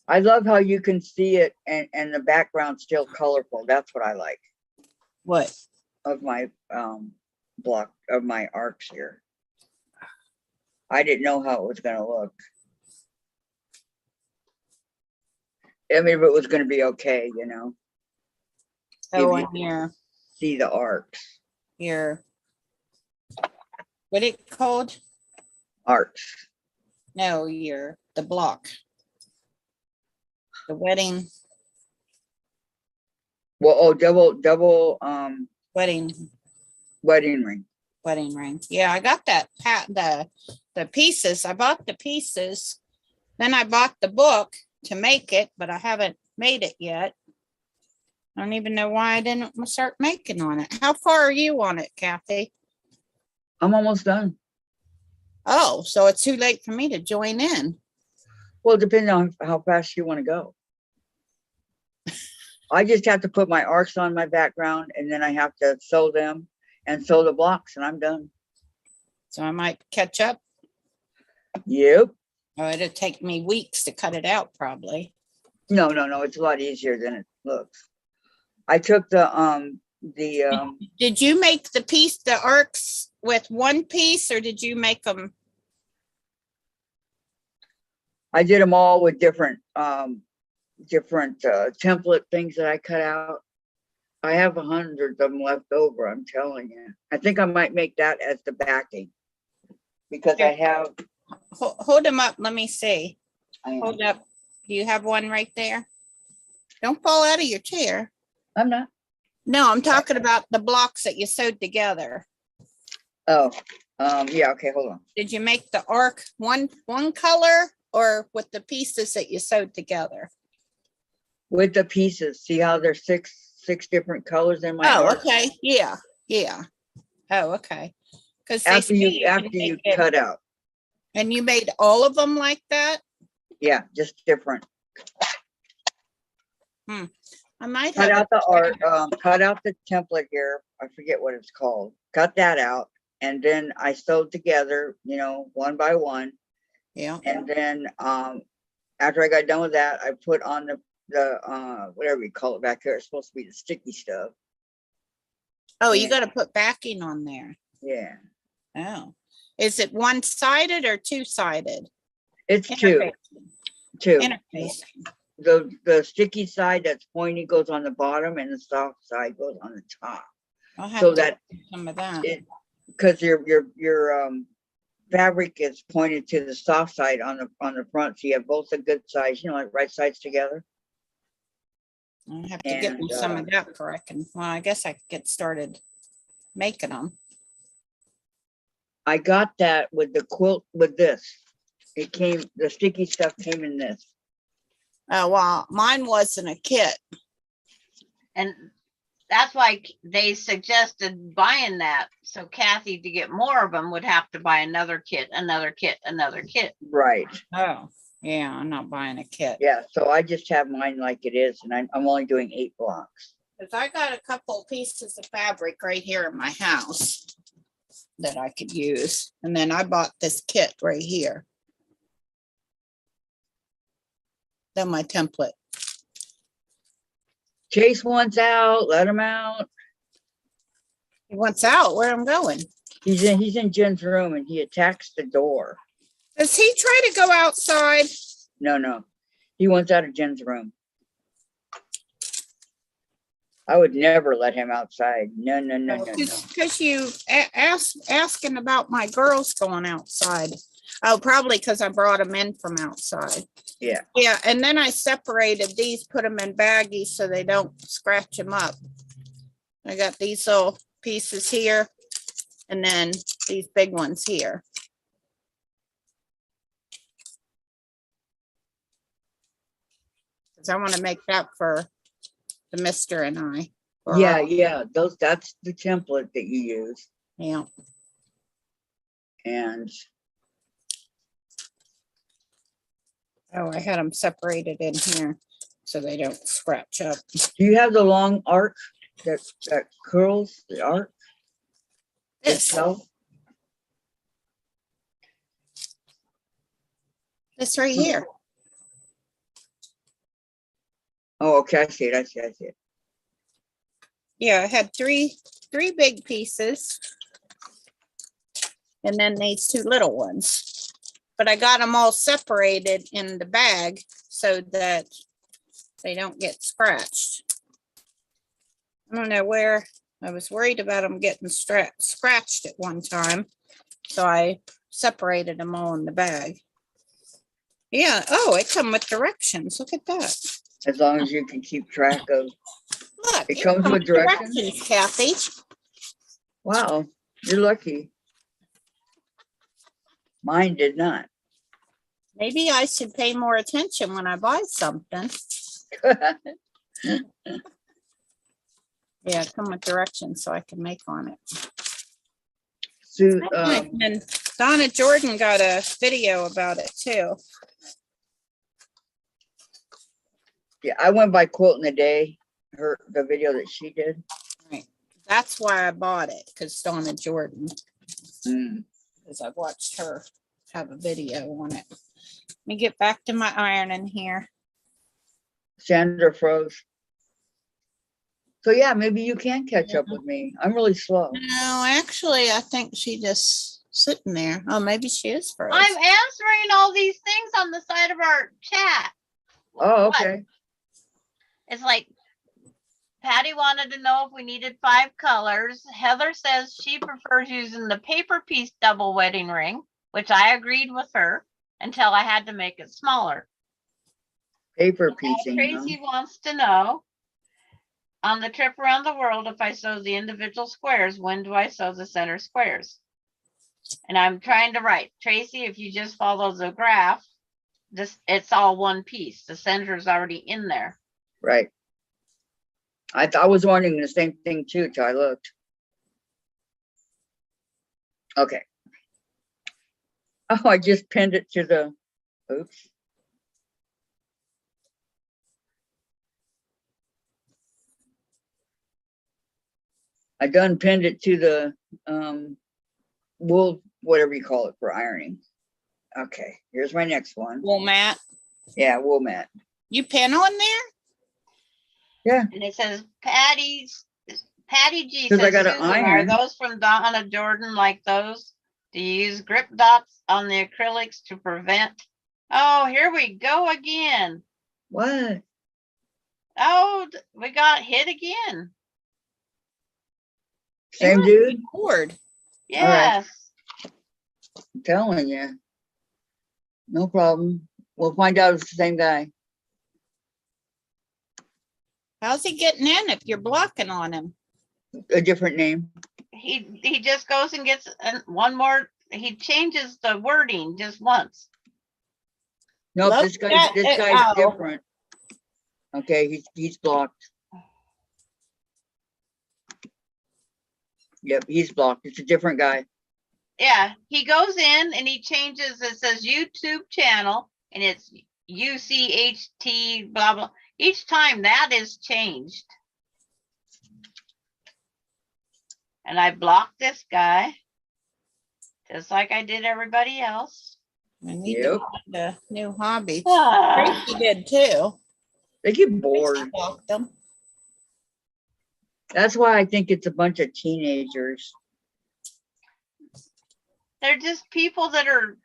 I love how you can see it and the background's still colorful. That's what I like What? of my block of my arcs here. I didn't know how it was gonna look. I mean, if it was gonna be okay, you know. Oh, If on you see the arcs. your, what it called? Arcs. No, the block. The wedding Well, oh, double wedding wedding ring. Yeah, I got that the pieces. I bought the pieces. Then I bought the book to make it, but I haven't made it yet. I don't even know why I didn't start making on it. How far are you on it, Kathy? I'm almost done. Oh, so it's too late for me to join in. Well, depending on how fast you want to go. I just have to put my arcs on my background and then I have to sew them and sew the blocks and I'm done. So I might catch up. Yep. Oh, it'll take me weeks to cut it out, probably. No. It's a lot easier than it looks. I took the Did you make the arcs with one piece, or did you make them? I did them all with different template things that I cut out. I have 100 of them left over, I'm telling you. I think I might make that as the backing because I have. Hold them up. Let me see. I am. Hold up. Do you have one right there? Don't fall out of your chair. I'm not. No, I'm talking about the blocks that you sewed together. Oh, yeah. Okay, hold on. Did you make the arc one color or with the pieces that you sewed together? With the pieces, see how there's six different colors in my Oh, arc? okay. Yeah. Oh, okay. Because After you cut out. And you made all of them like that? Yeah, just different. I might Cut have out the art, cut out the template here. I forget what it's called. Cut that out. And then I sewed together, one by one. Yeah. And then after I got done with that, I put on the whatever you call it back there. It's supposed to be the sticky stuff. Oh, you got to put backing on there. Yeah. Oh, is it one-sided or two-sided? It's two. Interfacing. The sticky side that's pointy goes on the bottom and the soft side goes on the top. I'll have So to that do some of that. because your fabric is pointed to the soft side on the front, so you have both a good size, like right sides together. I'll have to get me some of that for I guess I could get started making them. I got that with the quilt with this. The sticky stuff came in this. Oh, well, mine wasn't a kit. And that's why they suggested buying that. So Kathy, to get more of them, would have to buy another kit, another kit, another kit. Right. Oh, yeah, I'm not buying a kit. Yeah, so I just have mine like it is, and I'm only doing 8 blocks. Cause I got a couple pieces of fabric right here in my house that I could use. And then I bought this kit right here. Then my template. Chase wants out, let him out. He wants out where I'm going. He's in Jen's room and he attacks the door. Does he try to go outside? No. He wants out of Jen's room. I would never let him outside. No. Because you asking about my girls going outside. Oh, probably because I brought them in from outside. Yeah. Yeah, and then I separated these, put them in baggies so they don't scratch them up. I got these little pieces here and then these big ones here. Because I want to make that for the Mr. and I. Or Yeah. That's the template that you use. Yeah. And Oh, I had them separated in here so they don't scratch up. do you have the long arc that curls the arc This, itself? this right here. Oh, okay, I see it. Yeah, I had three big pieces. And then these 2 little ones. But I got them all separated in the bag so that they don't get scratched. I don't know where, I was worried about them getting scratched at one time. So I separated them all in the bag. Yeah, oh, it come with directions. Look at that. As long as you can keep track of. Look. It comes with directions? Kathy. Wow, you're lucky. Mine did not. Maybe I should pay more attention when I buy something. Yeah, come with directions so I can make on it. So, And Donna Jordan got a video about it too. yeah, I went by quote in the day, the video that she did. Right. That's why I bought it, because Donna Jordan, Mm. because I've watched her have a video on it. Let me get back to my ironing here. Sandra froze. So yeah, maybe you can catch up with me. I'm really slow. No, actually, I think she just sitting there. Oh, maybe she is froze. I'm answering all these things on the side of our chat. Oh, What? okay. It's like Patty wanted to know if we needed 5 colors. Heather says she prefers using the paper piece double wedding ring, which I agreed with her until I had to make it smaller. Paper Now piecing. Tracy wants to know, on the trip around the world, if I sew the individual squares, when do I sew the center squares? And I'm trying to write, Tracy, if you just follow the graph, it's all one piece. The center is already in there. Right. I was wondering the same thing too till I looked. Okay. Oh, I just pinned it to the, oops. I done pinned it to the wool, whatever you call it for ironing. Okay, here's my next one. Wool mat. Yeah, wool mat. You pin on there? Yeah. And it says Patty G 'Cause I says, gotta Susan, are iron. those from Donna Jordan like those? Do you use grip dots on the acrylics to prevent? Oh, here we go again. What? Oh, we got hit again. Same dude? Board. Yes. I'm telling you. No problem. We'll find out if it's the same guy. How's he getting in if you're blocking on him? A different name. He just goes and gets one more. He changes the wording just once. Nope, Look this guy's at Al. different. Okay, he's blocked. Yep, he's blocked. It's a different guy. Yeah, he goes in and he changes, it says YouTube channel and it's UCHT blah blah. Each time that is changed. And I blocked this guy. Just like I did everybody else. I need Yep. to find a new hobby. Ah, Tracy did too. They get Tracy bored. blocked them. That's why I think it's a bunch of teenagers. they're just people that are,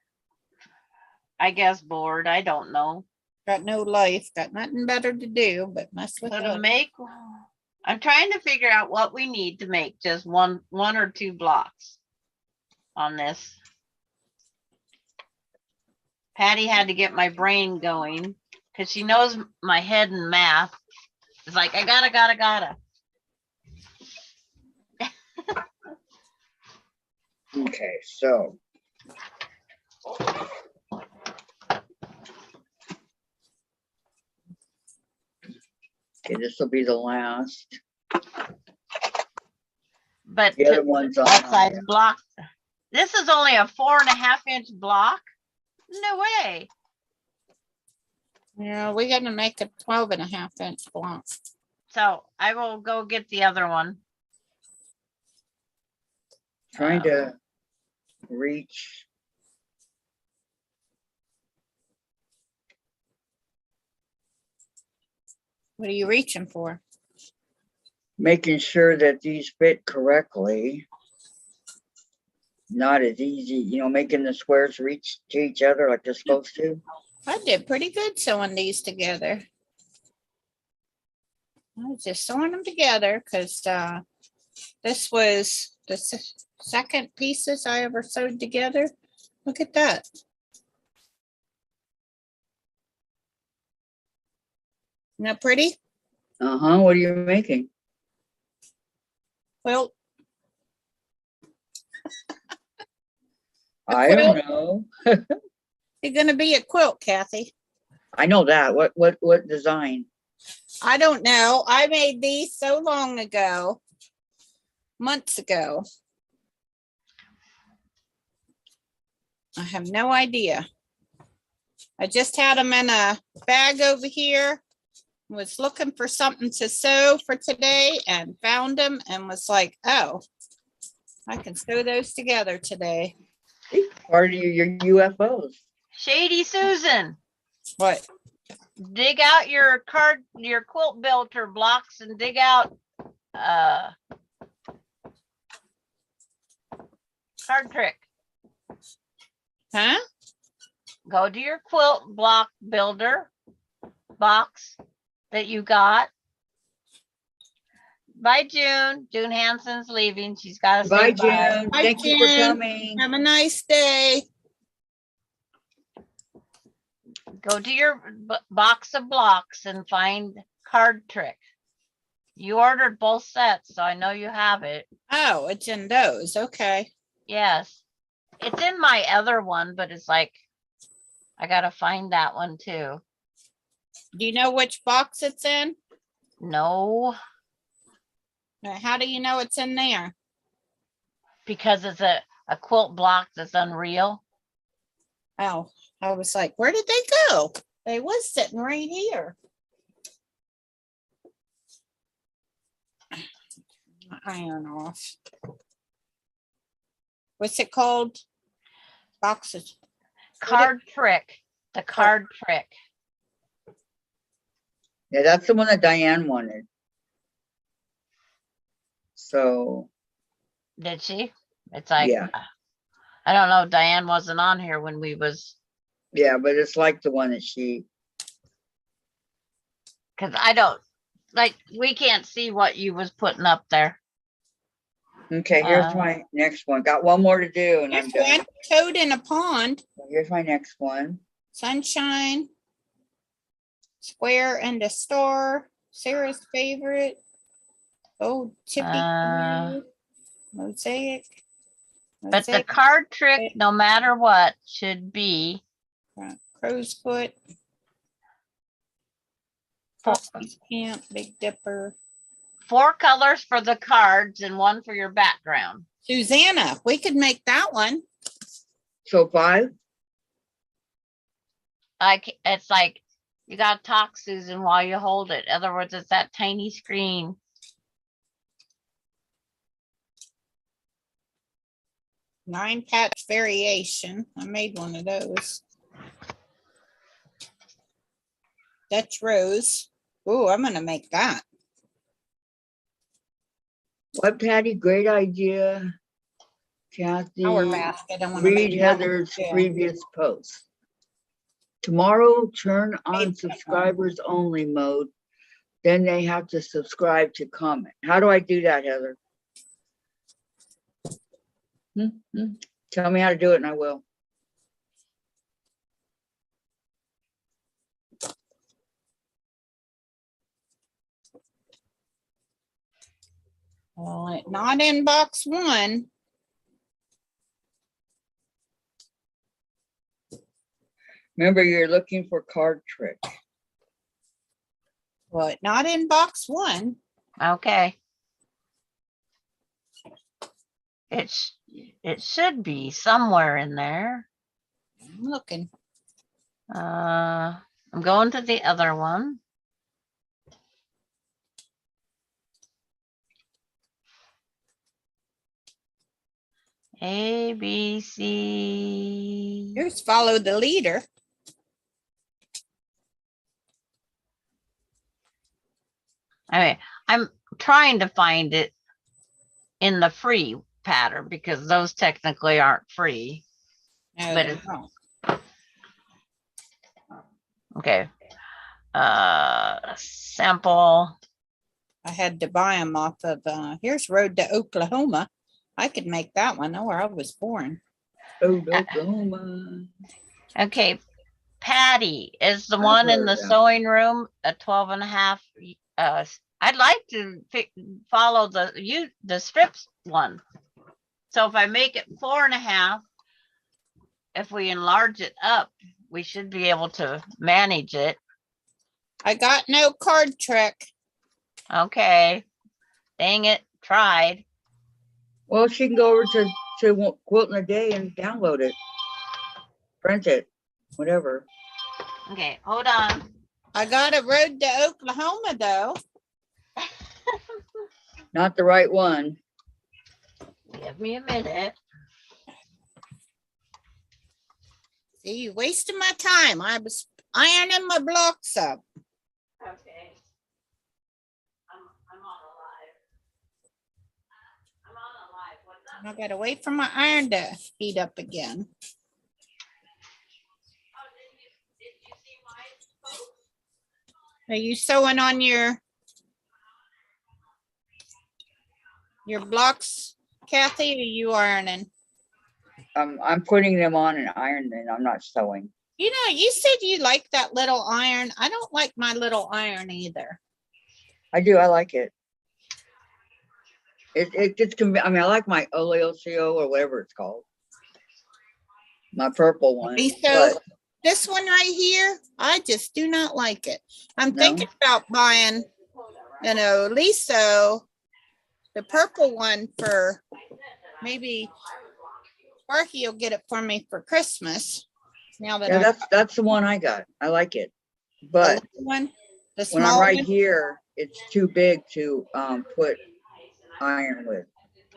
I guess, bored. I don't know. Got no life, got nothing better to do but mess with So to us. make, I'm trying to figure out what we need to make just one or two blocks on this. Patty had to get my brain going because she knows my head in math. It's like, I gotta. Okay, so. Okay, this will be the last. But The other one's on. what size block? This is only a 4.5 inch block. No way. Yeah, we gotta make a 12.5 inch block. So I will go get the other one. Trying to reach. What are you reaching for? Making sure that these fit correctly. Not as easy, you know, making the squares reach to each other like they're supposed to. I did pretty good sewing these together. I was just sewing them together because this was the second pieces I ever sewed together. Look at that. Isn't that pretty? Uh-huh, what are you making? Well, I don't know. it's gonna be a quilt, Kathy. I know that. What design? I don't know. I made these so long ago, months ago. I have no idea. I just had them in a bag over here. Was looking for something to sew for today and found them and was like, oh, I can sew those together today. Part of your UFOs. Shady Susan, What? dig out your quilt builder blocks and dig out card trick. Huh? Go to your quilt block builder box that you got. By June Hansen's leaving. She's got to Bye, say bye. June. Bye, Thank you for June. coming. Have a nice day. Go to your box of blocks and find card trick. You ordered both sets, so I know you have it. Oh, it's in those. Okay. Yes. It's in my other one, but it's like, I got to find that one too. Do you know which box it's in? No, How do you know it's in there? because it's a quilt block that's unreal. Oh, I was like, where did they go? They was sitting right here. My iron off. What's it called? Boxes. Card trick. The card trick. Yeah, that's the one that Diane wanted. So, Did she? It's like, yeah. I don't know. Diane wasn't on here when we was, Yeah, but it's like the one that she. because I don't, like, we can't see what you was putting up there. Okay, here's my next one. Got one more to do and I'm Here's done. one. Toad in a pond. Here's my next one. Sunshine. Square and a star. Sarah's favorite. Oh, Chippy. Mosaic. But the card trick, no matter what, should be Crow's foot. Foxy's Camp, Big Dipper. 4 colors for the cards and 1 for your background. Susanna, we could make that one. So 5? Like, it's like, you gotta talk, Susan, while you hold it. In other words, it's that tiny screen. Nine patch variation. I made one of those. Dutch rose. Oh, I'm gonna make that. What, Patty? Great idea. Kathy, Our basket. I want to read make that one Heather's too. previous post. Tomorrow, turn on Made that one. subscribers only mode. Then they have to subscribe to comment. How do I do that, Heather? Tell me how to do it and I will. Well, not in box 1. Remember, you're looking for card trick. Well, not in box 1. Okay. It should be somewhere in there. I'm looking. I'm going to the other one. A, B, C. Here's follow the leader. Okay, I'm trying to find it in the free pattern because those technically aren't free. No, But they're it's- not. Okay. Sample. I had to buy them off of, here's Road to Oklahoma. I could make that one. Know where I was born. Oh, Oklahoma. Okay. Patty is the I've one in heard the of that. sewing room at 12 and a half. I'd like to follow the strips one. So if I make it 4.5, if we enlarge it up, we should be able to manage it. I got no card trick. Okay. Dang it. Tried. Well, she can go over to Quilt in a Day and download it. Print it, whatever. Okay. Hold on. I got a Road to Oklahoma though. Not the right one. Give me a minute. See, you wasted my time. I was ironing my blocks up. Okay. I'm on a live. I'm on a live. What's up? I gotta wait for my iron to heat up again. Oh, did you see my post? Are you sewing on your blocks, Kathy, or are you ironing? I'm putting them on an iron and I'm not sewing. You know, you said you like that little iron. I don't like my little iron either. I do, I like it. It gets, I mean, I like my Oleocio or whatever it's called. My purple one. So but this one right here, I just do not like it. I'm No? thinking about buying, Liso, the purple one for maybe Sparky will get it for me for Christmas. Now that yeah, that's the one I got. I like it. the But little one, the when I'm small right one. here, it's too big to put iron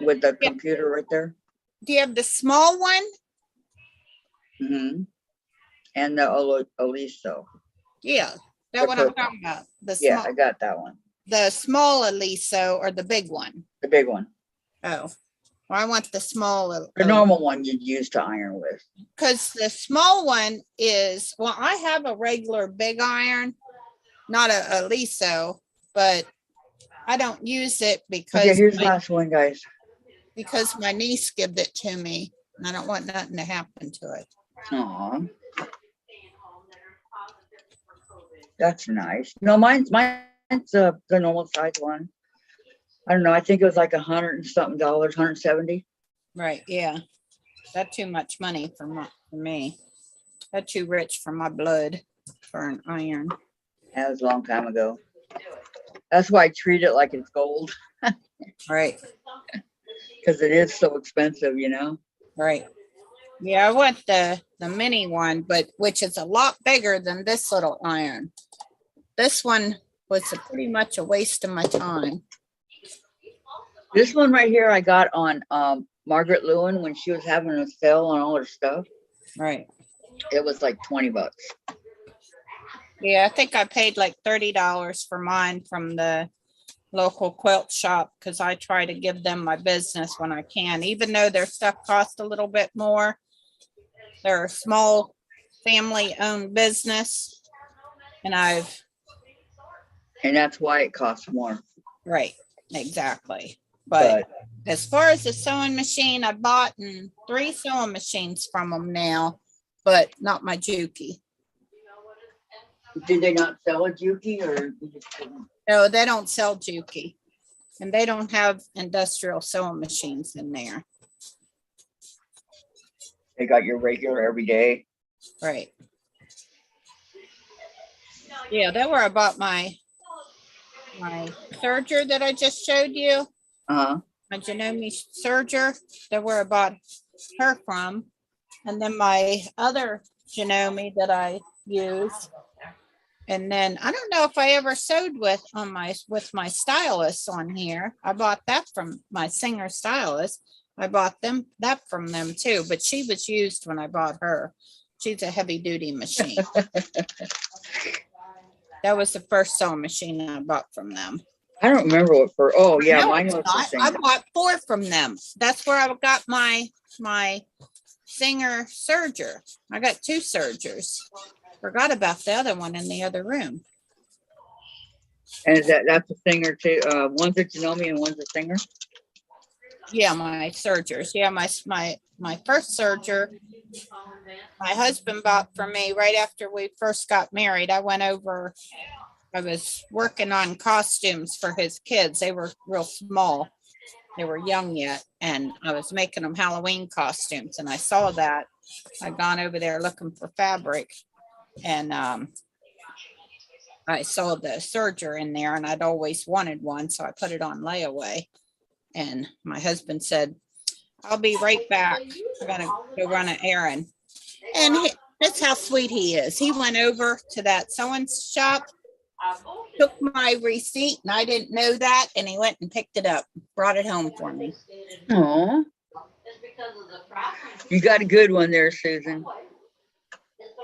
with the Yeah. computer right there. Do you have the small one? Mm-hmm. And the Oliso. Yeah, The that one I'm purple. talking about. The Yeah, small, I got that one. the small Aliso or the big one. The big one. Oh, well, I want the small. The normal one you'd use to iron with. Because the small one is, well, I have a regular big iron, not a Liso, but I don't use it because Okay, here's the last one, guys. because my niece gave it to me and I don't want nothing to happen to it. Aw. That's nice. No, mine's the normal size one. I don't know. I think it was like $100 and something, 170. Right, yeah. That's too much money for me. That's too rich for my blood for an iron. That was a long time ago. That's why I treat it like it's gold, Right, because it is so expensive, you know? right. Yeah, I want the mini one, but which is a lot bigger than this little iron. This one was pretty much a waste of my time. This one right here I got on Margaret Lewin when she was having a sale on all her stuff. Right. It was like 20 bucks. Yeah, I think I paid like $30 for mine from the local quilt shop because I try to give them my business when I can, even though their stuff costs a little bit more. They're a small family-owned business, and I've And that's why it costs more. right, exactly. But as far as the sewing machine, I bought 3 sewing machines from them now, but not my Juki. Did they not sell a Juki or you just didn't? No, they don't sell Juki, and they don't have industrial sewing machines in there. They got your regular everyday? Right. Yeah, that's where I bought my serger that I just showed you. Uh-huh. My Janome serger. That's where I bought her from. And then my other Janome that I use. And then I don't know if I ever sewed with my stylist on here. I bought that from my Singer stylist. I bought that from them too, but she was used when I bought her. She's a heavy duty machine. That was the first sewing machine I bought from them. I don't remember what for. Oh, yeah, No, mine it's was not. the I same. bought 4 from them. That's where I got my Singer serger. I got 2 sergers. Forgot about the other one in the other room. And that's a Singer too. One's a Janome and one's a Singer. Yeah, my sergers. Yeah, my first serger, my husband bought for me right after we first got married. I was working on costumes for his kids. They were real small. They were young yet. And I was making them Halloween costumes. And I saw that. I'd gone over there looking for fabric. And I saw the serger in there and I'd always wanted one. So I put it on layaway. And my husband said, I'll be right back. I'm going to go run an errand. And that's how sweet he is. He went over to that sewing shop, took my receipt, and I didn't know that. And he went and picked it up, brought it home for me. Oh, you got a good one there, Susan.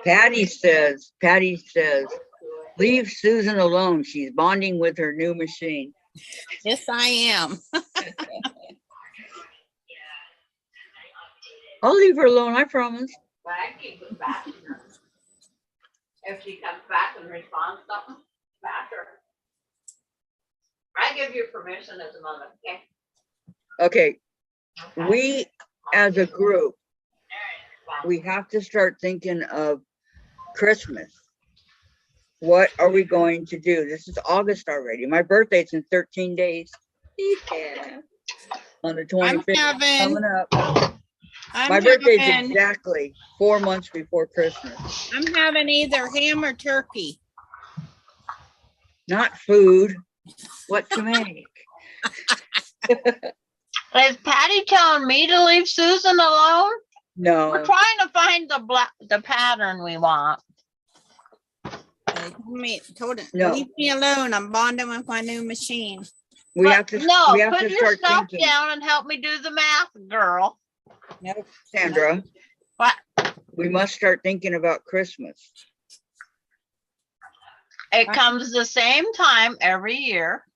Patty says, leave Susan alone. She's bonding with her new machine. Yes, I am. I'll leave her alone, I promise. But I keep it back. If she comes back and responds something, back her. I give you permission as a mother, okay? Okay, we as a group, we have to start thinking of Christmas. What are we going to do? This is August already. My birthday's in 13 days. Yeah. On the 25th, coming up. My birthday's exactly 4 months before Christmas. I'm having either ham or turkey. Not food, what to make. Is Patty telling me to leave Susan alone? No. We're trying to find the pattern we want. Told him, No. leave me alone. I'm bonding with my new machine. We have to Put start your stuff thinking. down and help me do the math, girl. Nope. Sandra. What? We must start thinking about Christmas. It comes the same time every year.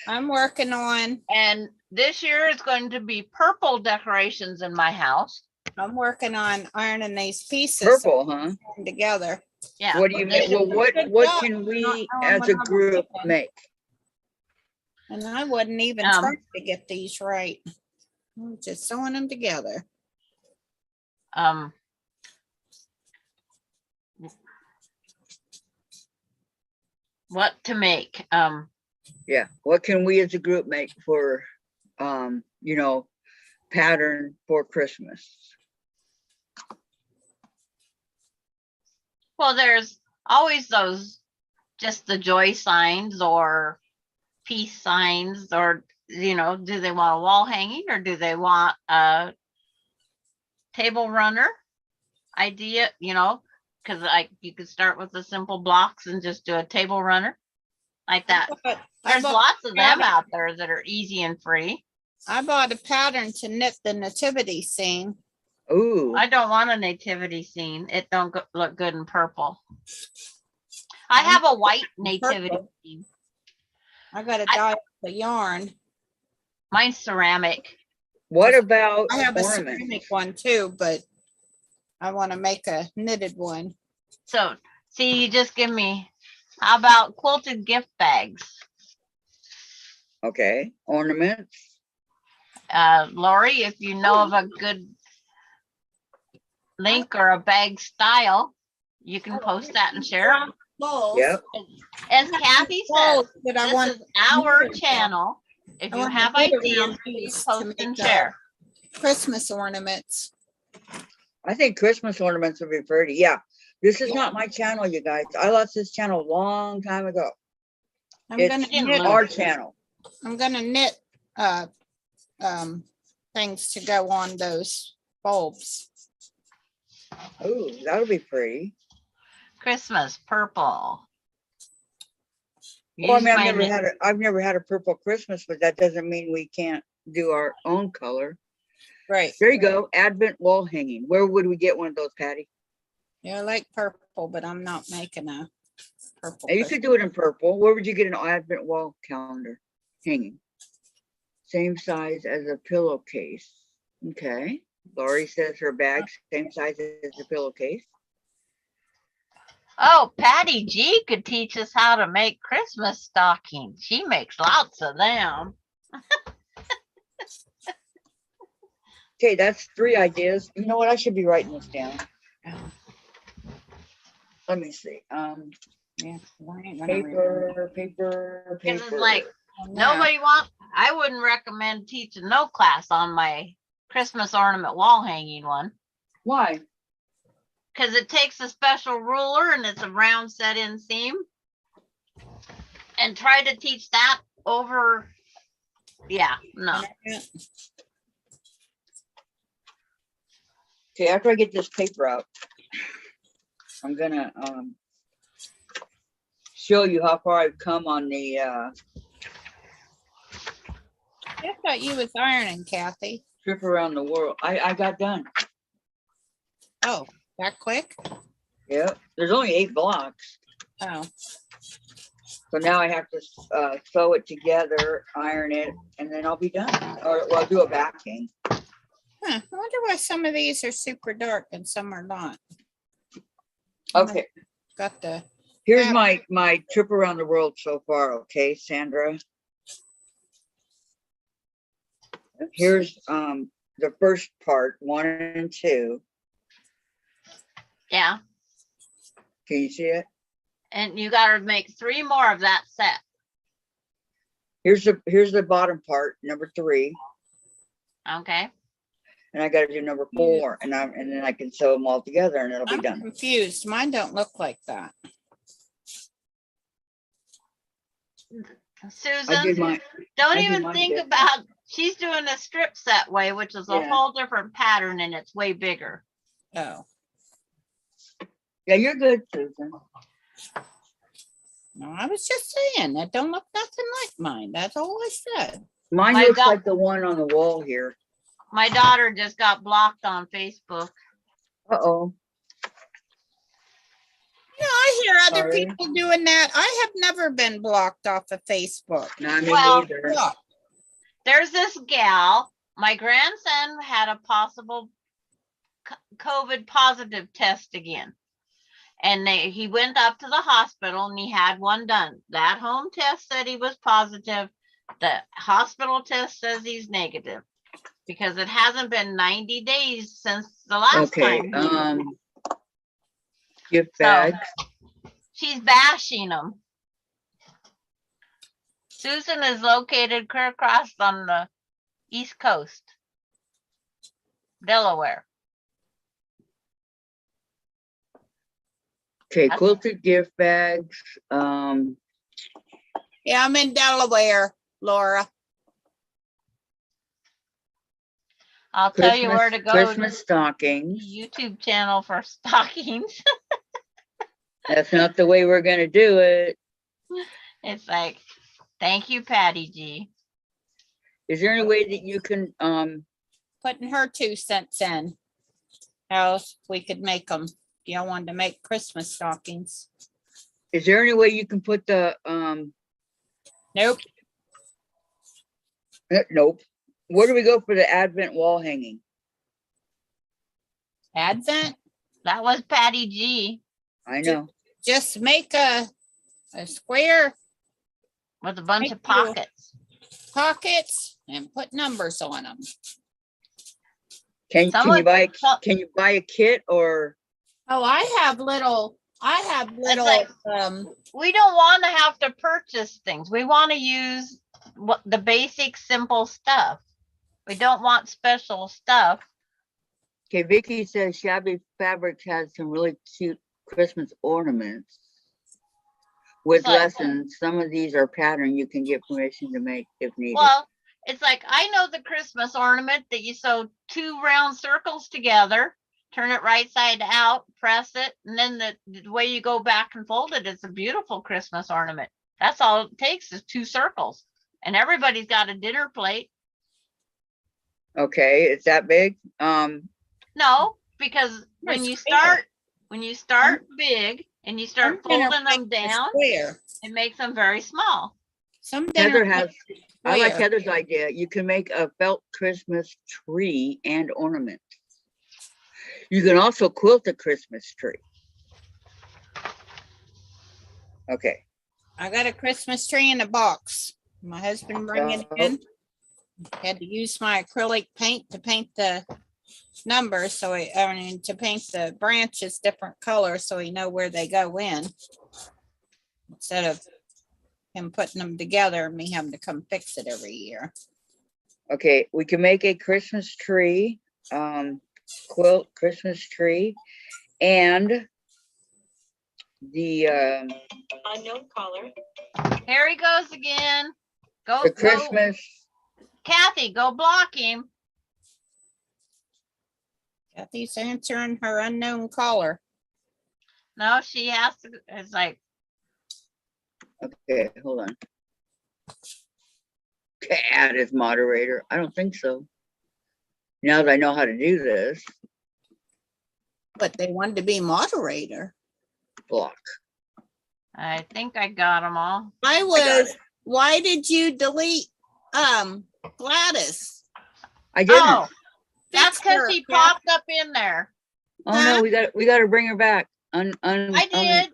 I'm working on. And this year it's going to be purple decorations in my house. I'm working on ironing these pieces Purple, huh? together. Yeah. What do you mean? Well, what can we as a group make? And I wasn't even trying to get these right. I'm just sewing them together. What to make? Yeah, what can we as a group make for, you know, pattern for Christmas? Well, there's always those just the joy signs or peace signs, or, you know, do they want a wall hanging, or do they want a table runner idea, you know, because you could start with the simple blocks and just do a table runner like that. There's lots of them out there that are easy and free. I bought a pattern to knit the nativity scene. Ooh, I don't want a nativity scene. It don't look good in purple. I have a white nativity scene. I gotta dye the yarn. Mine's ceramic. what about I have a ornaments? ceramic one too, but I want to make a knitted one. So, see, you just give me, how about quilted gift bags? Okay, ornaments. Lori, if you know of a good link or a bag style, you can post that and share it. Bowls. Yep. As Kathy Bowls says, that I this want is our knitted. channel. If I you want have knitted ideas, around please these to post make and a- share. Christmas ornaments. I think Christmas ornaments would be pretty. Yeah, this is not my channel, you guys. I lost this channel a long time ago. I'm It's gonna didn't knit. our channel. I'm gonna knit things to go on those bulbs. Ooh, that'll be pretty. Christmas purple. Well, I Use mean, my I've never had a purple Christmas, but that doesn't mean we can't do our own color. Right. There you go. Advent wall hanging. Where would we get one of those, Patty? Yeah, I like purple, but I'm not making a purple. And you could do it in purple. Where would you get an Advent wall calendar hanging? Same size as a pillowcase. Okay. Lori says her bag same size as the pillowcase. Oh, Patty G could teach us how to make Christmas stockings. She makes lots of them. Okay, that's 3 ideas. You know what? I should be writing this down. Let me see. Yeah, I ain't gonna read Paper. Because it's like, it. No. nobody wants, I wouldn't recommend teaching no class on my Christmas ornament wall hanging one. Why? Because it takes a special ruler and it's a round set in seam. And try to teach that over, yeah, no. Okay, after I get this paper out, I'm gonna show you how far I've come on the I thought you was ironing, Kathy. trip around the world. I got done. Oh, that quick? Yep. There's only 8 blocks. Oh, So now I have to sew it together, iron it, and then I'll be done. Or well, I'll do a backing. huh. I wonder why some of these are super dark and some are not. Okay. Got the, Here's Yeah. my trip around the world so far, okay, Sandra? Here's the first part, 1 and 2. Yeah. Can you see it? And you got to make 3 more of that set. Here's the bottom part, number 3, Okay. and I got to do number 4, and then I can sew them all together, and it'll be I'm done. confused. Mine don't look like that. I Susan, did my don't I did even mine think different. about, she's doing a strip set way, which is a Yeah. whole different pattern and it's way bigger. Oh, Yeah, you're good, Susan. no, I was just saying, that don't look nothing like mine. That's all I said. Mine My looks God. like the one on the wall here. My daughter just got blocked on Facebook. Uh-oh. You know, I hear other Sorry. people doing that. I have never been blocked off of Facebook. Not me Well, either. Look, There's this gal, my grandson had a possible COVID positive test again. And he went up to the hospital and he had one done. That home test said he was positive. The hospital test says he's negative because it hasn't been 90 days since the last Okay, time. gift So- bags. She's bashing them. Susan is located clear across on the East Coast, Delaware. Okay, That's- quilted gift bags. Yeah, I'm in Delaware, Laura. I'll tell you where to go. Christmas stockings. YouTube channel for stockings. That's not the way we're gonna do it. It's like, thank you, Patty G. Is there any way that you can, Putting her 2 cents in. How we could make them. You wanted to make Christmas stockings. is there any way you can put the, Nope. nope. Where do we go for the Advent wall hanging? Advent. That was Patty G I know. Just make a square with a bunch Thank of you. pockets. pockets and put numbers on them. Can you Someone- can you buy a kit or? Oh, I have little, like- um, We don't want to have to purchase things. We want to use what the basic, simple stuff. We don't want special stuff. Okay, Vicky says Shabby Fabrics has some really cute Christmas ornaments with It's like- lessons. Some of these are pattern you can get permission to make if needed. Well, it's like, I know the Christmas ornament that you sew 2 round circles together, turn it right side out, press it, and then the way you go back and fold it, it's a beautiful Christmas ornament. That's all it takes is 2 circles. And everybody's got a dinner plate. Okay, it's that big? No, because when They're you square. start big and you start Some dinner folding them plates are down, Square. it makes them very small. Some Heather dinner has, plates I like square. Heather's idea. You can make a felt Christmas tree and ornament. You can also quilt a Christmas tree. Okay, I got a Christmas tree in a box. My husband bring it in. Had to use my acrylic paint to paint the numbers, so I mean, to paint the branches different colors, so he know where they go in. Instead of him putting them together and me having to come fix it every year. okay, we can make a Christmas tree, quilt Christmas tree, and the Unknown caller. Here he goes again. Go, the go, Christmas. Kathy, go block him. Kathy's answering her unknown caller. No, she has to, it's like, Okay, hold on. Add as moderator. I don't think so. Now that I know how to do this, But they wanted to be moderator. block. I think I got them all. I got was, why did you delete Gladys? I didn't. Oh, that's Fix her, because he Kath. popped up in there. Oh no, we got to bring her back. I did.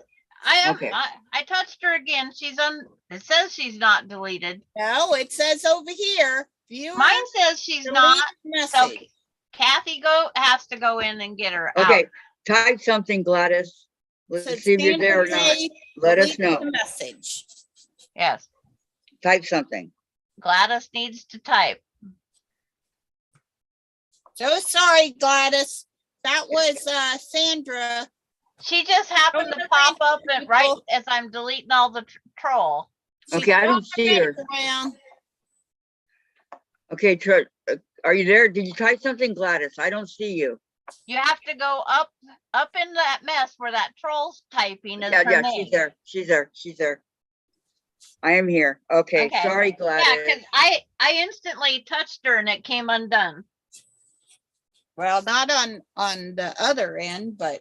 Okay. I touched her again. She's on, it says she's not deleted. No, it says over here. Viewer Mine says she's delete not. So message. Kathy has to go in and get her out. Okay, type something, Gladys. Let's Said see if you're there or Sandra not. J, Let us delete know. the message. Yes, Type something. Gladys needs to type. So sorry, Gladys. That was Sandra. She just happened to Don't pop worry, up and right people. as I'm deleting all the troll. She Okay, I don't dropped see her. around. Okay, are you there? Did you type something, Gladys? I don't see you. You have to go up in that mess where that troll's typing is Yeah, her yeah, name. she's there. She's there. She's there. I am here. Okay, Okay. sorry, Yeah, Gladys. because I instantly touched her and it came undone. Well, not on the other end, but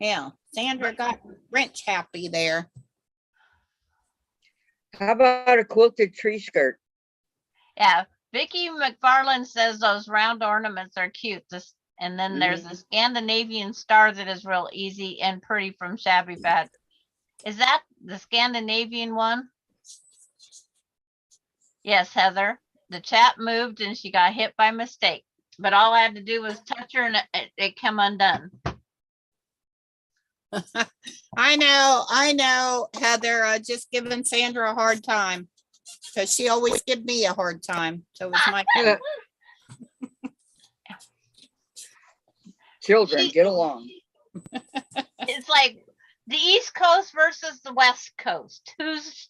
yeah, Sandra got wrench happy there. How about a quilted tree skirt? Yeah, Vicky McFarland says those round ornaments are cute. And then there's Mm-hmm. a Scandinavian star that is real easy and pretty from Shabby Bad. Is that the Scandinavian one? Yes, Heather. The chat moved and she got hit by mistake. But all I had to do was touch her and it came undone. I know, Heather, just giving Sandra a hard time. Because she always give me a hard time. So it's my fault. Children, She- get along. It's like The East Coast versus the West Coast. Who's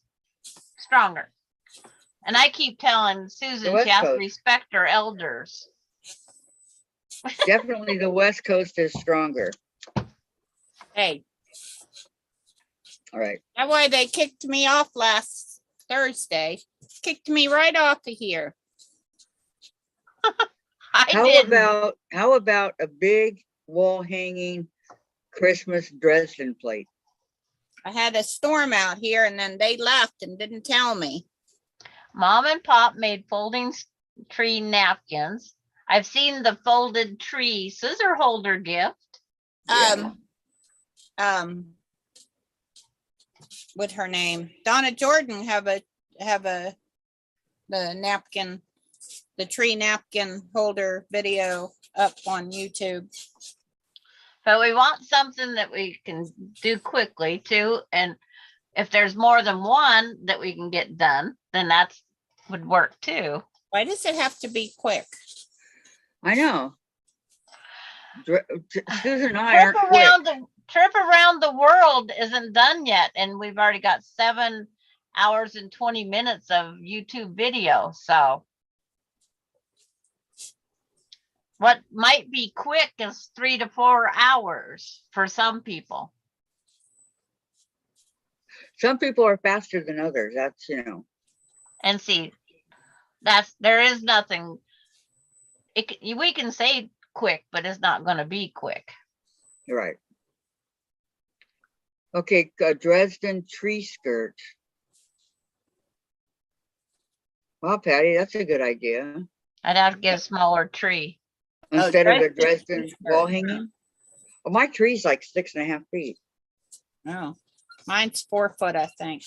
stronger? And I keep telling Susan West she has to Coast. respect her elders. Definitely the West Coast is stronger. Hey, All right. that's why they kicked me off last Thursday. Kicked me right off of here. I How didn't. about a big wall hanging Christmas Dresden plate? I had a storm out here and then they left and didn't tell me. Mom and Pop made folding tree napkins. I've seen the folded tree scissor holder gift. Yeah. With her name, Donna Jordan have the napkin, the tree napkin holder video up on YouTube. But we want something that we can do quickly too. And if there's more than one that we can get done, then that's would work too. Why does it have to be quick? I know. Susan and I aren't quick. Trip around the world isn't done yet, and we've already got 7 hours and 20 minutes of YouTube video. So what might be quick is 3 to 4 hours for some people. Some people are faster than others. That's, you know. And see, there is nothing. We can say quick, but it's not going to be quick. You're right. Okay, Dresden tree skirt. Well, Patty, that's a good idea. I'd have to get a smaller tree. Instead of the Dresden Dresden tree skirt. wall hanging. Well, my tree's like 6.5 feet. Oh, mine's 4 foot, I think.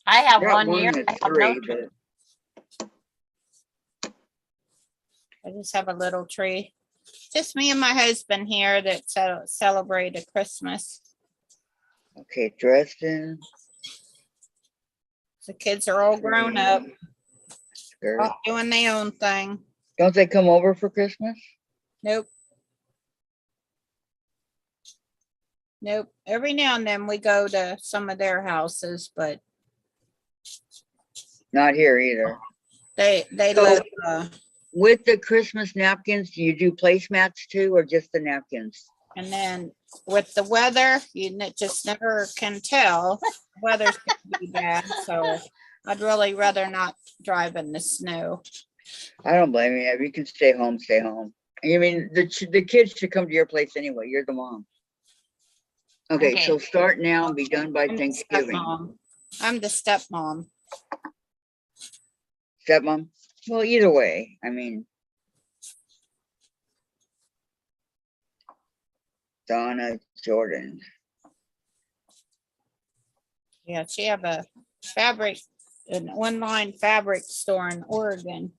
I have Got one year. that's I have no 3, tree. but I just have a little tree. Just me and my husband here that celebrated Christmas. okay, Dresden The kids are all grown up, skirt. off doing their own thing. Don't they come over for Christmas? Nope. Nope. Every now and then we go to some of their houses, but Not here either. they So- live, With the Christmas napkins, do you do placemats too, or just the napkins? and then with the weather, just never can tell. Weather's gonna be bad, so I'd really rather not drive in the snow. I don't blame you. If you can stay home, stay home. I mean, the kids should come to your place anyway. You're the mom. Okay, Okay. so start now and be done by I'm the Thanksgiving. stepmom. I'm the stepmom. Stepmom? Well, either way, I mean. Donna Jordan. Yeah, she have an online fabric store in Oregon.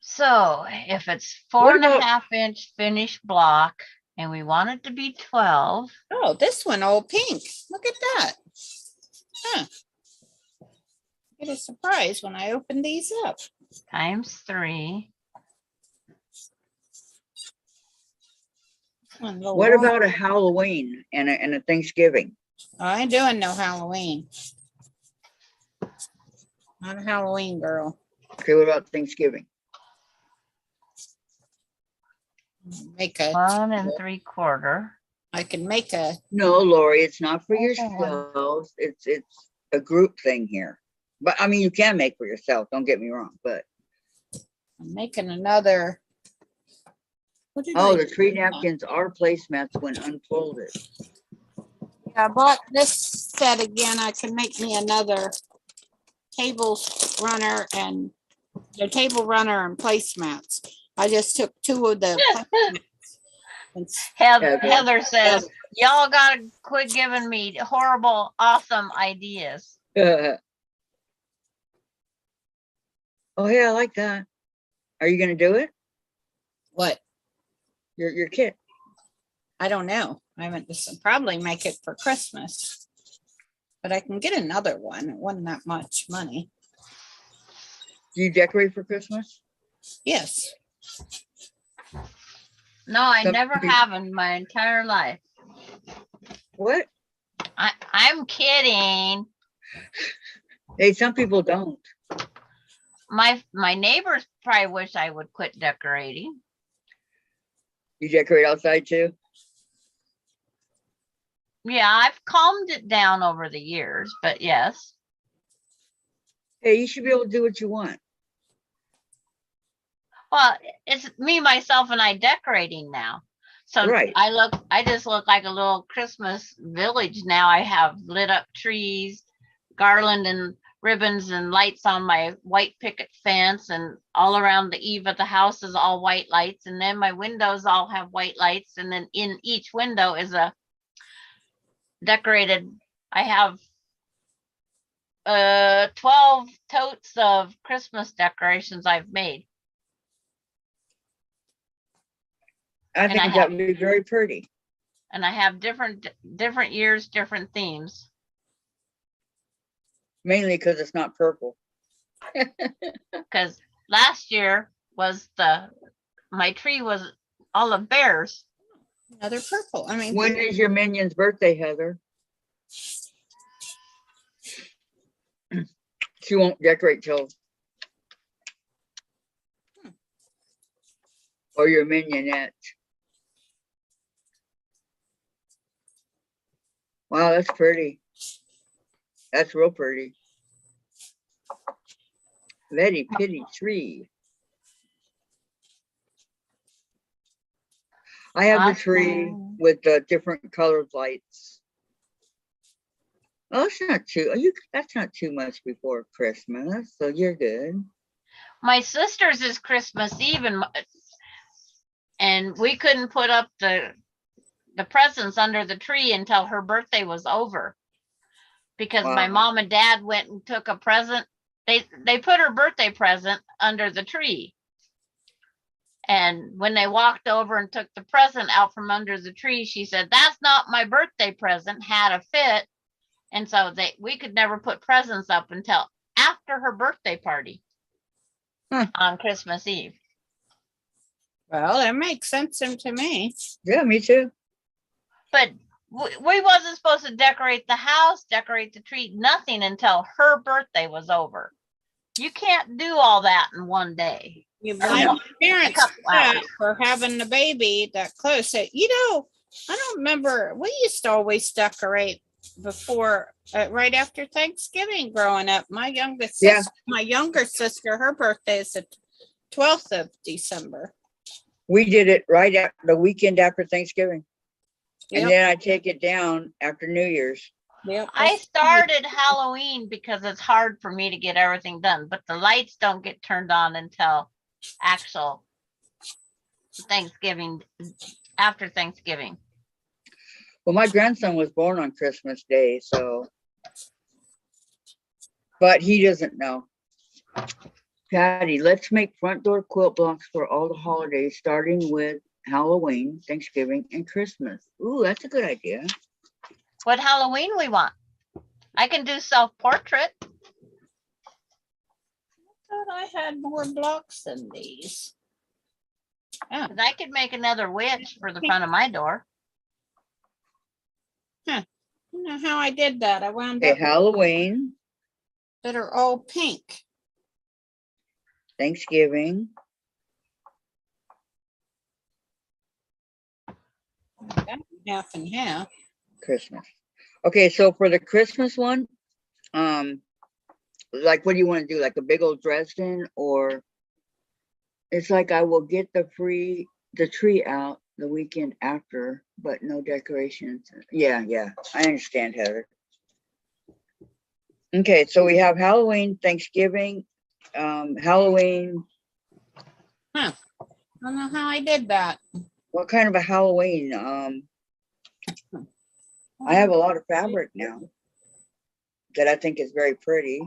So if it's What 4.5 inch finished block and we want it to be 12, Oh, this one, all pink. Look at that. Huh. Get a surprise when I open these up. times 3. One little What long- about a Halloween and a Thanksgiving? Oh, I ain't doing no Halloween. Not a Halloween girl. Okay, what about Thanksgiving? Make a, 1 3/4. I can make a, No, Lori, it's not for Okay. yourselves. It's a group thing here. But I mean, you can make for yourself. Don't get me wrong. But I'm making another. What did oh, I the tree do? napkins are placemats when unfolded. I bought this set again. I can make me another table runner and placemats. I just took 2 of the placemats and Yeah, Heather says, y'all gotta quit giving me horrible, awesome ideas. Oh, yeah, I like that. Are you gonna do it? what? Your kit. I don't know. I haven't probably make it for Christmas. But I can get another one. It wasn't that much money. Do you decorate for Christmas? Yes. No, I Some never people- have in my entire life. What? I'm kidding. Hey, some people don't. My neighbors probably wish I would quit decorating. You decorate outside too? Yeah, I've calmed it down over the years, but yes. Hey, you should be able to do what you want. Well, it's me, myself, and I decorating now. So Right. I just look like a little Christmas village now. I have lit up trees, garland and ribbons and lights on my white picket fence, and all around the eave of the house is all white lights. And then my windows all have white lights. And then in each window is a decorated, I have 12 totes of Christmas decorations I've made. I And think I that would be very pretty. And I have different years, different themes. Mainly because it's not purple. Because last year was my tree was all of bears. Another purple. I mean, When is your minion's birthday, Heather? She won't decorate till. Or your minionette. Wow, that's pretty. That's real pretty. Very pretty tree. I have the tree Awesome. with the different colored lights. Oh, it's not too. That's not too much before Christmas, so you're good. My sister's is Christmas Eve, and we couldn't put up the presents under the tree until her birthday was over, because my Wow. mom and dad went and took a present. They put her birthday present under the tree. And when they walked over and took the present out from under the tree, she said, "That's not my birthday present," had a fit. And so we could never put presents up until after her birthday party on Christmas Eve. well, that makes sense to me. Yeah, me too. But we wasn't supposed to decorate the house, decorate the tree, nothing until her birthday was over. You can't do all that in one day. You blame No. your parents couple for that, hours. for having the baby that close. So, you know, I don't remember. We used to always decorate before, right after Thanksgiving growing up. My youngest Yeah. sister, my younger sister, her birthday is the 12th of December. We did it right at the weekend after Thanksgiving. Yep. And then I take it down after New Year's. Yep. I started Halloween because it's hard for me to get everything done, but the lights don't get turned on until actual Thanksgiving, after Thanksgiving. Well, my grandson was born on Christmas Day, so. But he doesn't know. Patty, let's make front door quilt blocks for all the holidays, starting with Halloween, Thanksgiving, and Christmas. Ooh, that's a good idea. What Halloween we want? I can do self-portrait. I thought I had more blocks than these. Oh, 'Cause I could make another witch for the front of my door. you know how I did that? I wound Okay, up Halloween, that are all pink. Thanksgiving, Half and half. Christmas. Okay, so for the Christmas one, like what do you want to do? Like a big old Dresden, or it's like I will get the tree out the weekend after, but no decorations. Yeah, I understand, Heather. Okay, so we have Halloween, Thanksgiving, Halloween. I don't know how I did that. What kind of a Halloween? I have a lot of fabric now that I think is very pretty.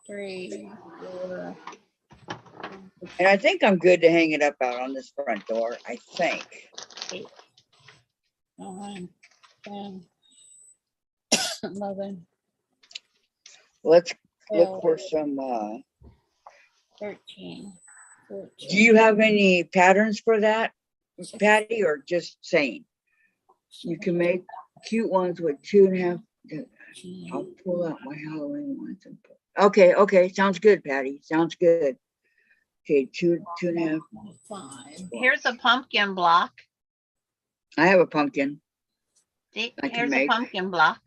3, 4. And I think I'm good to hang it up out on this front door, I think. 9, 10, 11, Let's look 12, for some, 13, 14. do you have any patterns for that, Patty, or just saying? You can make cute ones with 2.5. I'll pull out my Halloween ones and put. Okay, sounds good, Patty. Sounds good. Okay, 2.5. 5. Here's a pumpkin block. I have a pumpkin. See, I can here's a make. pumpkin block.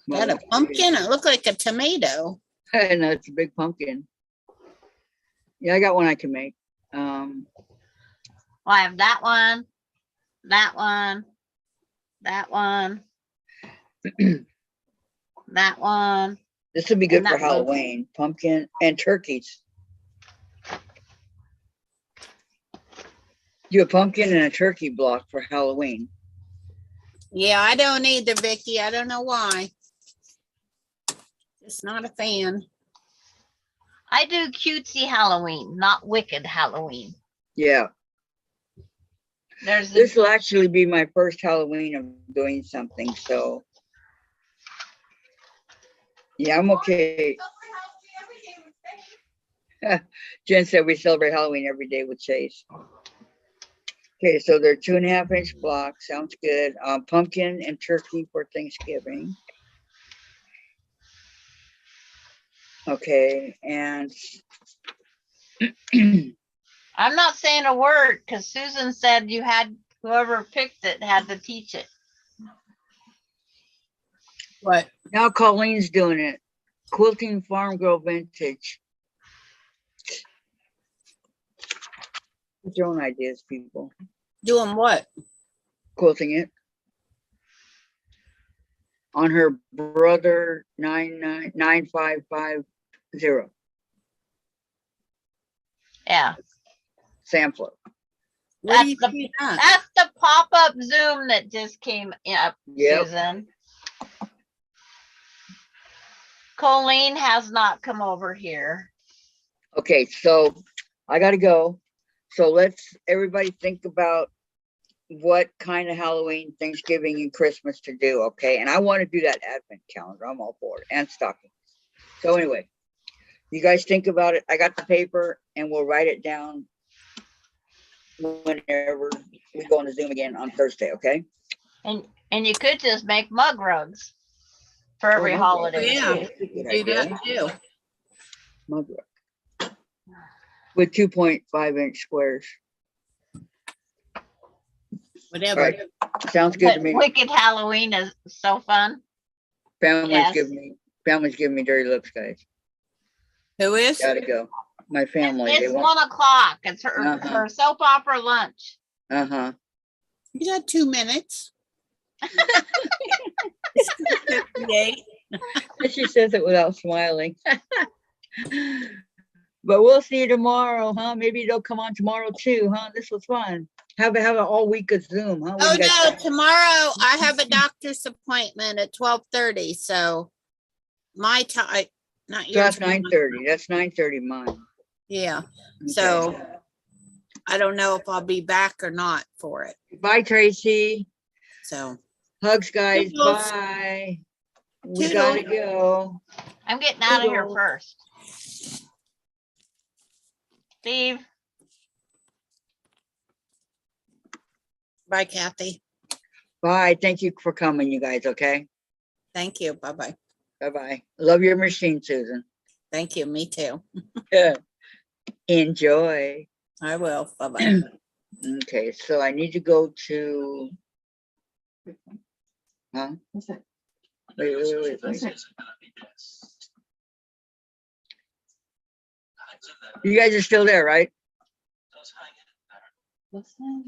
Got a pumpkin. It looked like a tomato. And it's a big pumpkin. Yeah, I got one I can make. Well, I have that one, that one, that one, that one. This would be good And for that one. Halloween. Pumpkin and turkeys. Do a pumpkin and a turkey block for Halloween. Yeah, I don't either, Vicky. I don't know why. Just not a fan. I do cutesy Halloween, not wicked Halloween. Yeah, There's this will actually be my first Halloween of doing something, so. Yeah, I'm okay. Jen said we celebrate Halloween every day with Chase. Okay, so they're 2.5-inch blocks. Sounds good. Pumpkin and turkey for Thanksgiving. Okay, and I'm not saying a word because Susan said you had, whoever picked it had to teach it. What? now Colleen's doing it. Quilting Farm Girl Vintage. Get your own ideas, people. Doing what? Quilting it. On her brother 9550 Yeah, sampler. Where do you That's see that? that's the pop-up Zoom that just came up, Yep. Susan. Colleen has not come over here. Okay, so I gotta go. So let's everybody think about what kind of Halloween, Thanksgiving, and Christmas to do, okay? And I want to do that advent calendar. I'm all for it, and stockings. So anyway, you guys think about it. I got the paper, and we'll write it down whenever we go on the Zoom again on Thursday, okay? And you could just make mug rugs for every Oh, mug rugs. holiday. Yeah. That's a good Do that idea. too. Mug rug. With 2.5-inch squares. Whatever. Right. Sounds good to But me. Wicked Halloween is so fun. Families Yes. give me dirty looks, guys. Who is? Gotta go. My family. It's They want. 1 o'clock. It's her, Uh-huh. her soap opera lunch. Uh-huh. You got 2 minutes. 58. She says it without smiling. But we'll see you tomorrow, huh? Maybe they'll come on tomorrow too, huh? This was fun. Have an all week of Zoom, huh? What Oh do you guys no, think? tomorrow I have a doctor's appointment at 12:30. So my time, not So your that's time. 9:30. That's 9:30 mine. Yeah. Okay. So I don't know if I'll be back or not for it. Bye, Tracy. So Hugs, guys. Toodles. Bye. We gotta go. I'm getting out of here Toodles. first. Steve, bye, Kathy. Bye. Thank you for coming, you guys. Okay. Thank you. Bye-bye. Bye-bye. Love your machine, Susan. Thank you. Me too. Enjoy. I will. Bye-bye. Okay, so I need to go to. Huh? What's that? Wait. You guys are still there, right? What's that?